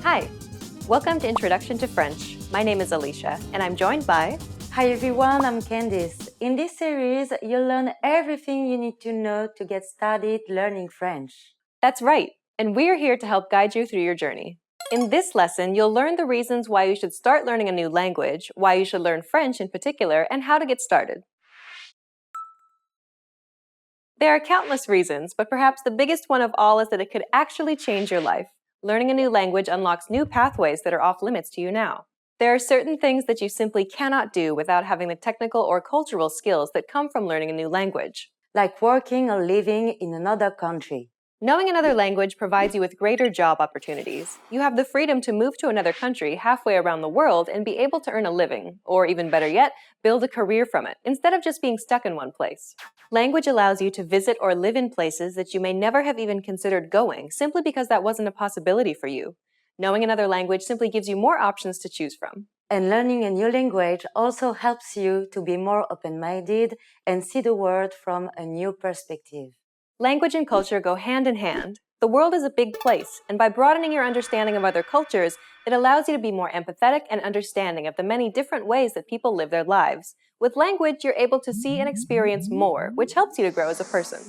Hi, welcome to Introduction to French. My name is Alicia, and I'm joined by... Hi everyone, I'm Candice. In this series, you'll learn everything you need to know to get started learning French. That's right, and we're here to help guide you through your journey. In this lesson, you'll learn the reasons why you should start learning a new language, why you should learn French in particular, and how to get started. There are countless reasons, but perhaps the biggest one of all is that it could actually change your life. Learning a new language unlocks new pathways that are off limits to you now. There are certain things that you simply cannot do without having the technical or cultural skills that come from learning a new language. Like working or living in another country. Knowing another language provides you with greater job opportunities. You have the freedom to move to another country halfway around the world and be able to earn a living, or even better yet, build a career from it, instead of just being stuck in one place. Language allows you to visit or live in places that you may never have even considered going, simply because that wasn't a possibility for you. Knowing another language simply gives you more options to choose from. And learning a new language also helps you to be more open-minded and see the world from a new perspective. Language and culture go hand in hand. The world is a big place, and by broadening your understanding of other cultures, it allows you to be more empathetic and understanding of the many different ways that people live their lives. With language, you're able to see and experience more, which helps you to grow as a person.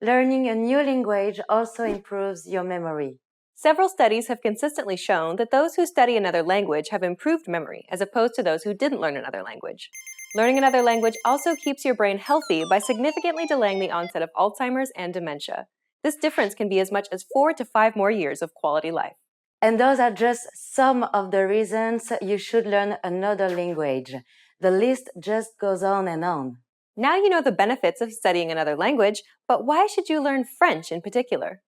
Learning a new language also improves your memory. Several studies have consistently shown that those who study another language have improved memory as opposed to those who didn't learn another language. Learning another language also keeps your brain healthy by significantly delaying the onset of Alzheimer's and dementia. This difference can be as much as 4 to 5 more years of quality life. And those are just some of the reasons you should learn another language. The list just goes on and on. Now you know the benefits of studying another language, but why should you learn French in particular?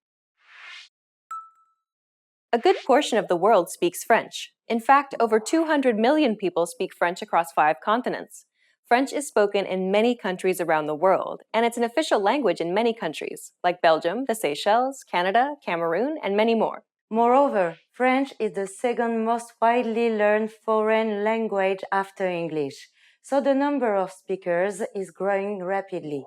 A good portion of the world speaks French. In fact, over 200 million people speak French across 5 continents. French is spoken in many countries around the world, and it's an official language in many countries, like Belgium, the Seychelles, Canada, Cameroon, and many more. Moreover, French is the second most widely learned foreign language after English, so the number of speakers is growing rapidly.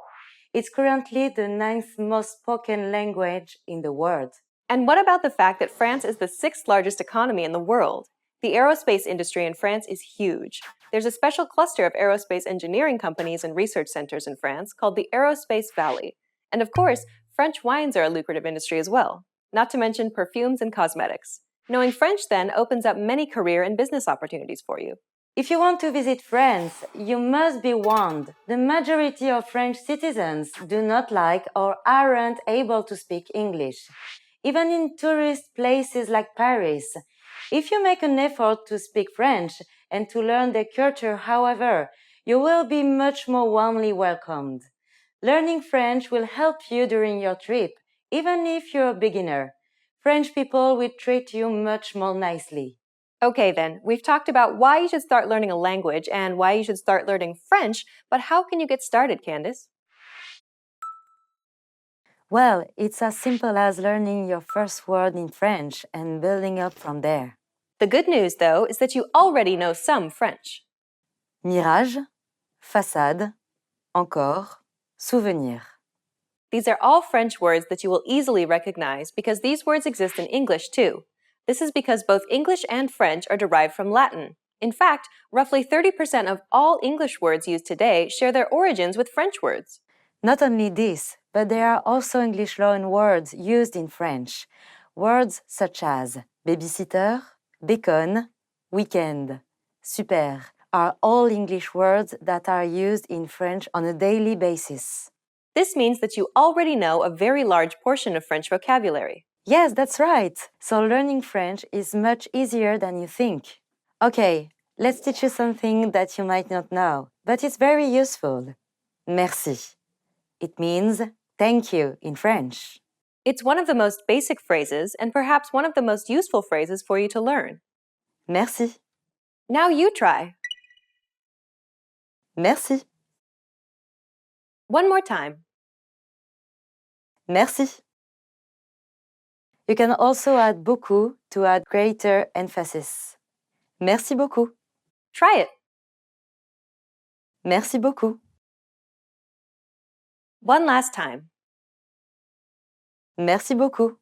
It's currently the 9th most spoken language in the world. And what about the fact that France is the 6th largest economy in the world? The aerospace industry in France is huge. There's a special cluster of aerospace engineering companies and research centers in France called the Aerospace Valley. And of course, French wines are a lucrative industry as well, not to mention perfumes and cosmetics. Knowing French then opens up many career and business opportunities for you. If you want to visit France, you must be warned. The majority of French citizens do not like or aren't able to speak English. Even in tourist places like Paris. If you make an effort to speak French and to learn their culture, however, you will be much more warmly welcomed. Learning French will help you during your trip, even if you're a beginner. French people will treat you much more nicely. Okay then, we've talked about why you should start learning a language and why you should start learning French, but how can you get started, Candice? Well, it's as simple as learning your first word in French and building up from there. The good news, though, is that you already know some French. Mirage, façade, encore, souvenir. These are all French words that you will easily recognize because these words exist in English too. This is because both English and French are derived from Latin. In fact, roughly 30% of all English words used today share their origins with French words. Not only this, but there are also English loan words used in French. Words such as babysitter, bacon, weekend, super are all English words that are used in French on a daily basis. This means that you already know a very large portion of French vocabulary. Yes, that's right. So learning French is much easier than you think. Okay, let's teach you something that you might not know, but it's very useful. Merci. It means thank you in French. It's one of the most basic phrases and perhaps one of the most useful phrases for you to learn. Merci. Now you try. Merci. One more time. Merci. You can also add beaucoup to add greater emphasis. Merci beaucoup. Try it. Merci beaucoup. One last time. Merci beaucoup.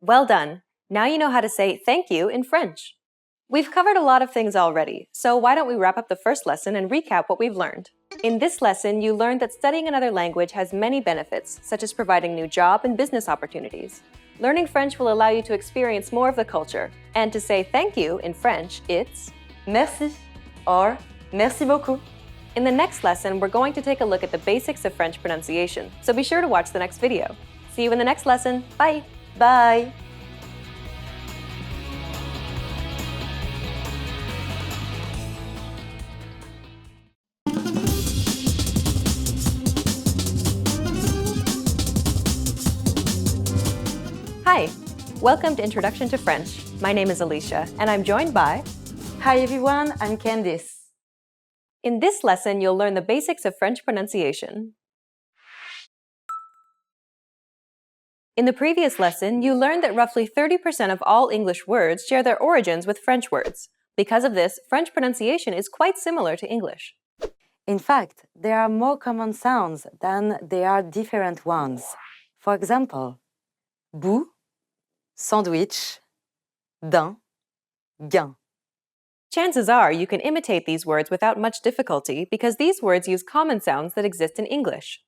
Well done. Now you know how to say thank you in French. We've covered a lot of things already, so why don't we wrap up the first lesson and recap what we've learned. In this lesson, you learned that studying another language has many benefits, such as providing new job and business opportunities. Learning French will allow you to experience more of the culture, and to say thank you in French, it's merci or merci beaucoup. In the next lesson, we're going to take a look at the basics of French pronunciation, so be sure to watch the next video. See you in the next lesson. Bye! Bye! Hi! Welcome to Introduction to French. My name is Alicia, and I'm joined by... Hi everyone, I'm Candice. In this lesson, you'll learn the basics of French pronunciation. In the previous lesson, you learned that roughly 30% of all English words share their origins with French words. Because of this, French pronunciation is quite similar to English. In fact, there are more common sounds than there are different ones. For example, bout, sandwich, daim, gain. Chances are you can imitate these words without much difficulty because these words use common sounds that exist in English.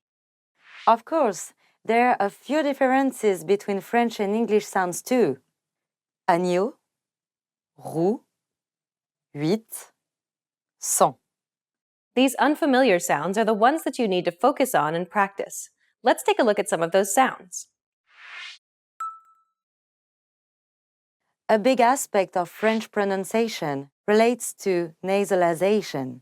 Of course, There are a few differences between French and English sounds too. Agneau, roux, huit, cent. These unfamiliar sounds are the ones that you need to focus on and practice. Let's take a look at some of those sounds. A big aspect of French pronunciation relates to nasalization.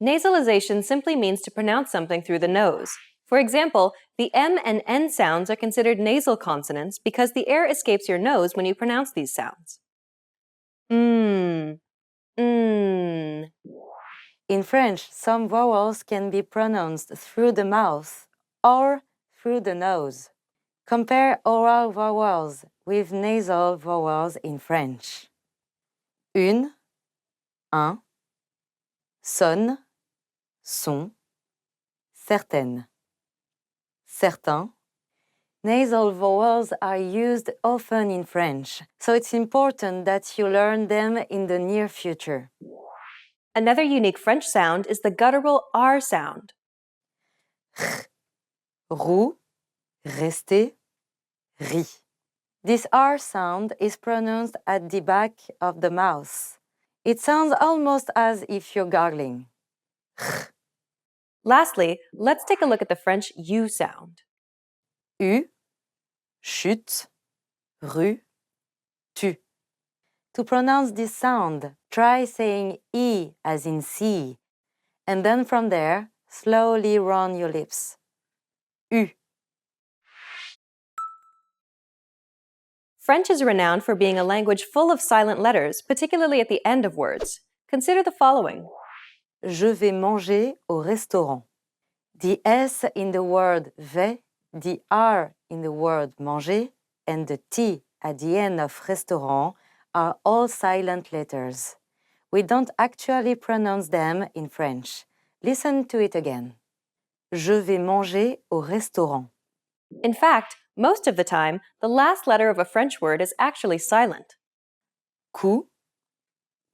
Nasalization simply means to pronounce something through the nose. For example, the M and N sounds are considered nasal consonants because the air escapes your nose when you pronounce these sounds. In French, some vowels can be pronounced through the mouth or through the nose. Compare oral vowels with nasal vowels in French. Une, un, sonne, son, certaine. Certain. Nasal vowels are used often in French, so it's important that you learn them in the near future. Another unique French sound is the guttural R sound. Roux, resté, ris. This R sound is pronounced at the back of the mouth. It sounds almost as if you're gargling. Lastly, let's take a look at the French U sound. U, chute, rue, tu. To pronounce this sound, try saying E as in sea, and then from there, slowly round your lips. U. French is renowned for being a language full of silent letters, particularly at the end of words. Consider the following. Je vais manger au restaurant. The S in the word vais, the R in the word manger, and the T at the end of restaurant are all silent letters. We don't actually pronounce them in French. Listen to it again. Je vais manger au restaurant. In fact, most of the time, the last letter of a French word is actually silent. Coup,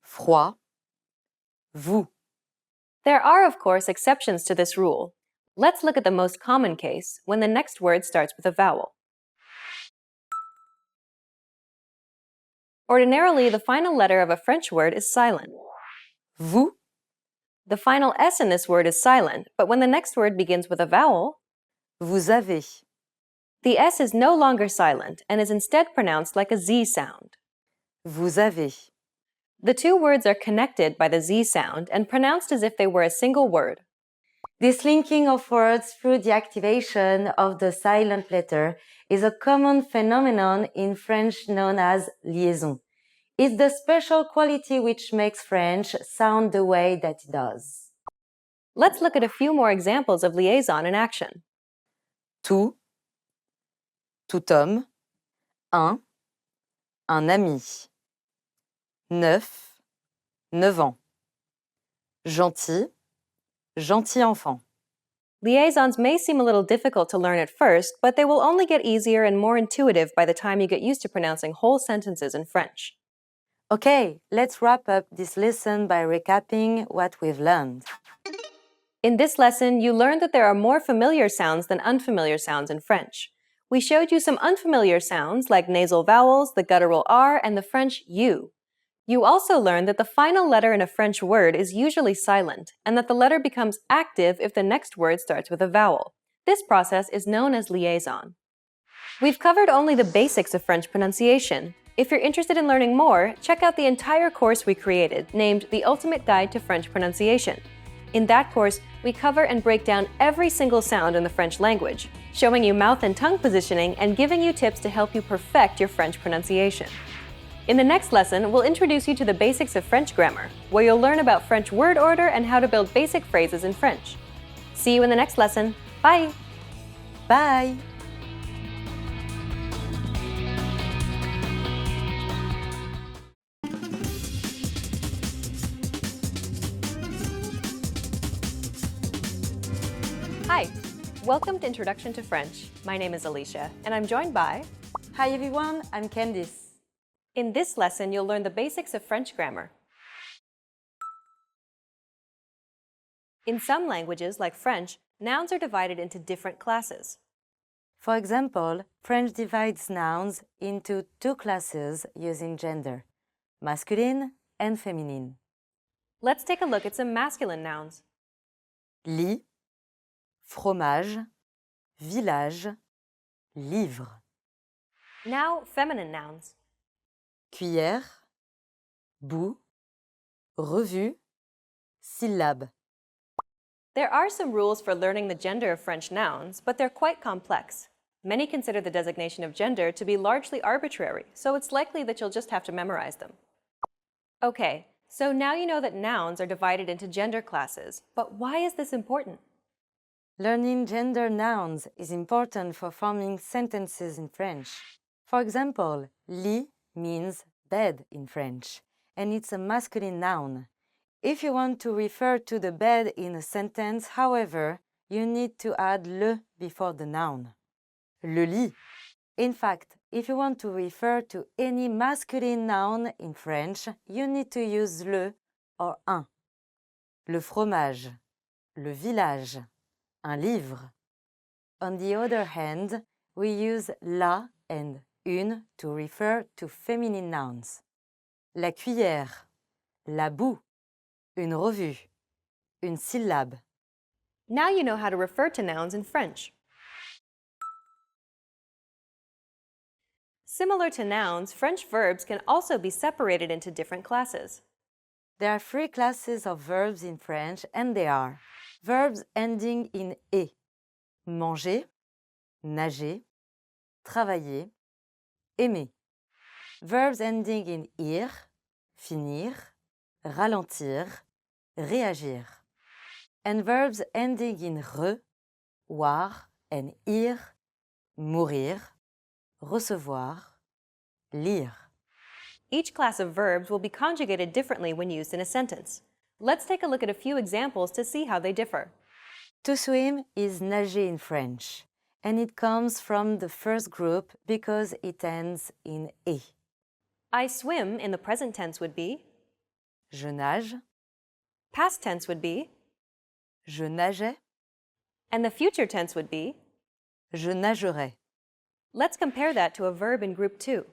froid, vous. There are, of course, exceptions to this rule. Let's look at the most common case, when the next word starts with a vowel. Ordinarily, the final letter of a French word is silent. Vous. The final S in this word is silent, but when the next word begins with a vowel, vous avez. The S is no longer silent and is instead pronounced like a Z sound. Vous avez. The two words are connected by the Z sound and pronounced as if they were a single word. This linking of words through the activation of the silent letter is a common phenomenon in French known as liaison. It's the special quality which makes French sound the way that it does. Let's look at a few more examples of liaison in action. Tout, tout homme, un ami. Neuf, 9 ans. Gentil, gentil enfant. Liaisons may seem a little difficult to learn at first, but they will only get easier and more intuitive by the time you get used to pronouncing whole sentences in French. Okay, let's wrap up this lesson by recapping what we've learned. In this lesson, you learned that there are more familiar sounds than unfamiliar sounds in French. We showed you some unfamiliar sounds like nasal vowels, the guttural R, and the French U. You also learned that the final letter in a French word is usually silent, and that the letter becomes active if the next word starts with a vowel. This process is known as liaison. We've covered only the basics of French pronunciation. If you're interested in learning more, check out the entire course we created, named The Ultimate Guide to French Pronunciation. In that course, we cover and break down every single sound in the French language, showing you mouth and tongue positioning and giving you tips to help you perfect your French pronunciation. In the next lesson, we'll introduce you to the basics of French grammar, where you'll learn about French word order and how to build basic phrases in French. See you in the next lesson. Bye! Bye! Hi! Welcome to Introduction to French. My name is Alicia, and I'm joined by... Hi everyone, I'm Candice. In this lesson, you'll learn the basics of French grammar. In some languages, like French, nouns are divided into different classes. For example, French divides nouns into two classes using gender, masculine and feminine. Let's take a look at some masculine nouns. Lit, fromage, village, livre. Now, feminine nouns. Cuillère, bout, revue, syllabe. There are some rules for learning the gender of French nouns, but they're quite complex. Many consider the designation of gender to be largely arbitrary, so it's likely that you'll just have to memorize them. Okay, so now you know that nouns are divided into gender classes, but why is this important? Learning gender nouns is important for forming sentences in French. For example, lit means bed in French, and it's a masculine noun. If you want to refer to the bed in a sentence, however, you need to add le before the noun. Le lit. In fact, if you want to refer to any masculine noun in French, you need to use le or un. Le fromage, le village, un livre. On the other hand, we use la and une to refer to feminine nouns. La cuillère, la boue, une revue, une syllabe. Now you know how to refer to nouns in French. Similar to nouns, French verbs can also be separated into different classes. There are 3 classes of verbs in French, and they are verbs ending in « et », manger, nager, travailler, aimer. Verbs ending in « ir », finir, ralentir, réagir. And verbs ending in « re », voir, and « ir », mourir, recevoir, lire. Each class of verbs will be conjugated differently when used in a sentence. Let's take a look at a few examples to see how they differ. To swim is nager in French, and it comes from the first group because it ends in et. I swim in the present tense would be Je nage. Past tense would be Je nageais. And the future tense would be Je nagerai. Let's compare that to a verb in group 2.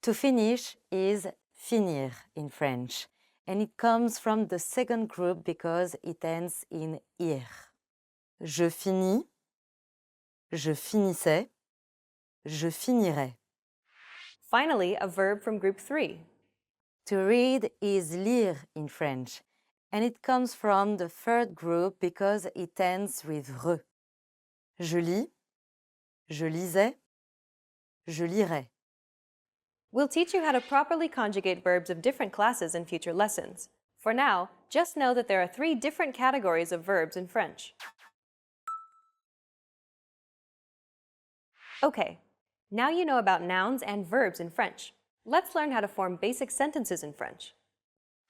To finish is finir in French, and it comes from the second group because it ends in ir. Je finis, je finissais, je finirai. Finally, a verb from group 3. To read is lire in French, and it comes from the third group because it ends with re. Je lis, je lisais, je lirai. We'll teach you how to properly conjugate verbs of different classes in future lessons. For now, just know that there are 3 different categories of verbs in French. Okay, now you know about nouns and verbs in French. Let's learn how to form basic sentences in French.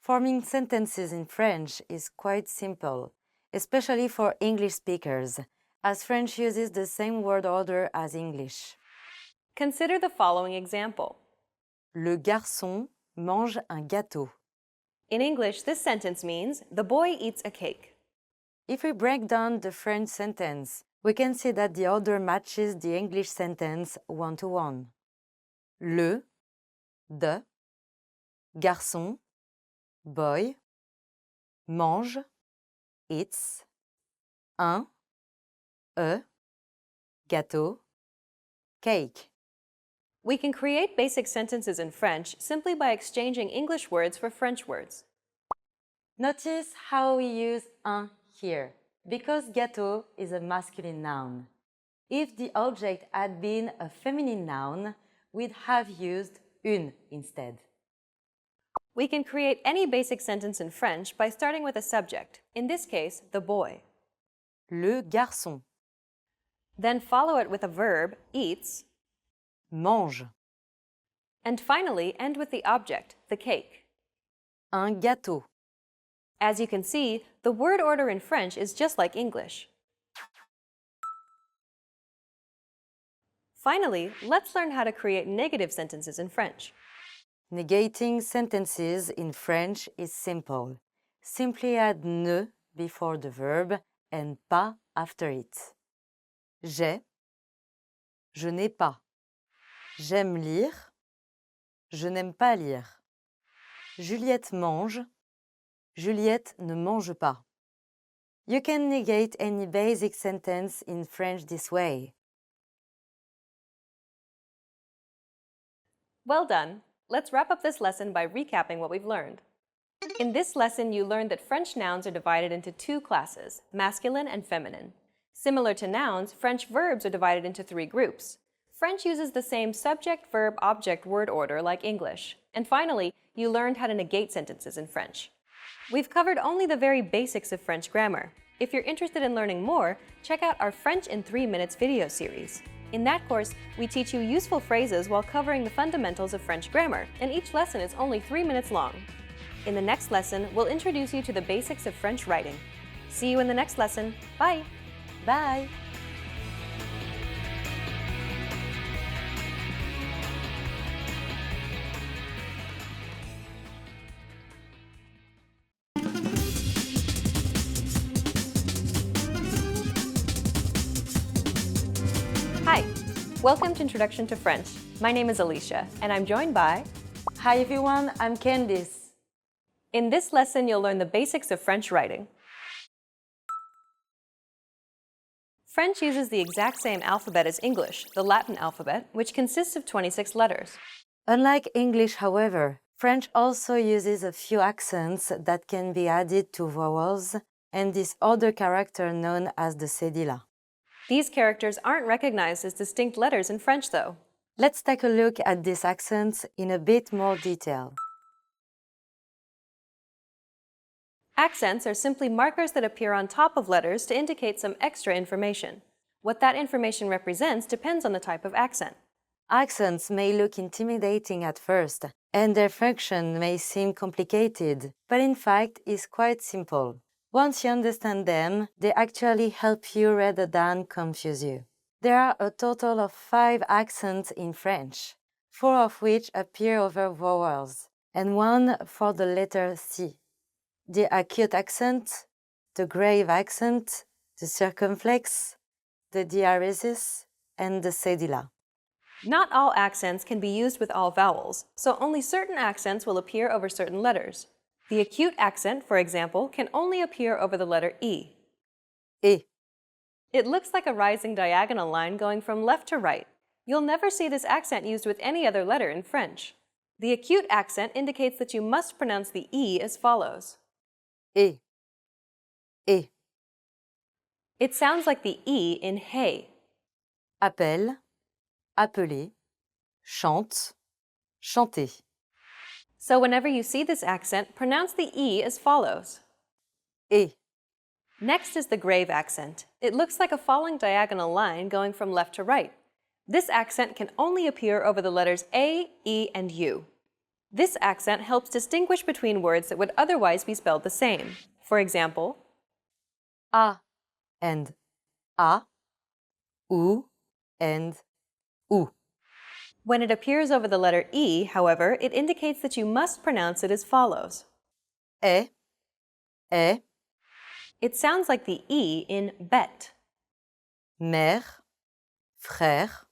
Forming sentences in French is quite simple, especially for English speakers, as French uses the same word order as English. Consider the following example. Le garçon mange un gâteau. In English, this sentence means the boy eats a cake. If we break down the French sentence, we can see that the order matches the English sentence one-to-one. Le, de, garçon, boy, mange, eats, un, gâteau, cake. We can create basic sentences in French simply by exchanging English words for French words. Notice how we use un here, because gâteau is a masculine noun. If the object had been a feminine noun, we'd have used une instead. We can create any basic sentence in French by starting with a subject, in this case, the boy. Le garçon. Then follow it with a verb, eats, mange. And finally, end with the object, the cake. Un gâteau. As you can see, the word order in French is just like English. Finally, let's learn how to create negative sentences in French. Negating sentences in French is simple. Simply add ne before the verb and pas after it. J'ai, Je n'ai pas. J'aime lire. Je n'aime pas lire. Juliette mange. Juliette ne mange pas. You can negate any basic sentence in French this way. Well done! Let's wrap up this lesson by recapping what we've learned. In this lesson, you learned that French nouns are divided into two classes, masculine and feminine. Similar to nouns, French verbs are divided into three groups. French uses the same subject, verb, object, word order like English. And finally, you learned how to negate sentences in French. We've covered only the very basics of French grammar. If you're interested in learning more, check out our French in 3 Minutes video series. In that course, we teach you useful phrases while covering the fundamentals of French grammar, and each lesson is only 3 minutes long. In the next lesson, we'll introduce you to the basics of French writing. See you in the next lesson. Bye! Bye! Hi! Welcome to Introduction to French. My name is Alicia, and I'm joined by... Hi everyone, I'm Candice. In this lesson, you'll learn the basics of French writing. French uses the exact same alphabet as English, the Latin alphabet, which consists of 26 letters. Unlike English, however, French also uses a few accents that can be added to vowels and this other character known as the cédilla. These characters aren't recognized as distinct letters in French, though. Let's take a look at these accents in a bit more detail. Accents are simply markers that appear on top of letters to indicate some extra information. What that information represents depends on the type of accent. Accents may look intimidating at first, and their function may seem complicated, but in fact is quite simple. Once you understand them, they actually help you rather than confuse you. There are a total of 5 accents in French, 4 of which appear over vowels, and 1 for the letter C. The acute accent, the grave accent, the circumflex, the diaresis, and the cédilla. Not all accents can be used with all vowels, so only certain accents will appear over certain letters. The acute accent, for example, can only appear over the letter E. E. It looks like a rising diagonal line going from left to right. You'll never see this accent used with any other letter in French. The acute accent indicates that you must pronounce the E as follows. E. E. It sounds like the E in hey. Appelle, appeler, chante, chanter. So whenever you see this accent, pronounce the E as follows. E. Next is the grave accent. It looks like a falling diagonal line going from left to right. This accent can only appear over the letters A, E, and U. This accent helps distinguish between words that would otherwise be spelled the same. For example, A and A, ou and ou. When it appears over the letter E, however, it indicates that you must pronounce it as follows. E. It sounds like the E in bête. Mère, frère.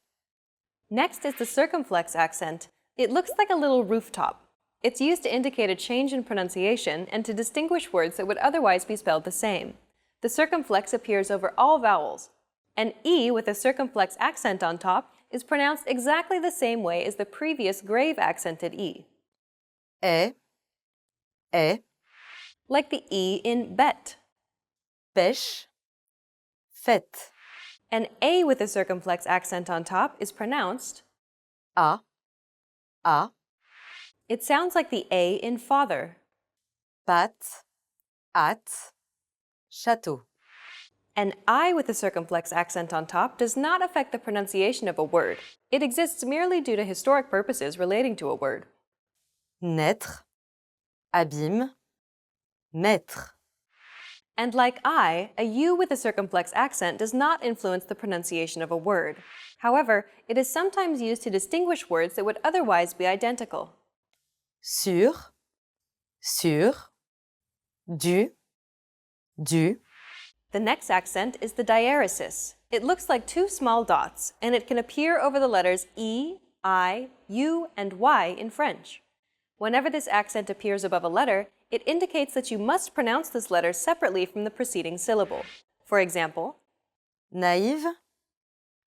Next is the circumflex accent. It looks like a little rooftop. It's used to indicate a change in pronunciation and to distinguish words that would otherwise be spelled the same. The circumflex appears over all vowels. An E with a circumflex accent on top is pronounced exactly the same way as the previous grave accented E. Like the E in bête. Pêche, fête. An A with a circumflex accent on top is pronounced A. It sounds like the A in father. Pâte, hâte, château. An I with a circumflex accent on top does not affect the pronunciation of a word. It exists merely due to historic purposes relating to a word. Naître, abîme, mettre. And like I, a U with a circumflex accent does not influence the pronunciation of a word. However, it is sometimes used to distinguish words that would otherwise be identical. Sur, du. The next accent is the diaresis. It looks like two small dots, and it can appear over the letters E, I, U, and Y in French. Whenever this accent appears above a letter, it indicates that you must pronounce this letter separately from the preceding syllable. For example, Naïve,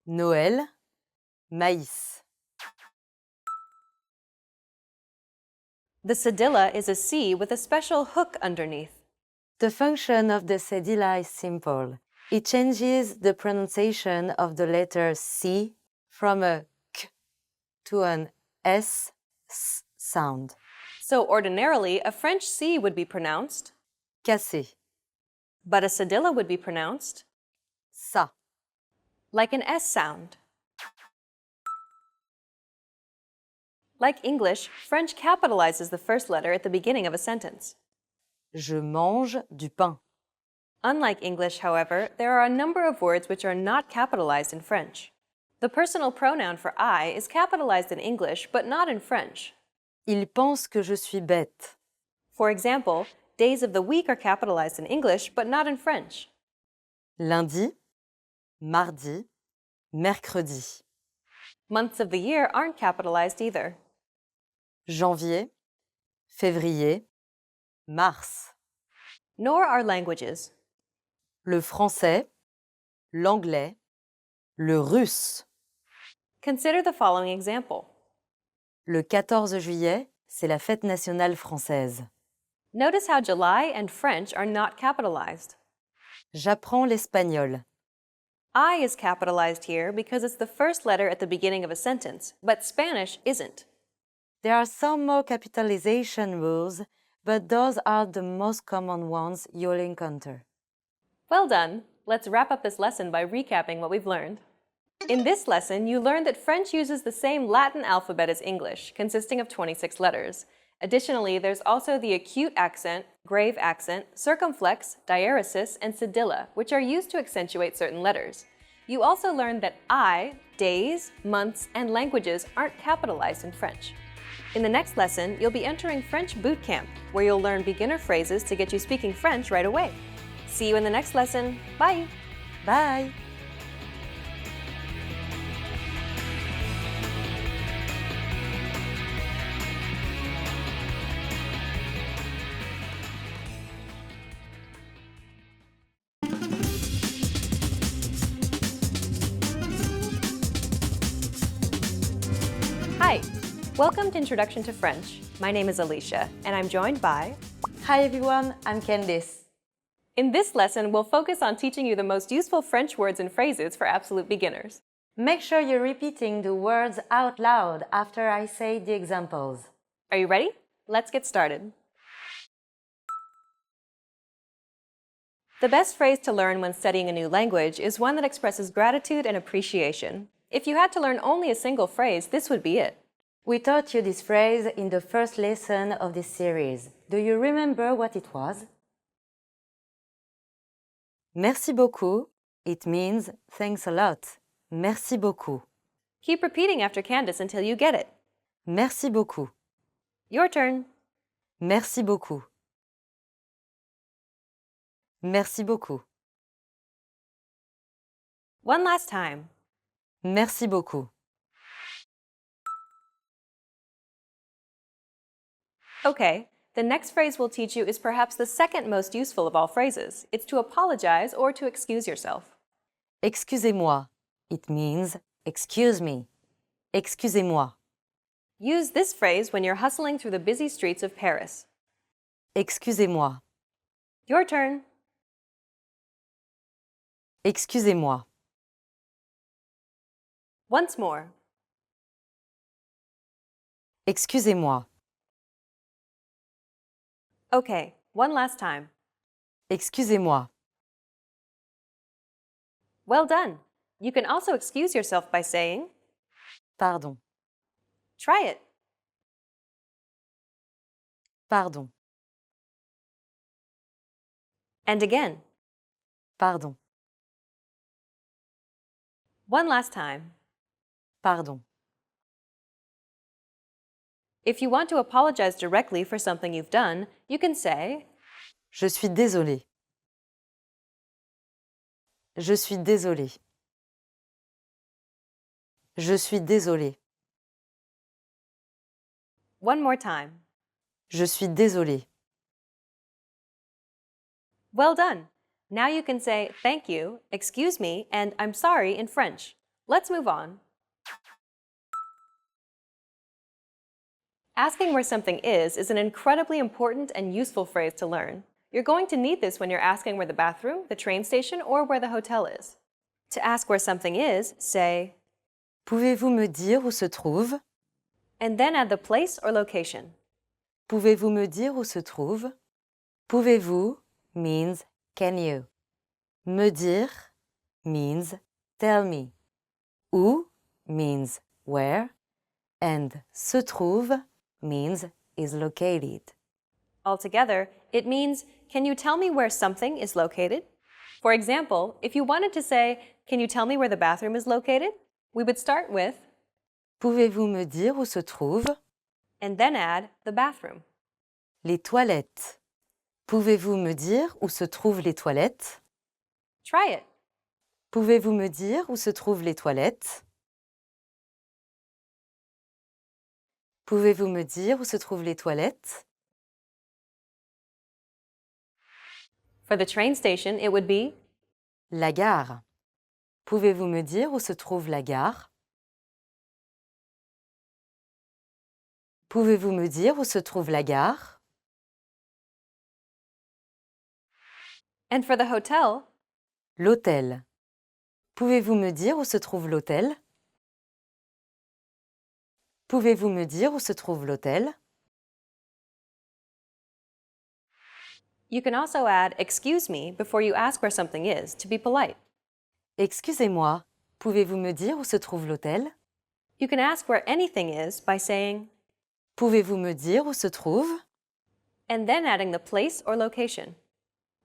Noël, maïs. the cedilla is a C with a special hook underneath. The function of the cedilla is simple. It changes the pronunciation of the letter C from a K to an S sound. So ordinarily, a French C would be pronounced Cassé, but a cedilla would be pronounced ça. Like an S sound. Like English, French capitalizes the first letter at the beginning of a sentence. Je mange du pain. Unlike English, however, there are a number of words which are not capitalized in French. The personal pronoun for I is capitalized in English, but not in French. Il pense que je suis bête. For example, days of the week are capitalized in English, but not in French. Lundi, mardi, mercredi. Months of the year aren't capitalized either. Janvier, février, mars. Nor are languages. Le français, l'anglais, le russe. Consider the following example. Le 14 juillet, c'est la fête nationale française. Notice how July and French are not capitalized. J'apprends l'espagnol. I is capitalized here because it's the first letter at the beginning of a sentence, but Spanish isn't. There are some more capitalization rules, but those are the most common ones you'll encounter. Well done! Let's wrap up this lesson by recapping what we've learned. In this lesson, you learned that French uses the same Latin alphabet as English, consisting of 26 letters. Additionally, there's also the acute accent, grave accent, circumflex, diaeresis, and cedilla, which are used to accentuate certain letters. You also learned that I, days, months, and languages aren't capitalized in French. In the next lesson, you'll be entering French Boot Camp, where you'll learn beginner phrases to get you speaking French right away. See you in the next lesson. Bye! Bye! Hi! Welcome to Introduction to French. My name is Alicia, and I'm joined by... Hi everyone, I'm Candice. In this lesson, we'll focus on teaching you the most useful French words and phrases for absolute beginners. Make sure you're repeating the words out loud after I say the examples. Are you ready? Let's get started. The best phrase to learn when studying a new language is one that expresses gratitude and appreciation. If you had to learn only a single phrase, this would be it. We taught you this phrase in the first lesson of this series. Do you remember what it was? Merci beaucoup. It means thanks a lot. Merci beaucoup. Keep repeating after Candice until you get it. Merci beaucoup. Your turn. Merci beaucoup. Merci beaucoup. One last time. Merci beaucoup. Okay, the next phrase we'll teach you is perhaps the second most useful of all phrases. It's to apologize or to excuse yourself. Excusez-moi. It means excuse me. Excusez-moi. Use this phrase when you're hustling through the busy streets of Paris. Excusez-moi. Your turn. Excusez-moi. Once more. Excusez-moi. Okay, one last time. Excusez-moi. Well done. You can also excuse yourself by saying, Pardon. try it. Pardon. And again. Pardon. One last time. Pardon. If you want to apologize directly for something you've done, you can say, Je suis désolé. Je suis désolé. Je suis désolé. One more time. Je suis désolé. Well done. Now you can say thank you, excuse me, and I'm sorry in French. Let's move on. Asking where something is an incredibly important and useful phrase to learn. You're going to need this when you're asking where the bathroom, the train station, or where the hotel is. To ask where something is, say, Pouvez-vous me dire où se trouve? And then add the place or location. Pouvez-vous me dire où se trouve? Pouvez-vous means can you. Me dire means tell me. Où means where. And se trouve means is located. Altogether, it means, can you tell me where something is located? For example, if you wanted to say, can you tell me where the bathroom is located? We would start with, Pouvez-vous me dire où se trouve? And then add the bathroom. Les toilettes. Pouvez-vous me dire où se trouvent les toilettes? Try it. Pouvez-vous me dire où se trouvent les toilettes? Pouvez-vous me dire où se trouvent les toilettes? For the train station, it would be, La gare. Pouvez-vous me dire où se trouve la gare? Pouvez-vous me dire où se trouve la gare? And for the hotel, L'hôtel. Pouvez-vous me dire où se trouve l'hôtel? Pouvez-vous me dire où se trouve l'hôtel? you can also add excuse me before you ask where something is to be polite. Excusez-moi, pouvez-vous me dire où se trouve l'hôtel? You can ask where anything is by saying, Pouvez-vous me dire où se trouve? and then adding the place or location.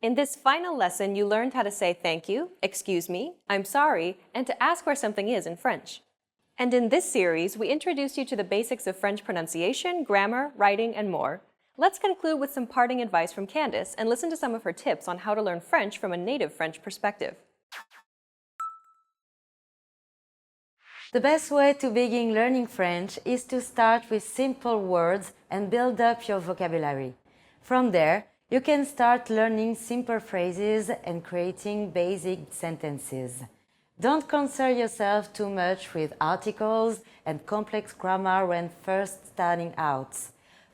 In this final lesson, you learned how to say thank you, excuse me, I'm sorry, and to ask where something is in French. And in this series, we introduced you to the basics of French pronunciation, grammar, writing, and more. Let's conclude with some parting advice from Candice and listen to some of her tips on how to learn French from a native French perspective. The best way to begin learning French is to start with simple words and build up your vocabulary. From there, you can start learning simple phrases and creating basic sentences. Don't concern yourself too much with articles and complex grammar when first starting out.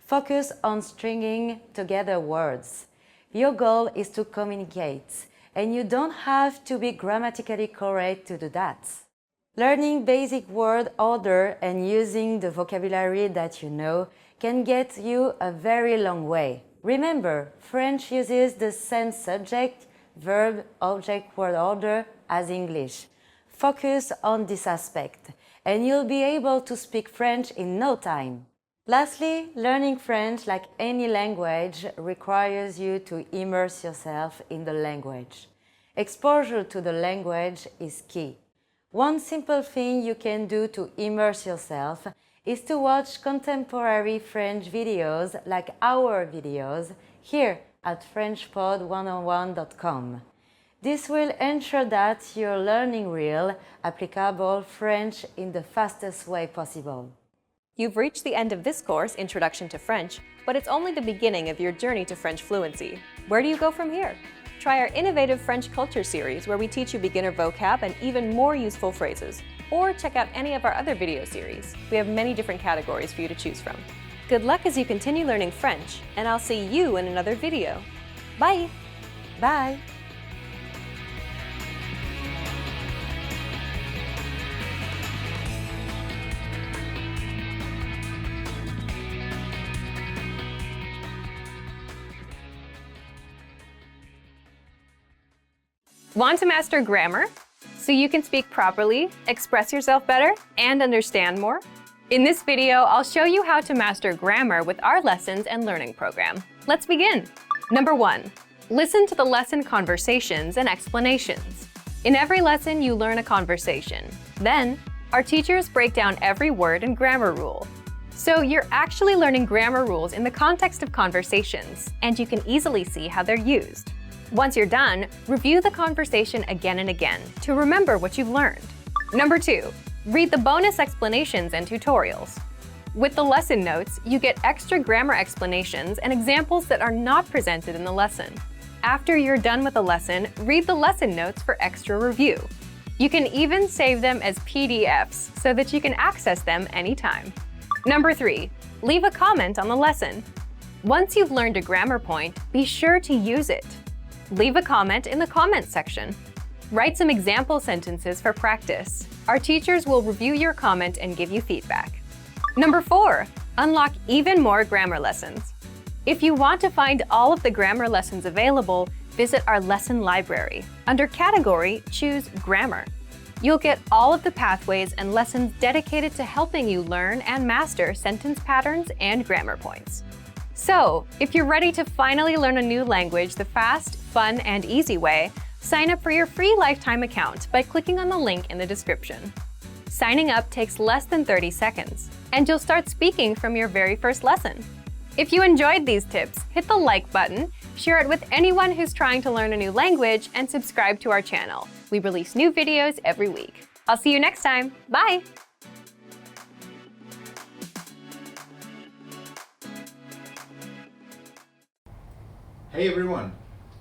Focus on stringing together words. Your goal is to communicate, and you don't have to be grammatically correct to do that. Learning basic word order and using the vocabulary that you know can get you a very long way. Remember, French uses the same subject, verb, object, word order as English. Focus on this aspect, and you'll be able to speak French in no time. Lastly, learning French, like any language, requires you to immerse yourself in the language. Exposure to the language is key. One simple thing you can do to immerse yourself is to watch contemporary French videos like our videos here at FrenchPod101.com. This will ensure that you're learning real, applicable French in the fastest way possible. You've reached the end of this course, Introduction to French, but it's only the beginning of your journey to French fluency. Where do you go from here? Try our innovative French culture series where we teach you beginner vocab and even more useful phrases. Or check out any of our other video series. We have many different categories for you to choose from. Good luck as you continue learning French, and I'll see you in another video. Bye! Bye! Want to master grammar so you can speak properly, express yourself better, and understand more? In this video, I'll show you how to master grammar with our lessons and learning program. Let's begin. Number 1, listen to the lesson conversations and explanations. In every lesson, you learn a conversation. Then, our teachers break down every word and grammar rule. So you're actually learning grammar rules in the context of conversations, and you can easily see how they're used. Once you're done, review the conversation again and again to remember what you've learned. Number 2, Read the bonus explanations and tutorials. With the lesson notes, you get extra grammar explanations and examples that are not presented in the lesson. After you're done with the lesson, read the lesson notes for extra review. You can even save them as PDFs so that you can access them anytime. Number 3, leave a comment on the lesson. Once you've learned a grammar point, be sure to use it. Leave a comment in the comments section. Write some example sentences for practice. Our teachers will review your comment and give you feedback. Number 4, unlock even more grammar lessons. If you want to find all of the grammar lessons available, visit our lesson library. Under Category, choose Grammar. You'll get all of the pathways and lessons dedicated to helping you learn and master sentence patterns and grammar points. So, if you're ready to finally learn a new language the fast, fun, and easy way, sign up for your free lifetime account by clicking on the link in the description. Signing up takes less than 30 seconds, and you'll start speaking from your very first lesson. If you enjoyed these tips, hit the like button, share it with anyone who's trying to learn a new language, and subscribe to our channel. We release new videos every week. I'll see you next time. Bye! Hey everyone!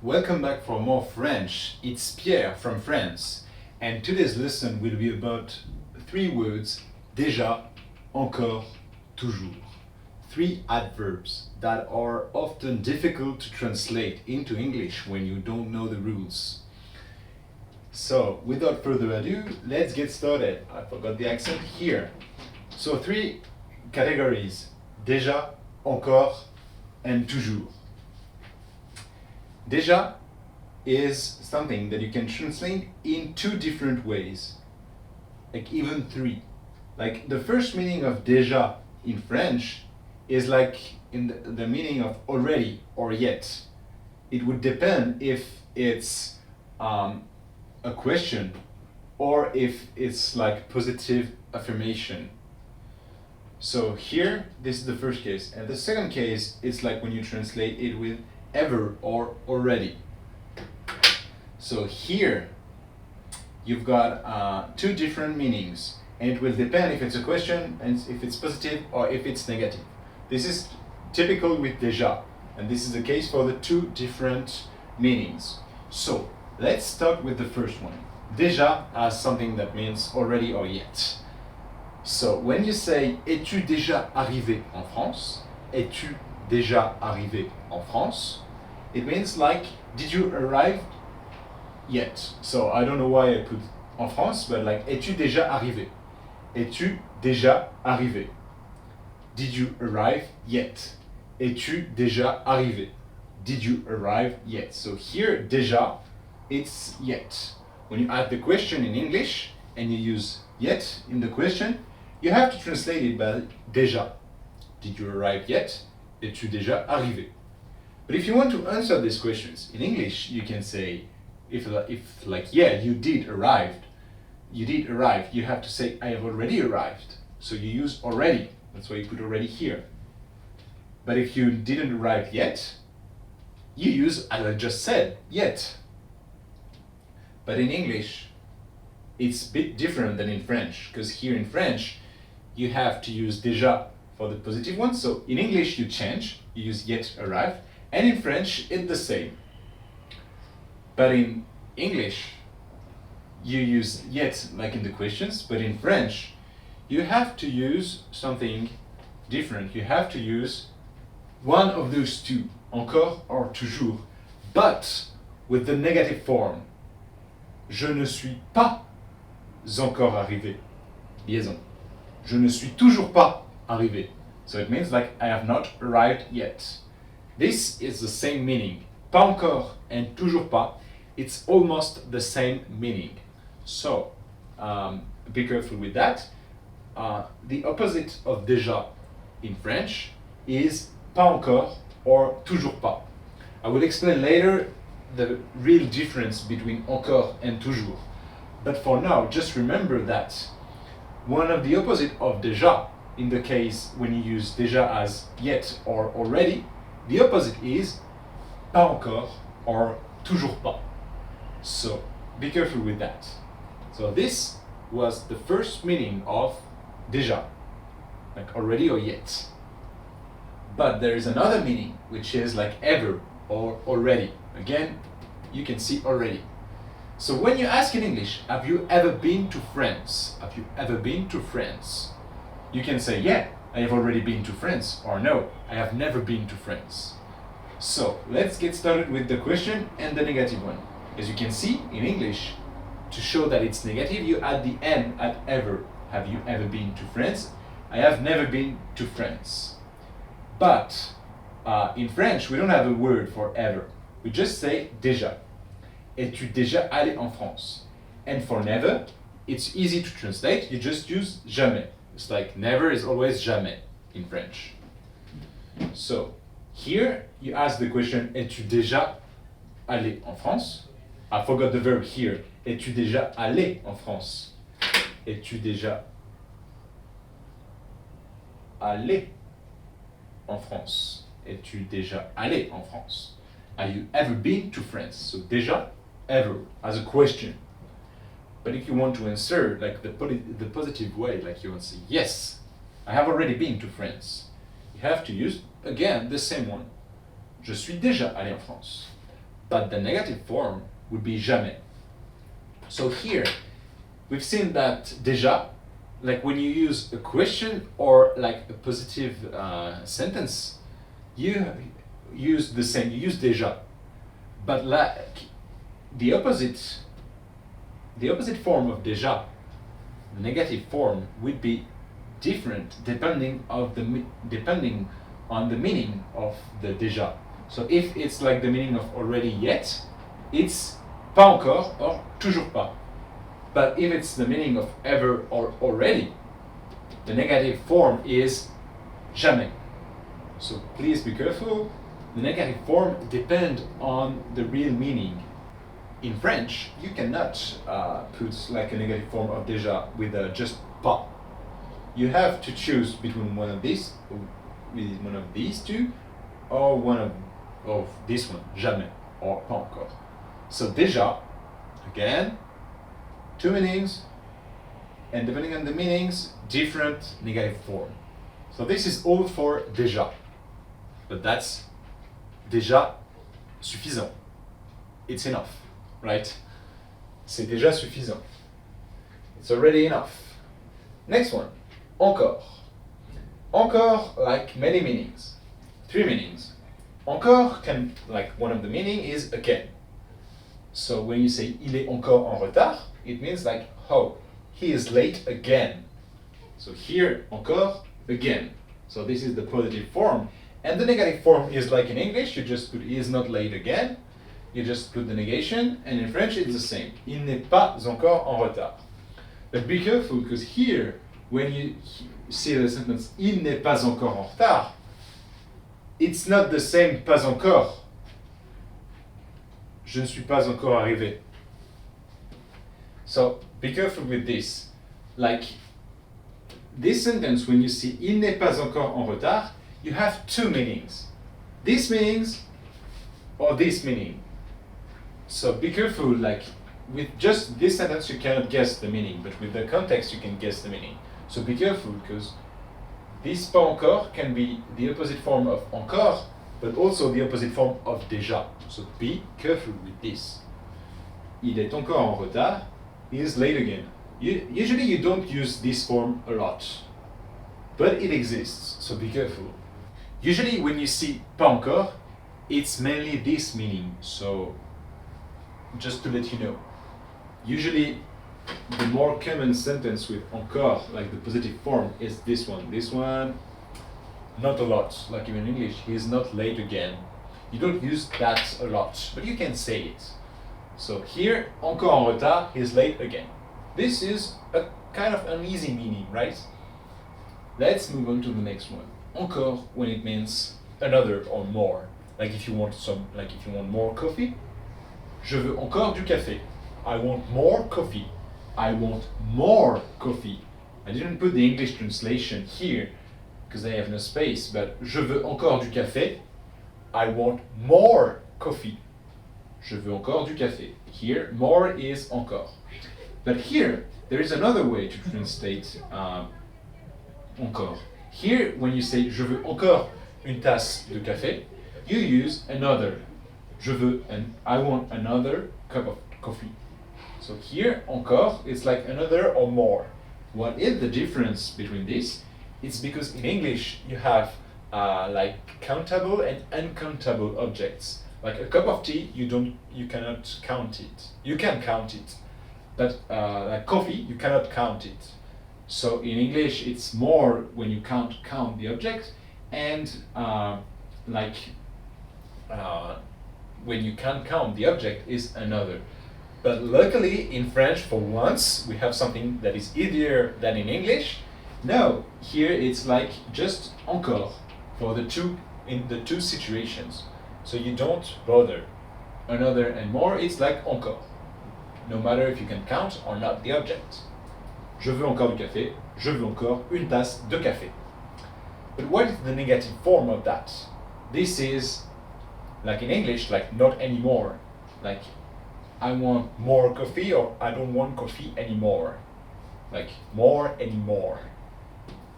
Welcome back for more French. It's Pierre from France, and today's lesson will be about 3 words: déjà, encore, toujours. 3 adverbs that are often difficult to translate into English when you don't know the rules. So, without further ado, let's get started. I forgot the accent here. So 3 categories: déjà, encore, and toujours. Déjà is something that you can translate in 2 different ways, like even 3. Like the first meaning of déjà in French is like in the meaning of already or yet. It would depend if it's a question or if it's like positive affirmation. So here, this is the first case, and the second case is like when you translate it with ever or already. So here you've got 2 different meanings, and it will depend if it's a question and if it's positive or if it's negative. This is typical with déjà, and this is the case for the 2 different meanings. So let's start with the first one. Déjà as something that means already or yet. So when you say es-tu déjà arrivé en France? Es-tu déjà arrivé en France? It means like, did you arrive yet? So I don't know why I put en France, but like, es-tu déjà arrivé? Es-tu déjà arrivé? Did you arrive yet? Es-tu déjà arrivé? Did you arrive yet? So here, déjà, it's yet. When you add the question in English and you use yet in the question, you have to translate it by déjà. Did you arrive yet? Es-tu déjà arrivé? But if you want to answer these questions in English, you can say, if like, yeah, you did arrive, you have to say, I have already arrived. So you use already. That's why you put already here. But if you didn't arrive yet, you use, as I just said, yet. But in English, it's a bit different than in French, because here in French, you have to use déjà for the positive one. So in English, you change, you use yet arrived, and in French, it's the same. But in English, you use yet like in the questions, but in French, you have to use something different. You have to use one of those 2, encore or toujours, but with the negative form. Je ne suis pas encore arrivé. Liaison. Je ne suis toujours pas arrivé. So it means like I have not arrived yet. This is the same meaning. Pas encore and toujours pas. It's almost the same meaning. So be careful with that. The opposite of déjà in French is pas encore or toujours pas. I will explain later the real difference between encore and toujours. But for now, just remember that one of the opposite of déjà, in the case when you use déjà as yet or already, the opposite is pas encore or toujours pas. So be careful with that. So this was the first meaning of déjà, like already or yet. But there is another meaning, which is like ever or already. Again, you can see already. So when you ask in English, have you ever been to France? Have you ever been to France? You can say, yeah, I have already been to France, or no, I have never been to France. So let's get started with the question and the negative one. As you can see, in English, to show that it's negative, you add the N at ever. Have you ever been to France? I have never been to France. But in French, we don't have a word for ever. We just say déjà. Es-tu déjà allé en France? And for never, it's easy to translate. You just use jamais. It's like never is always jamais in French. So here you ask the question, es-tu déjà allé en France? I forgot the verb here. Es-tu déjà allé en France? Es-tu déjà allé en France? Es-tu déjà allé en France? Have you ever been to France? So déjà, ever, as a question. But if you want to answer like the positive way, like you want to say, yes, I have already been to France, you have to use, again, the same one. Je suis déjà allé en France. But the negative form would be jamais. So here, we've seen that déjà, like when you use a question or like a positive sentence, you use the same, you use déjà. But like the opposite form of déjà, the negative form, would be different depending on the meaning of the déjà. So if it's like the meaning of already yet, it's pas encore or toujours pas. But if it's the meaning of ever or already, the negative form is jamais. So please be careful. The negative form depends on the real meaning. In French, you cannot put like a negative form of déjà with just pas. You have to choose between one of these two, or one of this one, jamais, or pas encore. So déjà, again, two meanings, and depending on the meanings, different negative form. So this is all for déjà, but that's déjà suffisant. It's enough, right? C'est déjà suffisant. It's already enough. Next one, encore. Encore, like many meanings, 3 meanings. Encore can, like one of the meaning is again. So when you say il est encore en retard, it means like, oh, he is late again. So here, encore, again. So this is the positive form. And the negative form is like in English, you just put he is not late again. You just put the negation, and in French it's the same. Il n'est pas encore en retard. But be careful, because here, when you see the sentence il n'est pas encore en retard, it's not the same pas encore. Je ne suis pas encore arrivé. So be careful with this. Like this sentence, when you see il n'est pas encore en retard, you have 2 meanings. This meanings or this meaning. So be careful, like with just this sentence you cannot guess the meaning, but with the context you can guess the meaning. So be careful, because this pas encore can be the opposite form of encore, but also the opposite form of déjà. So be careful with this. Il est encore en retard, he is late again. Usually you don't use this form a lot, but it exists, so be careful. Usually when you see pas encore, it's mainly this meaning, so just to let you know. Usually the more common sentence with encore, like the positive form, is this one. This one, not a lot, like even in English, he is not late again. You don't use that a lot, but you can say it. So here, encore en retard, he is late again. This is a kind of uneasy meaning, right? Let's move on to the next one. Encore, when it means another or more. Like if you want more coffee, je veux encore du café. I want more coffee. I want more coffee. I didn't put the English translation here because I have no space, but je veux encore du café. I want more coffee. Je veux encore du café. Here, more is encore. But here, there is another way to translate encore. Here, when you say je veux encore une tasse de café, you use another. I want another cup of coffee. So here, encore, it's like another or more. What is the difference between this? It's because in English you have like countable and uncountable objects. Like a cup of tea, you cannot count it. You can count it, but like coffee, you cannot count it. So in English, it's more when you count the object, and when you can't count the object is another. But luckily in French, for once, we have something that is easier than in English. No, here it's like just encore for the two situations. So you don't bother. Another and more, it's like encore. No matter if you can count or not the object. Je veux encore du café. Je veux encore une tasse de café. But what is the negative form of that? This is like in English, like not anymore. Like I want more coffee or I don't want coffee anymore. Like more anymore.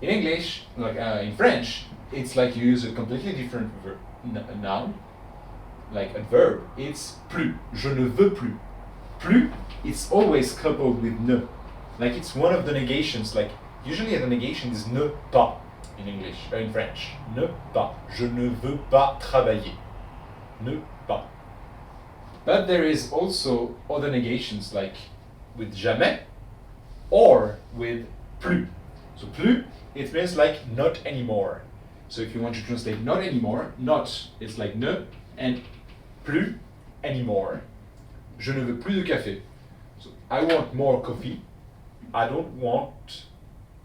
In English, like in French, it's like you use a completely different noun, like a verb. It's plus. Je ne veux plus. Plus, it's always coupled with ne. Like it's one of the negations. Like usually the negation is ne pas in English or in French. Ne pas. Je ne veux pas travailler. Ne pas. But there is also other negations like with jamais or with plus. So plus, it means like not anymore. So if you want to translate not anymore, not is like ne, and plus anymore. Je ne veux plus de café. So I want more coffee. I don't want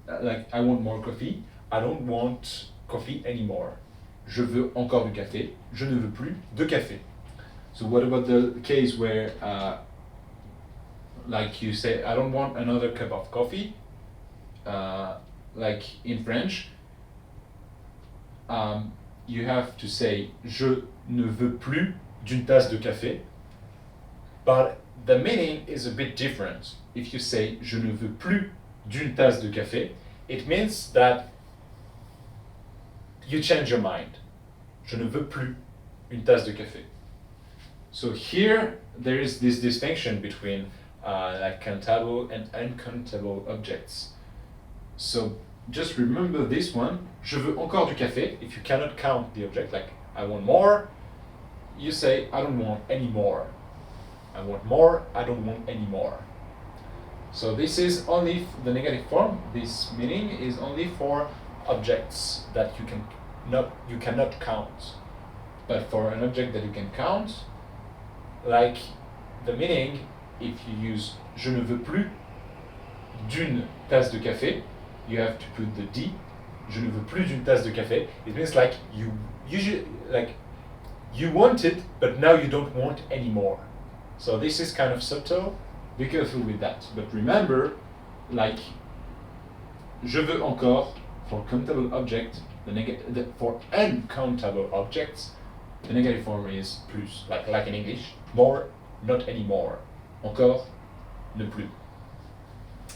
I want more coffee. I don't want coffee anymore. Je veux encore du café. Je ne veux plus de café. So what about the case where like you say I don't want another cup of coffee? Like in French, you have to say je ne veux plus d'une tasse de café. But the meaning is a bit different. If you say je ne veux plus d'une tasse de café, it means that you change your mind. Je ne veux plus une tasse de café. So here there is this distinction between like countable and uncountable objects. So just remember this one. Je veux encore du café. If you cannot count the object, like I want more, you say I don't want any more. I want more, I don't want any more. So this is only the negative form. This meaning is only for objects that you cannot count. But for an object that you can count, like the meaning, if you use je ne veux plus d'une tasse de café, you have to put the D. Je ne veux plus d'une tasse de café. It means like you usually you want it, but now you don't want anymore. So this is kind of subtle. Be careful with that. But remember, like je veux encore for countable object, for uncountable objects, the negative form is plus, like in English. More, not anymore. Encore, ne plus.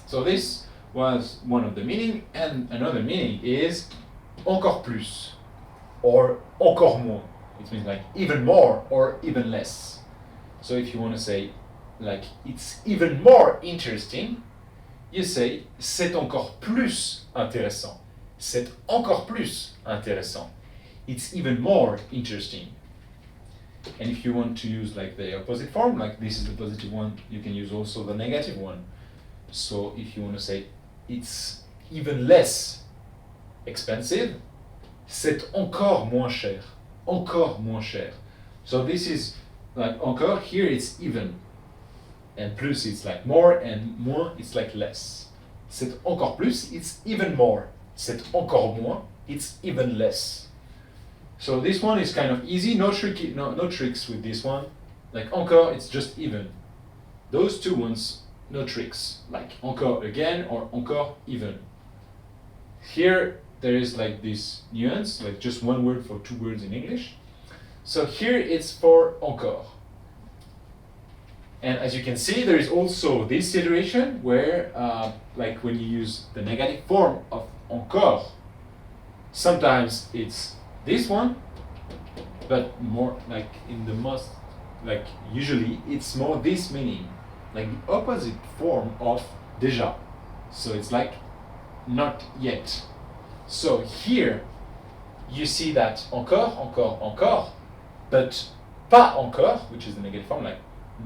So this was one of the meaning, and another meaning is encore plus or encore moins. It means like even more or even less. So if you want to say like it's even more interesting, you say c'est encore plus intéressant. C'est encore plus intéressant. It's even more interesting. And if you want to use like the opposite form, like this is the positive one, you can use also the negative one. So if you want to say it's even less expensive, c'est encore moins cher. Encore moins cher. So this is like encore, here it's even. And plus it's like more, and moins it's like less. C'est encore plus, it's even more. C'est encore moins, it's even less. So this one is kind of easy, no tricks with this one. Like encore, it's just even. Those two ones, no tricks. Like encore again or encore even. Here there is like this nuance, like just one word for two words in English. So here it's for encore. And as you can see, there is also this situation where, like when you use the negative form of encore, sometimes it's this one, but more like in the most, like usually it's more this meaning, like the opposite form of déjà. So it's like not yet. So here you see that encore, encore, encore, but pas encore, which is the negative form, like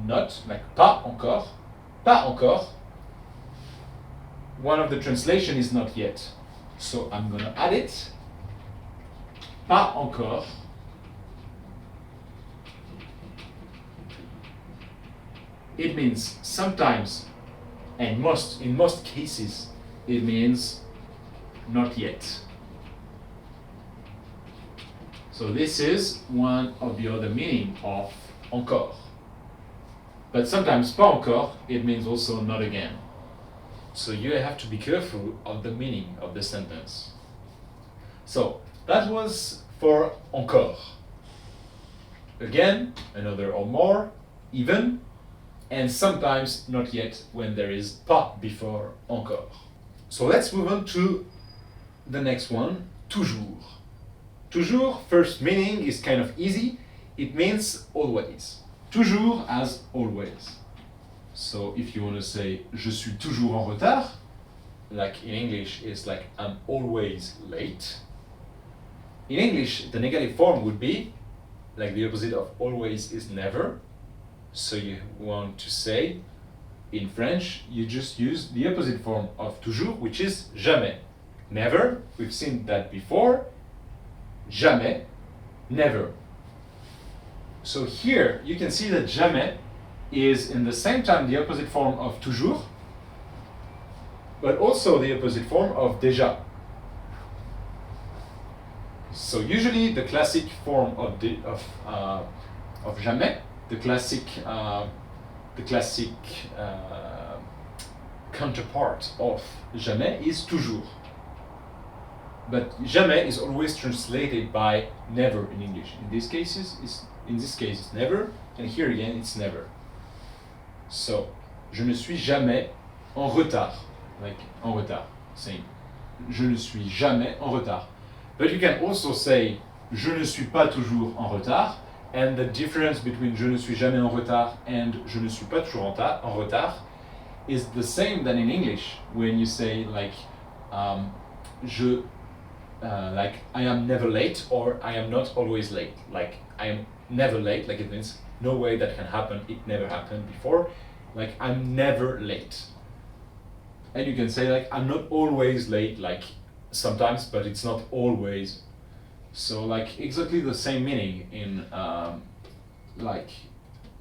not, like pas encore, pas encore. One of the translation is not yet. So I'm gonna add it. Pas encore. It means sometimes, and in most cases, it means not yet. So this is one of the other meaning of encore. But sometimes pas encore, it means also not again. So you have to be careful of the meaning of the sentence. So that was for encore. Again, another or more, even, and sometimes not yet when there is pas before encore. So let's move on to the next one, toujours. Toujours, first meaning is kind of easy. It means always. Toujours as always. So if you want to say je suis toujours en retard, like in English it's like I'm always late. In English the negative form would be like the opposite of always is never. So you want to say in French you just use the opposite form of toujours, which is jamais. Never, we've seen that before. Jamais, never. So here you can see that jamais is in the same time the opposite form of toujours, but also the opposite form of déjà. So usually the classic form of jamais, the classic counterpart of jamais is toujours. But jamais is always translated by never in English. In this case it's never, and here again it's never. So, je ne suis jamais en retard, like en retard, same. Je ne suis jamais en retard. But you can also say je ne suis pas toujours en retard, and the difference between je ne suis jamais en retard and je ne suis pas toujours en retard is the same than in English when you say like like I am never late or I am not always late. Like I am never late, like it means no way that can happen, it never happened before. Like I'm never late. And you can say like I'm not always late, like sometimes, but it's not always. So like exactly the same meaning in like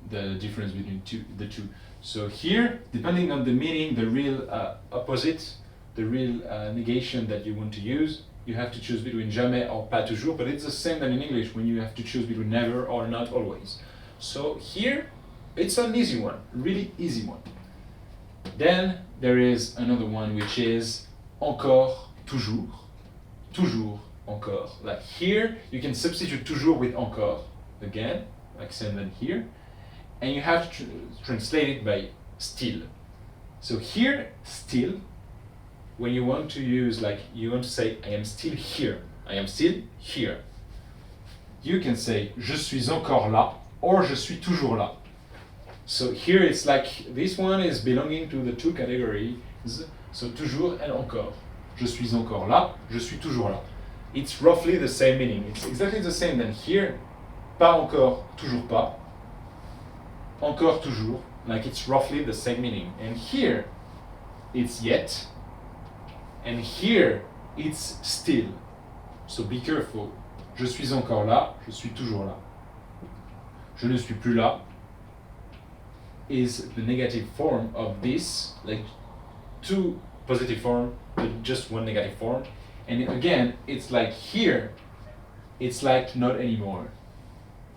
the difference between the two. So here, depending on the meaning, the real opposite, the real negation that you want to use, you have to choose between jamais or pas toujours, but it's the same than in English when you have to choose between never or not always. So here, it's an easy one, really easy one. Then there is another one which is encore, toujours, toujours, encore. Like here, you can substitute toujours with encore, again, like same than here, and you have to translate it by still. So here, still, when you want to use, like, you want to say, I am still here, I am still here. You can say, je suis encore là, or je suis toujours là. So here it's like, this one is belonging to the two categories, so toujours and encore. Je suis encore là, je suis toujours là. It's roughly the same meaning. It's exactly the same than here, pas encore, toujours pas. Encore, toujours, like it's roughly the same meaning. And here, it's yet, and here, it's still. So be careful. Je suis encore là, je suis toujours là. Je ne suis plus là is the negative form of this, like two positive form, but just one negative form. And again, it's like here, it's like not anymore.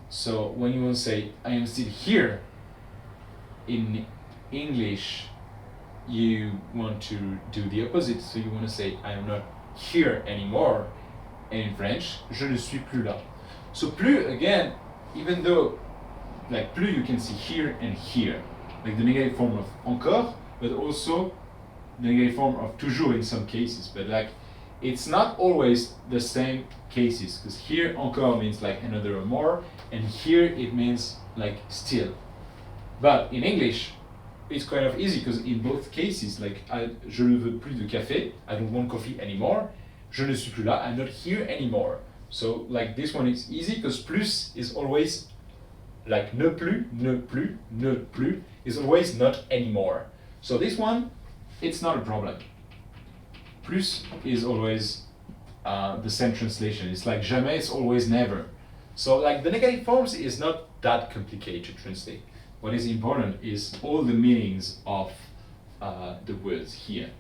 So when you want to say, I am still here, in English, you want to do the opposite. So you want to say, I am not here anymore. And in French, je ne suis plus là. So plus, again, even though, like plus you can see here and here. like the negative form of encore, but also the negative form of toujours in some cases. But like, it's not always the same cases, because here encore means like another or more, and here it means like still. But in English, it's kind of easy, because in both cases, like je ne veux plus de café, I don't want coffee anymore. Je ne suis plus là, I'm not here anymore. So like this one is easy, because plus is always like ne plus, ne plus, ne plus is always not anymore. So this one, it's not a problem. Plus is always the same translation. It's like jamais, it's always never. So like the negative forms is not that complicated to translate. What is important is all the meanings of the words here.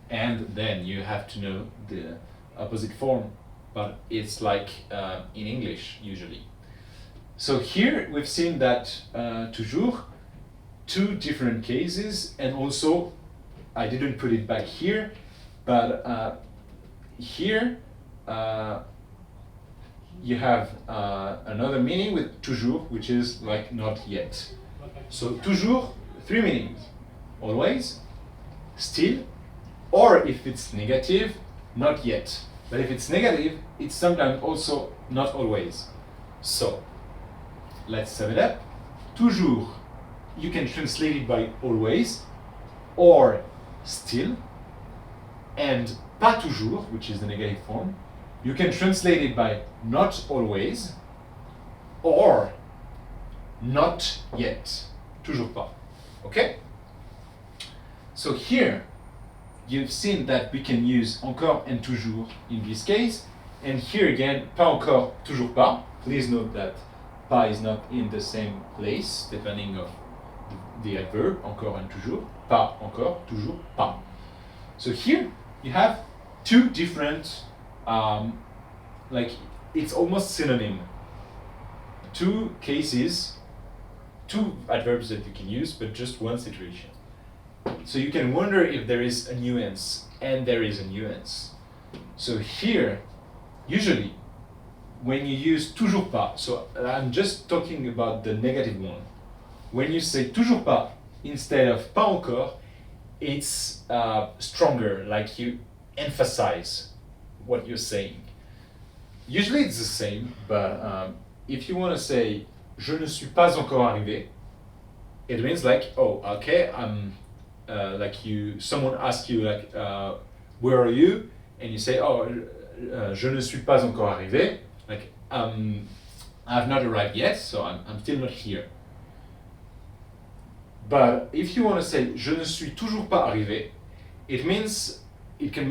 And then you have to know the opposite form, but it's like in English usually. So here we've seen that toujours, two different cases, and also I didn't put it back here, but here you have another meaning with toujours, which is like not yet. So toujours, three meanings: always, still, or if it's negative, not yet. But if it's negative, it's sometimes also not always. So let's sum it up. Toujours, you can translate it by always or still, and pas toujours, which is the negative form, you can translate it by not always or not yet. Toujours pas. Okay? So here you've seen that we can use encore and toujours in this case, and here again, pas encore, toujours pas. Please note that pas is not in the same place depending of the adverb, encore and toujours. Pas encore, toujours pas. So here you have two different, like it's almost synonym. Two cases, two adverbs that you can use, but just one situation. So you can wonder if there is a nuance, and there is a nuance. So here, usually, when you use toujours pas, so I'm just talking about the negative one. When you say toujours pas instead of pas encore, it's stronger, like you emphasize what you're saying. Usually it's the same, but if you want to say je ne suis pas encore arrivé, it means like, oh, okay, like someone asks you like, where are you? And you say, oh, je ne suis pas encore arrivé, like I've not arrived yet, so I'm still not here. But if you want to say je ne suis toujours pas arrivé, it can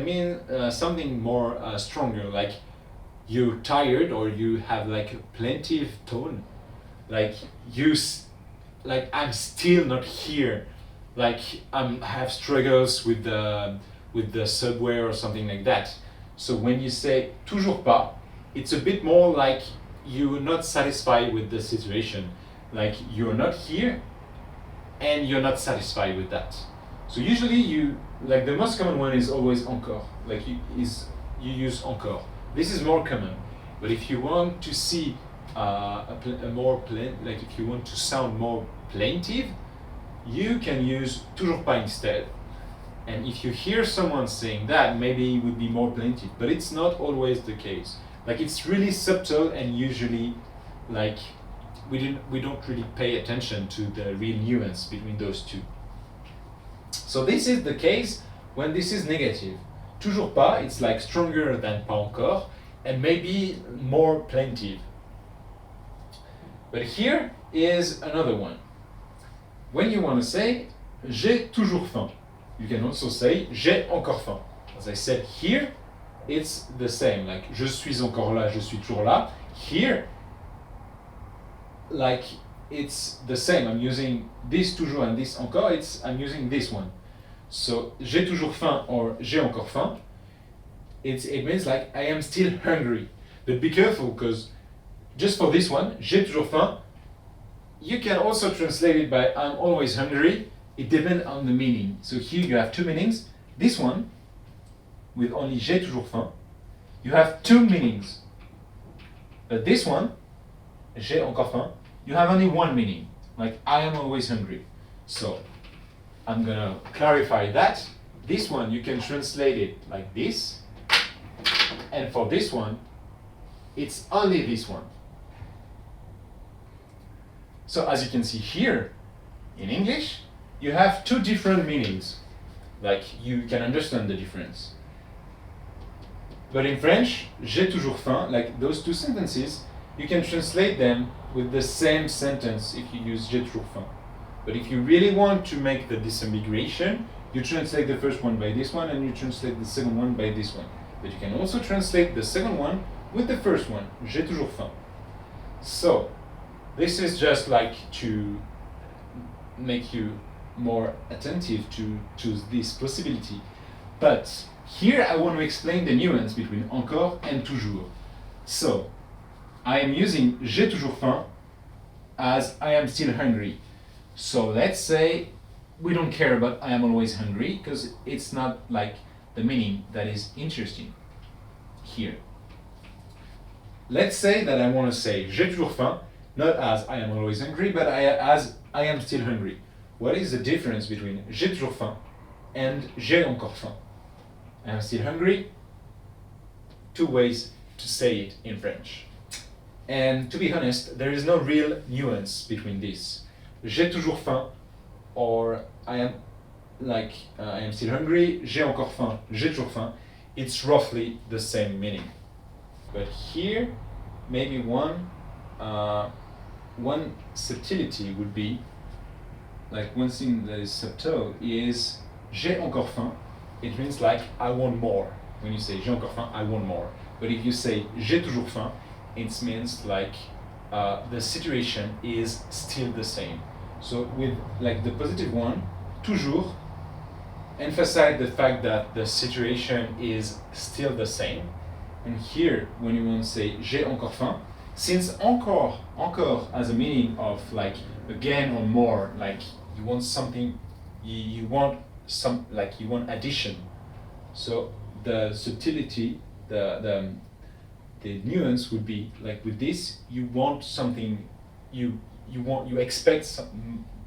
mean something more stronger, like you're tired, or you have like a plaintive tone, like like I'm still not here, like I have struggles with the subway or something like that. So when you say toujours pas, it's a bit more like you're not satisfied with the situation, like you're not here and you're not satisfied with that. So usually like the most common one is always encore, like you use encore. This is more common, but if you want to see like if you want to sound more plaintive, you can use toujours pas instead. And if you hear someone saying that, maybe it would be more plaintive, but it's not always the case. Like it's really subtle, and usually like we don't really pay attention to the real nuance between those two. So this is the case when this is negative. Toujours pas, it's like stronger than pas encore, and maybe more plaintive. But here is another one. When you want to say j'ai toujours faim, you can also say j'ai encore faim. As I said, here it's the same, like je suis encore là, je suis toujours là. Here, like it's the same. I'm using this toujours and this encore. I'm using this one. So j'ai toujours faim or j'ai encore faim. It means like I am still hungry. But be careful, because just for this one, j'ai toujours faim, you can also translate it by I'm always hungry. It depends on the meaning. So here you have two meanings. This one, with only j'ai toujours faim, you have two meanings. But this one, j'ai encore faim, you have only one meaning. like I am always hungry. So I'm gonna clarify that. This one, you can translate it like this. And for this one, it's only this one. So as you can see here, in English, you have two different meanings. Like you can understand the difference. But in French, j'ai toujours faim, like those two sentences, you can translate them with the same sentence if you use j'ai toujours faim. But if you really want to make the disambiguation, you translate the first one by this one and you translate the second one by this one. But you can also translate the second one with the first one, j'ai toujours faim. So, this is just like to make you more attentive to this possibility. But here I want to explain the nuance between encore and toujours. So, I am using j'ai toujours faim as I am still hungry. So let's say we don't care about I am always hungry because it's not like the meaning that is interesting here. Let's say that I want to say j'ai toujours faim, not as I am always hungry, but as I am still hungry. What is the difference between j'ai toujours faim and j'ai encore faim? I am still hungry. Two ways to say it in French. And to be honest, there is no real nuance between this. J'ai toujours faim, or I am still hungry, j'ai encore faim, j'ai toujours faim. It's roughly the same meaning. But here, maybe one subtlety would be, like one thing that is subtle is j'ai encore faim. It means like I want more. When you say j'ai encore faim, I want more. But if you say j'ai toujours faim, it means like the situation is still the same. So with like the positive one, toujours, emphasize the fact that the situation is still the same. And here, when you want to say j'ai encore faim, since encore has a meaning of like again or more, like you want something, you want some, like you want addition. So the subtlety, the nuance would be like with this, you want something, you expect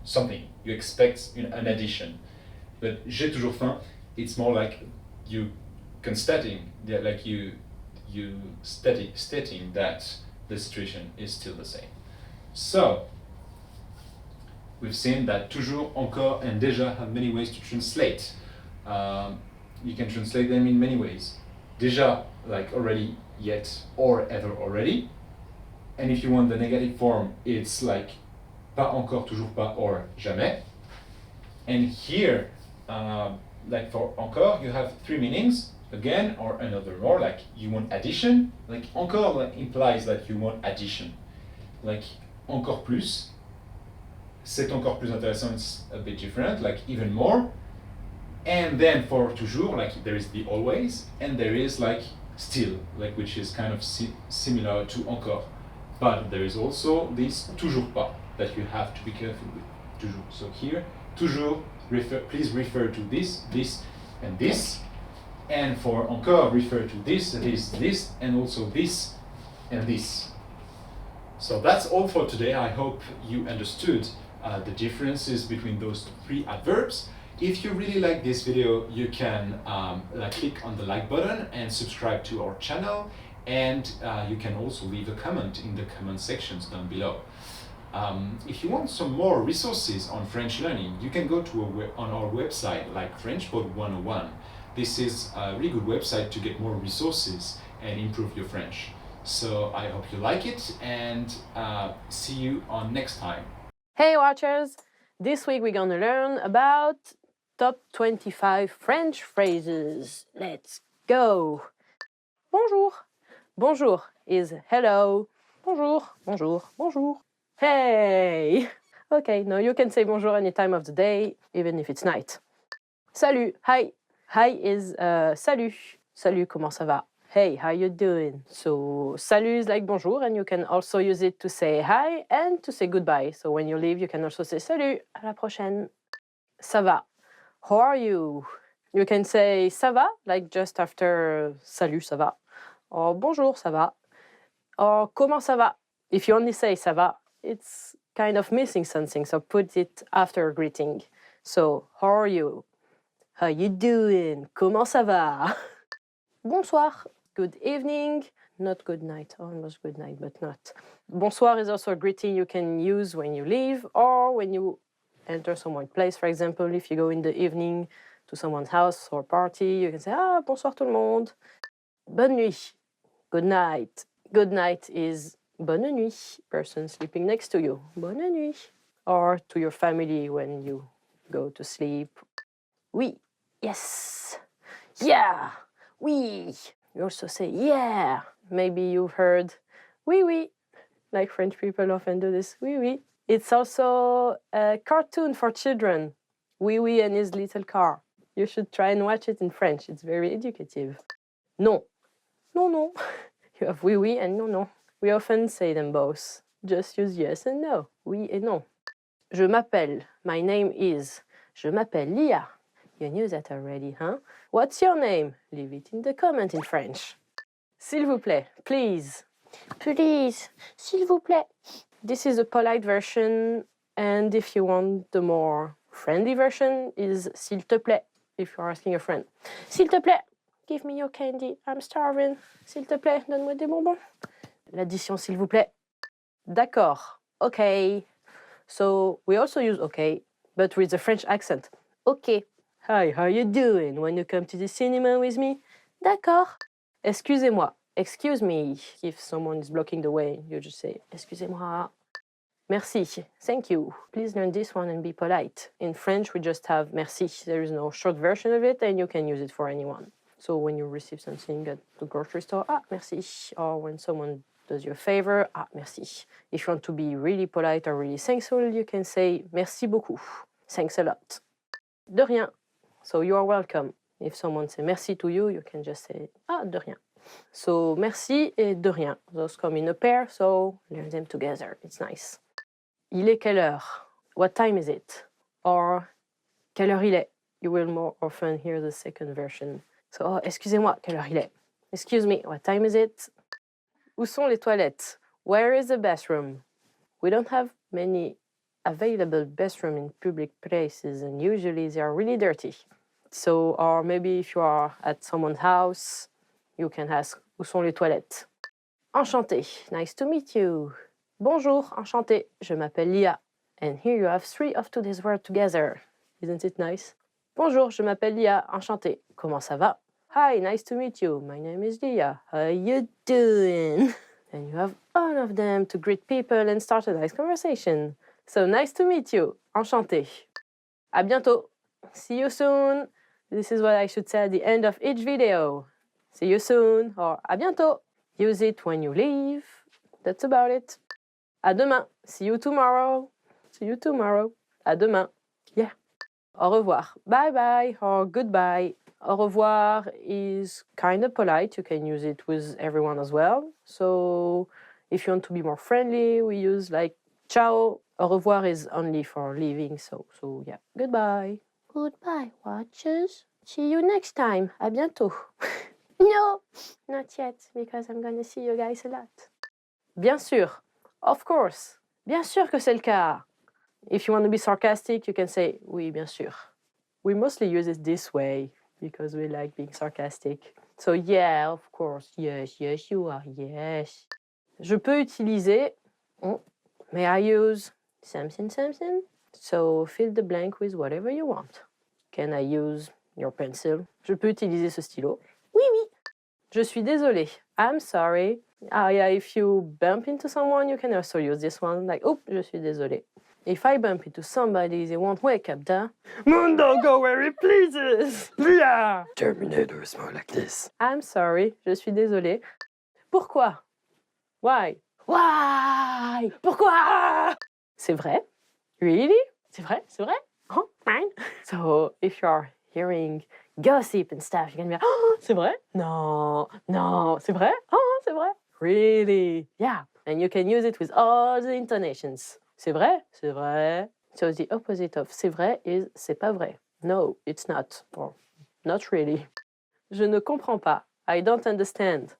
something, you expect an addition. But j'ai toujours faim, it's more like you constating, like you stating that the situation is still the same. So we've seen that toujours, encore, and déjà have many ways to translate. You can translate them in many ways. Déjà, like already, yet, or ever already. And if you want the negative form, it's like pas encore, toujours pas, or jamais. And here, like for encore, you have three meanings, again, or another more, like you want addition. Like encore implies that you want addition. Like encore plus, c'est encore plus intéressant, it's a bit different, like even more. And then for toujours, like there is the always, and there is like still, like which is kind of similar to encore. But there is also this toujours pas that you have to be careful with. Toujours. So here, toujours, please refer to this, and this. And for encore, refer to this, and also this, and this. So that's all for today. I hope you understood the differences between those three adverbs. If you really like this video, you can click on the like button and subscribe to our channel. And you can also leave a comment in the comment sections down below. If you want some more resources on French learning, you can go to on our website, like FrenchPod 101. This is a really good website to get more resources and improve your French. So I hope you like it, and see you on next time. Hey watchers! This week we're gonna learn about top 25 French phrases. Let's go! Bonjour! Bonjour is hello. Bonjour, bonjour, bonjour. Hey! Okay, now you can say bonjour any time of the day, even if it's night. Salut, hi. Hi is salut. Salut, comment ça va? Hey, how you doing? So salut is like bonjour, and you can also use it to say hi and to say goodbye. So when you leave, you can also say salut, à la prochaine. Ça va. How are you? You can say ça va, like just after salut, ça va. Or bonjour, ça va. Or comment ça va? If you only say ça va, it's kind of missing something, so put it after a greeting. So, how are you? How you doing? Comment ça va? Bonsoir. Good evening. Not good night. Almost good night, but not. Bonsoir is also a greeting you can use when you leave or when you enter someone's place. For example, if you go in the evening to someone's house or party, you can say, bonsoir tout le monde. Bonne nuit. Good night. Good night is bonne nuit. Person sleeping next to you. Bonne nuit. Or to your family when you go to sleep. Oui. Yes. Yeah. Oui. You also say yeah. Maybe you've heard oui, oui. Like French people often do this. Oui, oui. It's also a cartoon for children. Oui, oui and his little car. You should try and watch it in French. It's very educative. Non. Non, non. You have oui, oui and non, non. We often say them both. Just use yes and no. Oui et non. Je m'appelle. My name is. Je m'appelle Lia. You knew that already, huh? What's your name? Leave it in the comment in French. S'il vous plaît, please. Please, s'il vous plaît. This is a polite version, and if you want the more friendly version, is s'il te plaît, if you're asking a friend. S'il te plaît, give me your candy, I'm starving. S'il te plaît, donne-moi des bonbons. L'addition s'il vous plaît. D'accord, okay. So we also use okay, but with a French accent. Okay. Hi, how you doing? When you come to the cinema with me? D'accord. Excusez-moi. Excuse me. If someone is blocking the way, you just say, excusez-moi. Merci. Thank you. Please learn this one and be polite. In French, we just have merci. There is no short version of it, and you can use it for anyone. So when you receive something at the grocery store, merci. Or when someone does you a favor, merci. If you want to be really polite or really thankful, you can say merci beaucoup. Thanks a lot. De rien. So you are welcome. If someone says merci to you, you can just say de rien. So merci et de rien. Those come in a pair, so learn them together. It's nice. Il est quelle heure? What time is it? Or quelle heure il est? You will more often hear the second version. So excusez-moi, quelle heure il est? Excuse me, what time is it? Où sont les toilettes? Where is the bathroom? We don't have many available bathrooms in public places, and usually they are really dirty. So, or maybe if you are at someone's house, you can ask, où sont les toilettes? Enchanté, nice to meet you. Bonjour, enchanté, je m'appelle Lia. And here you have 3 of today's words together. Isn't it nice? Bonjour, je m'appelle Lia, enchanté. Comment ça va? Hi, nice to meet you. My name is Lia. How you doing? And you have all of them to greet people and start a nice conversation. So nice to meet you. Enchanté. À bientôt. See you soon. This is what I should say at the end of each video. See you soon or à bientôt. Use it when you leave. That's about it. À demain. See you tomorrow. See you tomorrow. À demain. Yeah. Au revoir. Bye bye or goodbye. Au revoir is kind of polite. You can use it with everyone as well. So if you want to be more friendly, we use like ciao. Au revoir is only for leaving. So yeah. Goodbye. Goodbye, watchers. See you next time. À bientôt. No, not yet, because I'm gonna see you guys a lot. Bien sûr. Of course. Bien sûr que c'est le cas. If you want to be sarcastic, you can say oui, bien sûr. We mostly use it this way because we like being sarcastic. So yeah, of course. Yes, yes, you are. Yes. Je peux utiliser. May I use something, something? So fill the blank with whatever you want. Can I use your pencil? Je peux utiliser ce stylo. Oui, oui. Je suis désolé. I'm sorry. Yeah, if you bump into someone, you can also use this one. Like, je suis désolé. If I bump into somebody, they won't wake up, duh. Mundo, go where it pleases. Yeah. Terminator is more like this. I'm sorry. Je suis désolé. Pourquoi? Why? Why? Pourquoi? C'est vrai? Really? C'est vrai? C'est vrai? Oh, fine. So, if you're hearing gossip and stuff, you're gonna be like, oh, c'est vrai? No, no, c'est vrai? Oh, c'est vrai? Really? Yeah. And you can use it with all the intonations. C'est vrai? C'est vrai. So the opposite of c'est vrai is c'est pas vrai. No, it's not. Or not really. Je ne comprends pas. I don't understand.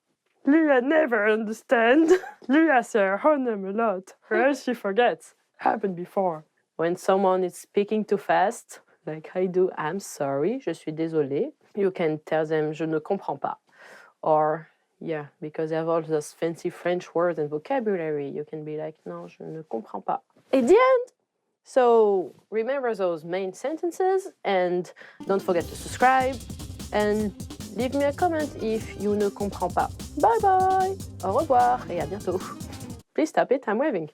Lia never understands. Lia says her name a lot, or else she forgets. happened before. When someone is speaking too fast, like I do, I'm sorry, je suis désolé. You can tell them, je ne comprends pas. Or, yeah, because they have all those fancy French words and vocabulary, you can be like, non, je ne comprends pas. At the end. So remember those main sentences and don't forget to subscribe and leave me a comment if you ne comprends pas. Bye bye, au revoir et à bientôt. Please stop it, I'm waving.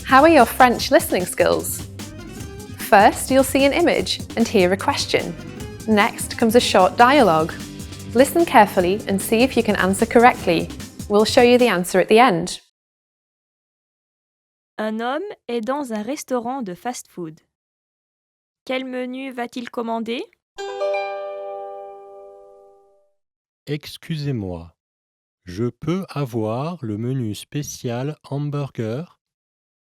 How are your French listening skills? First, you'll see an image and hear a question. Next comes a short dialogue. Listen carefully and see if you can answer correctly. We'll show you the answer at the end. Un homme est dans un restaurant de fast-food. Quel menu va-t-il commander? Excusez-moi, je peux avoir le menu spécial hamburger?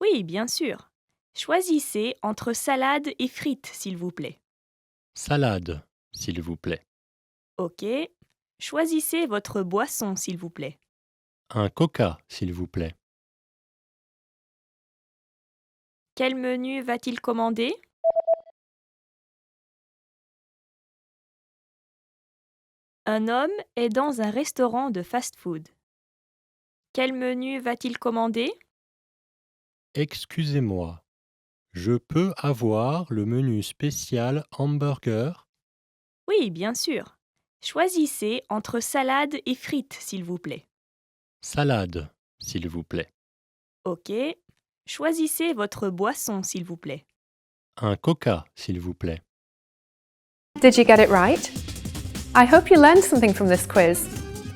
Oui, bien sûr. Choisissez entre salade et frites, s'il vous plaît. Salade, s'il vous plaît. OK. Choisissez votre boisson, s'il vous plaît. Un coca, s'il vous plaît. Quel menu va-t-il commander? Un homme est dans un restaurant de fast-food. Quel menu va-t-il commander? Excusez-moi, je peux avoir le menu spécial hamburger? Oui, bien sûr. Choisissez entre salade et frites, s'il vous plaît. Salade, s'il vous plaît. OK. Choisissez votre boisson, s'il vous plaît. Un coca, s'il vous plaît. Did you get it right? I hope you learned something from this quiz.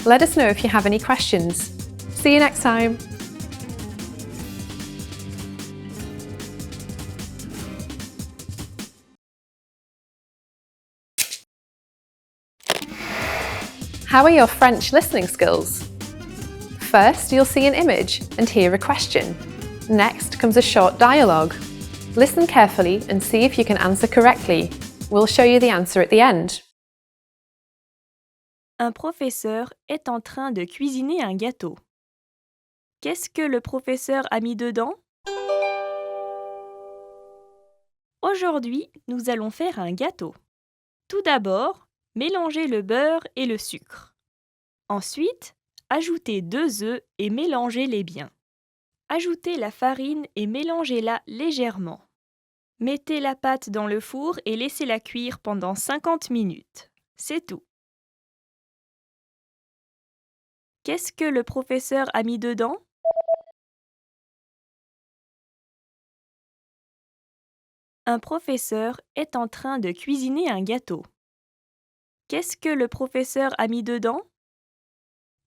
Let us know if you have any questions. See you next time. How are your French listening skills? First, you'll see an image and hear a question. Next comes a short dialogue. Listen carefully and see if you can answer correctly. We'll show you the answer at the end. Un professeur est en train de cuisiner un gâteau. Qu'est-ce que le professeur a mis dedans? Aujourd'hui, nous allons faire un gâteau. Tout d'abord, mélangez le beurre et le sucre. Ensuite, ajoutez 2 œufs et mélangez-les bien. Ajoutez la farine et mélangez-la légèrement. Mettez la pâte dans le four et laissez-la cuire pendant 50 minutes. C'est tout. Qu'est-ce que le professeur a mis dedans? Un professeur est en train de cuisiner un gâteau. Qu'est-ce que le professeur a mis dedans?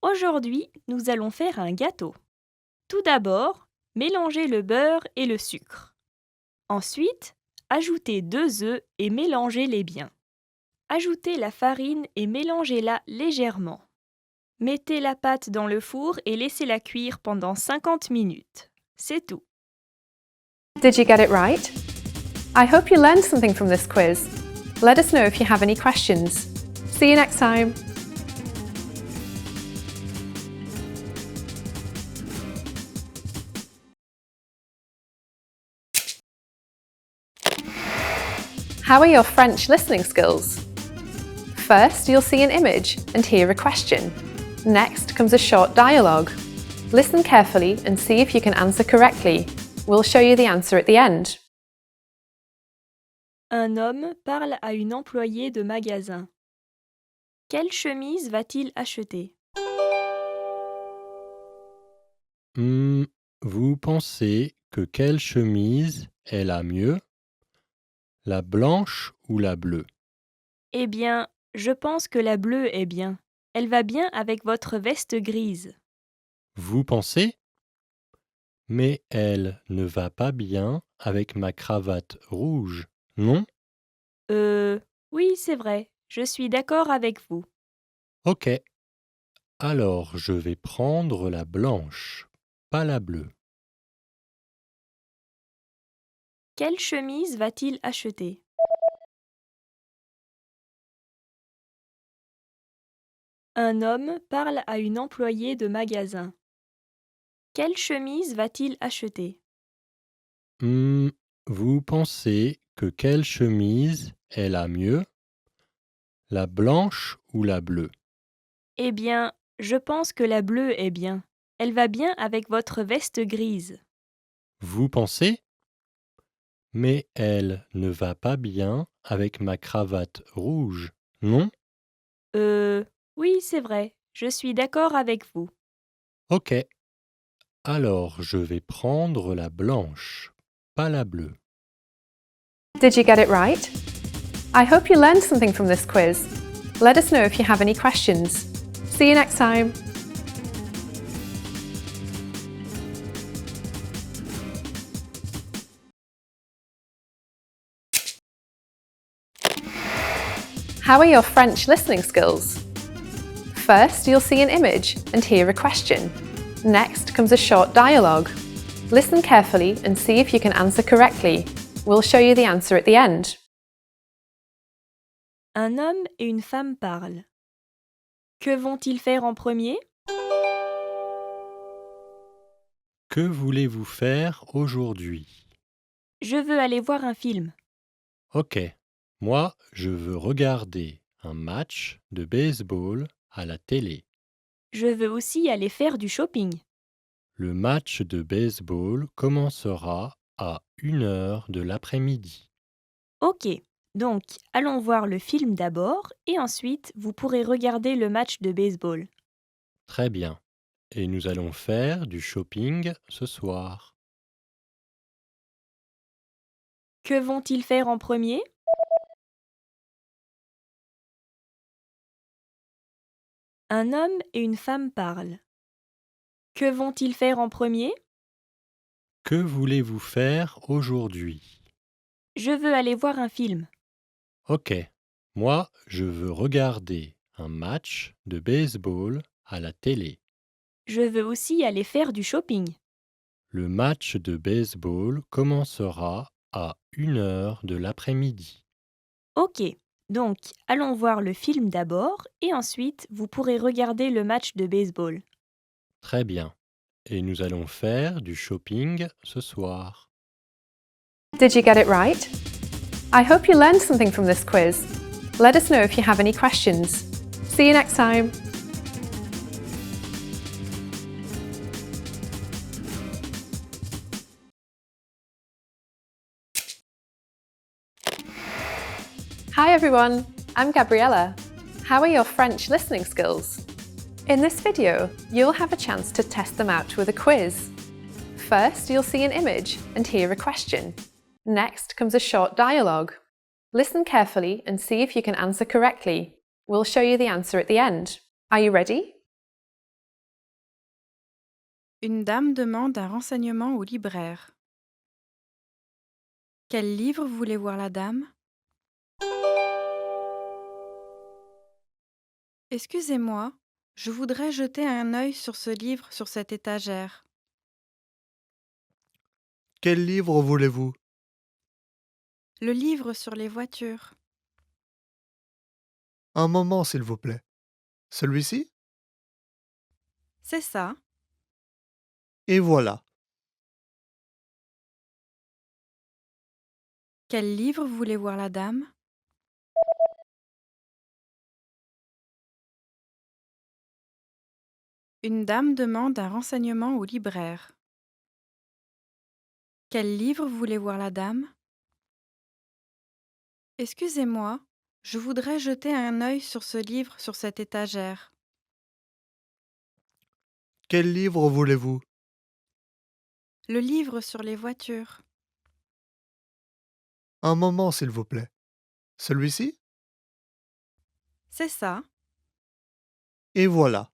Aujourd'hui, nous allons faire un gâteau. Tout d'abord, mélangez le beurre et le sucre. Ensuite, ajoutez 2 œufs et mélangez-les bien. Ajoutez la farine et mélangez-la légèrement. Mettez la pâte dans le four et laissez-la cuire pendant 50 minutes. C'est tout. Did you get it right? I hope you learned something from this quiz. Let us know if you have any questions. See you next time. How are your French listening skills? First, you'll see an image and hear a question. Next comes a short dialogue. Listen carefully and see if you can answer correctly. We'll show you the answer at the end. Un homme parle à une employée de magasin. Quelle chemise va-t-il acheter? Vous pensez que quelle chemise est la mieux? La blanche ou la bleue? Eh bien, je pense que la bleue est bien. Elle va bien avec votre veste grise. Vous pensez? Mais elle ne va pas bien avec ma cravate rouge, non? Oui, c'est vrai. Je suis d'accord avec vous. Ok. Alors je vais prendre la blanche, pas la bleue. Quelle chemise va-t-il acheter? Un homme parle à une employée de magasin. Quelle chemise va-t-il acheter? Vous pensez que quelle chemise est la mieux? La blanche ou la bleue? Eh bien, je pense que la bleue est bien. Elle va bien avec votre veste grise. Vous pensez? Mais elle ne va pas bien avec ma cravate rouge, non? Oui, c'est vrai. Je suis d'accord avec vous. Ok. Alors je vais prendre la blanche, pas la bleue. Did you get it right? I hope you learned something from this quiz. Let us know if you have any questions. See you next time. How are your French listening skills? First, you'll see an image and hear a question. Next comes a short dialogue. Listen carefully and see if you can answer correctly. We'll show you the answer at the end. Un homme et une femme parlent. Que vont-ils faire en premier? Que voulez-vous faire aujourd'hui? Je veux aller voir un film. Ok. Moi, je veux regarder un match de baseball à la télé. Je veux aussi aller faire du shopping. Le match de baseball commencera à 1h de l'après-midi. Ok, donc allons voir le film d'abord et ensuite vous pourrez regarder le match de baseball. Très bien. Et nous allons faire du shopping ce soir. Que vont-ils faire en premier? Un homme et une femme parlent. Que vont-ils faire en premier? Que voulez-vous faire aujourd'hui? Je veux aller voir un film. Ok. Moi, je veux regarder un match de baseball à la télé. Je veux aussi aller faire du shopping. Le match de baseball commencera à 1h de l'après-midi. Ok, donc allons voir le film d'abord et ensuite vous pourrez regarder le match de baseball. Très bien. Et nous allons faire du shopping ce soir. Did you get it right? I hope you learned something from this quiz. Let us know if you have any questions. See you next time. Hi everyone, I'm Gabriella. How are your French listening skills? In this video, you'll have a chance to test them out with a quiz. First, you'll see an image and hear a question. Next comes a short dialogue. Listen carefully and see if you can answer correctly. We'll show you the answer at the end. Are you ready? Une dame demande un renseignement au libraire. Quel livre voulait voir la dame? Excusez-moi, je voudrais jeter un œil sur ce livre sur cette étagère. Quel livre voulez-vous? Le livre sur les voitures. Un moment, s'il vous plaît. Celui-ci? C'est ça. Et voilà. Quel livre voulait voir la dame? Une dame demande un renseignement au libraire. Quel livre voulait voir la dame? Excusez-moi, je voudrais jeter un œil sur ce livre sur cette étagère. Quel livre voulez-vous? Le livre sur les voitures. Un moment, s'il vous plaît. Celui-ci? C'est ça. Et voilà.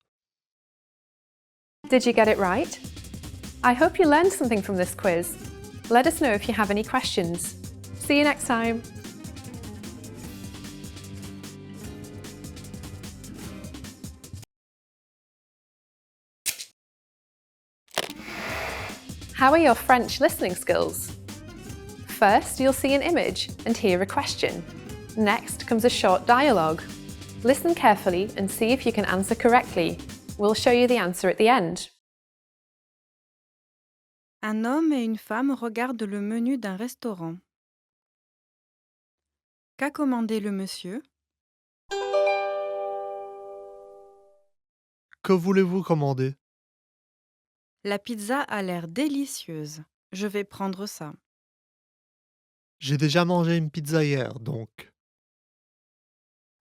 Did you get it right? I hope you learned something from this quiz. Let us know if you have any questions. See you next time. How are your French listening skills? First, you'll see an image and hear a question. Next comes a short dialogue. Listen carefully and see if you can answer correctly. We'll show you the answer at the end. Un homme et une femme regardent le menu d'un restaurant. Qu'a commandé le monsieur? Que voulez-vous commander? La pizza a l'air délicieuse. Je vais prendre ça. J'ai déjà mangé une pizza hier, donc.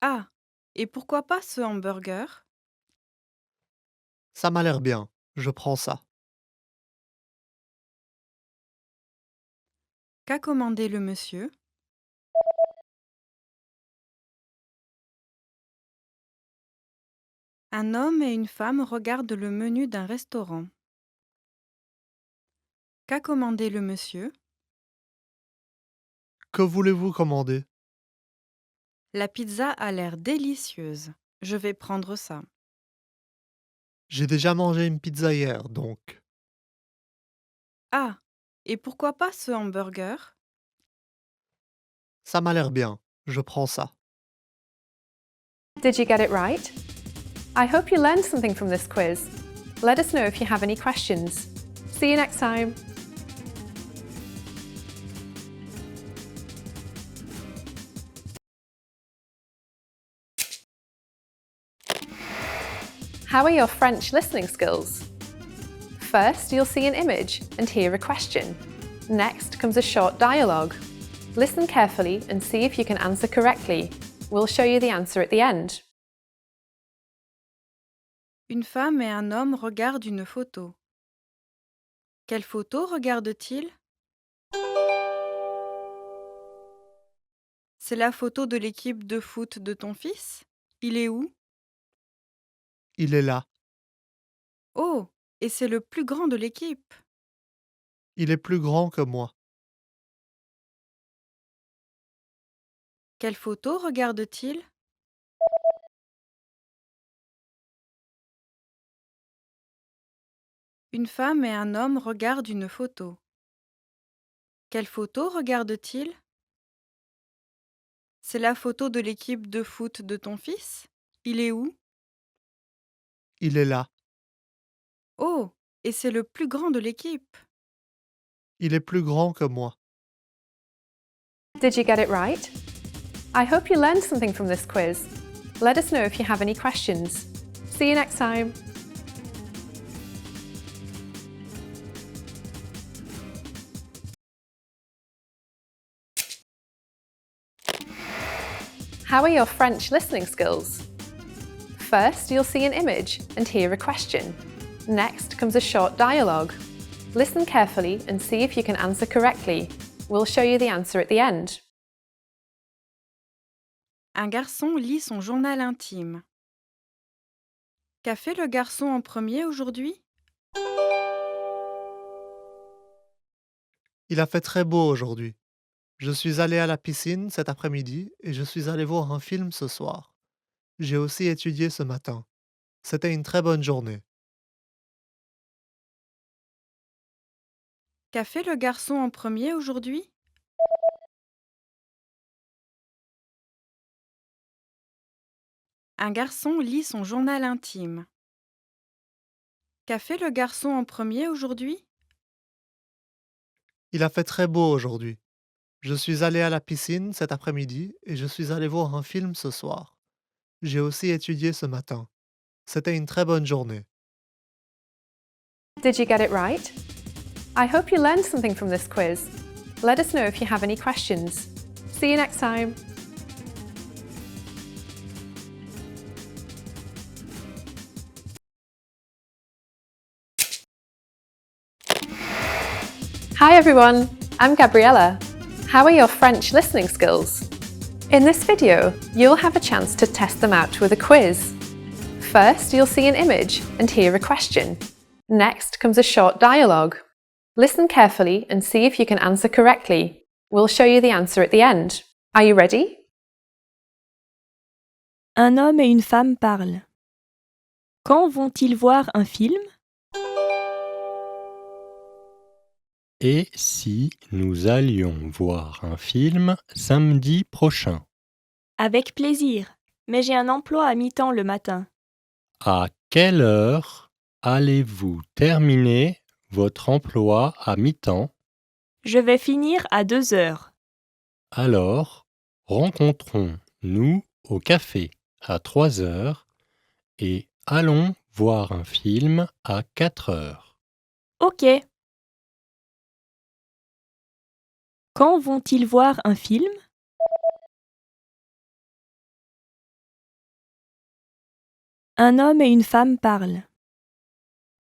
Ah, et pourquoi pas ce hamburger? Ça m'a l'air bien. Je prends ça. Qu'a commandé le monsieur? Un homme et une femme regardent le menu d'un restaurant. Qu'a commandé le monsieur? Que voulez-vous commander? La pizza a l'air délicieuse. Je vais prendre ça. J'ai déjà mangé une pizza hier, donc. Ah, et pourquoi pas ce hamburger? Ça m'a l'air bien. Je prends ça. Did you get it right? I hope you learned something from this quiz. Let us know if you have any questions. See you next time. How are your French listening skills? First, you'll see an image and hear a question. Next comes a short dialogue. Listen carefully and see if you can answer correctly. We'll show you the answer at the end. Une femme et un homme regardent une photo. Quelle photo regardent-ils? C'est la photo de l'équipe de foot de ton fils? Il est où? Il est là. Oh, et c'est le plus grand de l'équipe. Il est plus grand que moi. Quelle photo regarde-t-il? Une femme et un homme regardent une photo. Quelle photo regarde-t-il? C'est la photo de l'équipe de foot de ton fils? Il est où? Il est là. Oh, et c'est le plus grand de l'équipe. Il est plus grand que moi. Did you get it right? I hope you learned something from this quiz. Let us know if you have any questions. See you next time. How are your French listening skills? First, you'll see an image and hear a question. Next comes a short dialogue. Listen carefully and see if you can answer correctly. We'll show you the answer at the end. Un garçon lit son journal intime. Qu'a fait le garçon en premier aujourd'hui? Il a fait très beau aujourd'hui. Je suis allé à la piscine cet après-midi et je suis allé voir un film ce soir. J'ai aussi étudié ce matin. C'était une très bonne journée. Qu'a fait le garçon en premier aujourd'hui? Un garçon lit son journal intime. Qu'a fait le garçon en premier aujourd'hui? Il a fait très beau aujourd'hui. Je suis allé à la piscine cet après-midi et je suis allé voir un film ce soir. J'ai aussi étudié ce matin. C'était une très bonne journée. Did you get it right? I hope you learned something from this quiz. Let us know if you have any questions. See you next time. Hi everyone, I'm Gabriella. How are your French listening skills? In this video, you'll have a chance to test them out with a quiz. First, you'll see an image and hear a question. Next comes a short dialogue. Listen carefully and see if you can answer correctly. We'll show you the answer at the end. Are you ready? Un homme et une femme parlent. Quand vont-ils voir un film? Et si nous allions voir un film samedi prochain? Avec plaisir, mais j'ai un emploi à mi-temps le matin. À quelle heure allez-vous terminer votre emploi à mi-temps? Je vais finir à 2 heures. Alors, rencontrons-nous au café à 3 heures et allons voir un film à 4 heures. Ok. Quand vont-ils voir un film? Un homme et une femme parlent.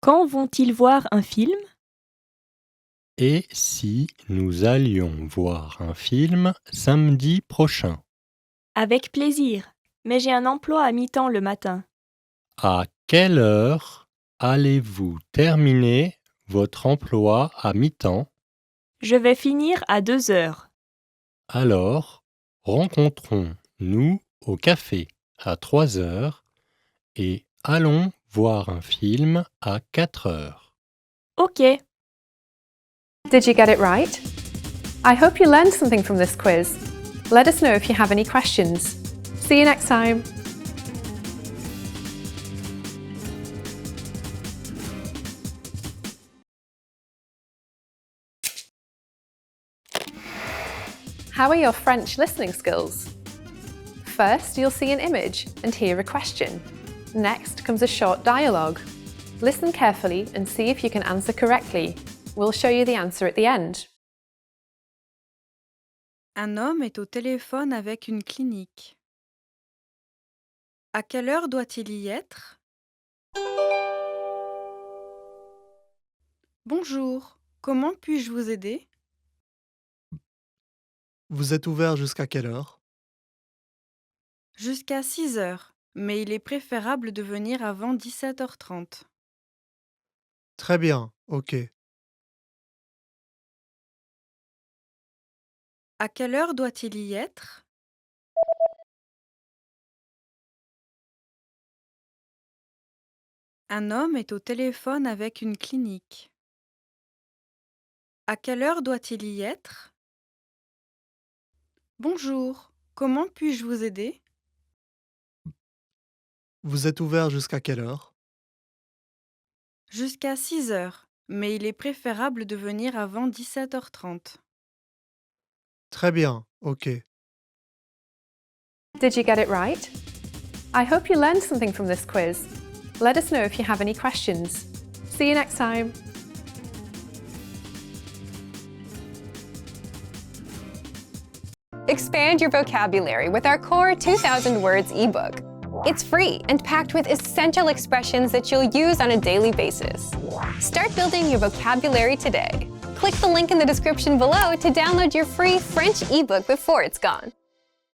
Quand vont-ils voir un film? Et si nous allions voir un film samedi prochain? Avec plaisir, mais j'ai un emploi à mi-temps le matin. À quelle heure allez-vous terminer votre emploi à mi-temps? Je vais finir à 2 heures. Alors, rencontrons-nous au café à 3 heures et allons voir un film à 4 heures. Ok. Did you get it right? I hope you learned something from this quiz. Let us know if you have any questions. See you next time. How are your French listening skills? First, you'll see an image and hear a question. Next comes a short dialogue. Listen carefully and see if you can answer correctly. We'll show you the answer at the end. Un homme est au téléphone avec une clinique. À quelle heure doit-il y être? Bonjour, comment puis-je vous aider? Vous êtes ouvert jusqu'à quelle heure? Jusqu'à 6 heures, mais il est préférable de venir avant 17h30. Très bien, ok. À quelle heure doit-il y être? Un homme est au téléphone avec une clinique. À quelle heure doit-il y être? Bonjour, comment puis-je vous aider? Vous êtes ouvert jusqu'à quelle heure? Jusqu'à 6 heures, mais il est préférable de venir avant 17h30. Très bien, ok. Did you get it right? I hope you learned something from this quiz. Let us know if you have any questions. See you next time. Expand your vocabulary with our Core 2000 Words ebook. It's free and packed with essential expressions that you'll use on a daily basis. Start building your vocabulary today. Click the link in the description below to download your free French ebook before it's gone.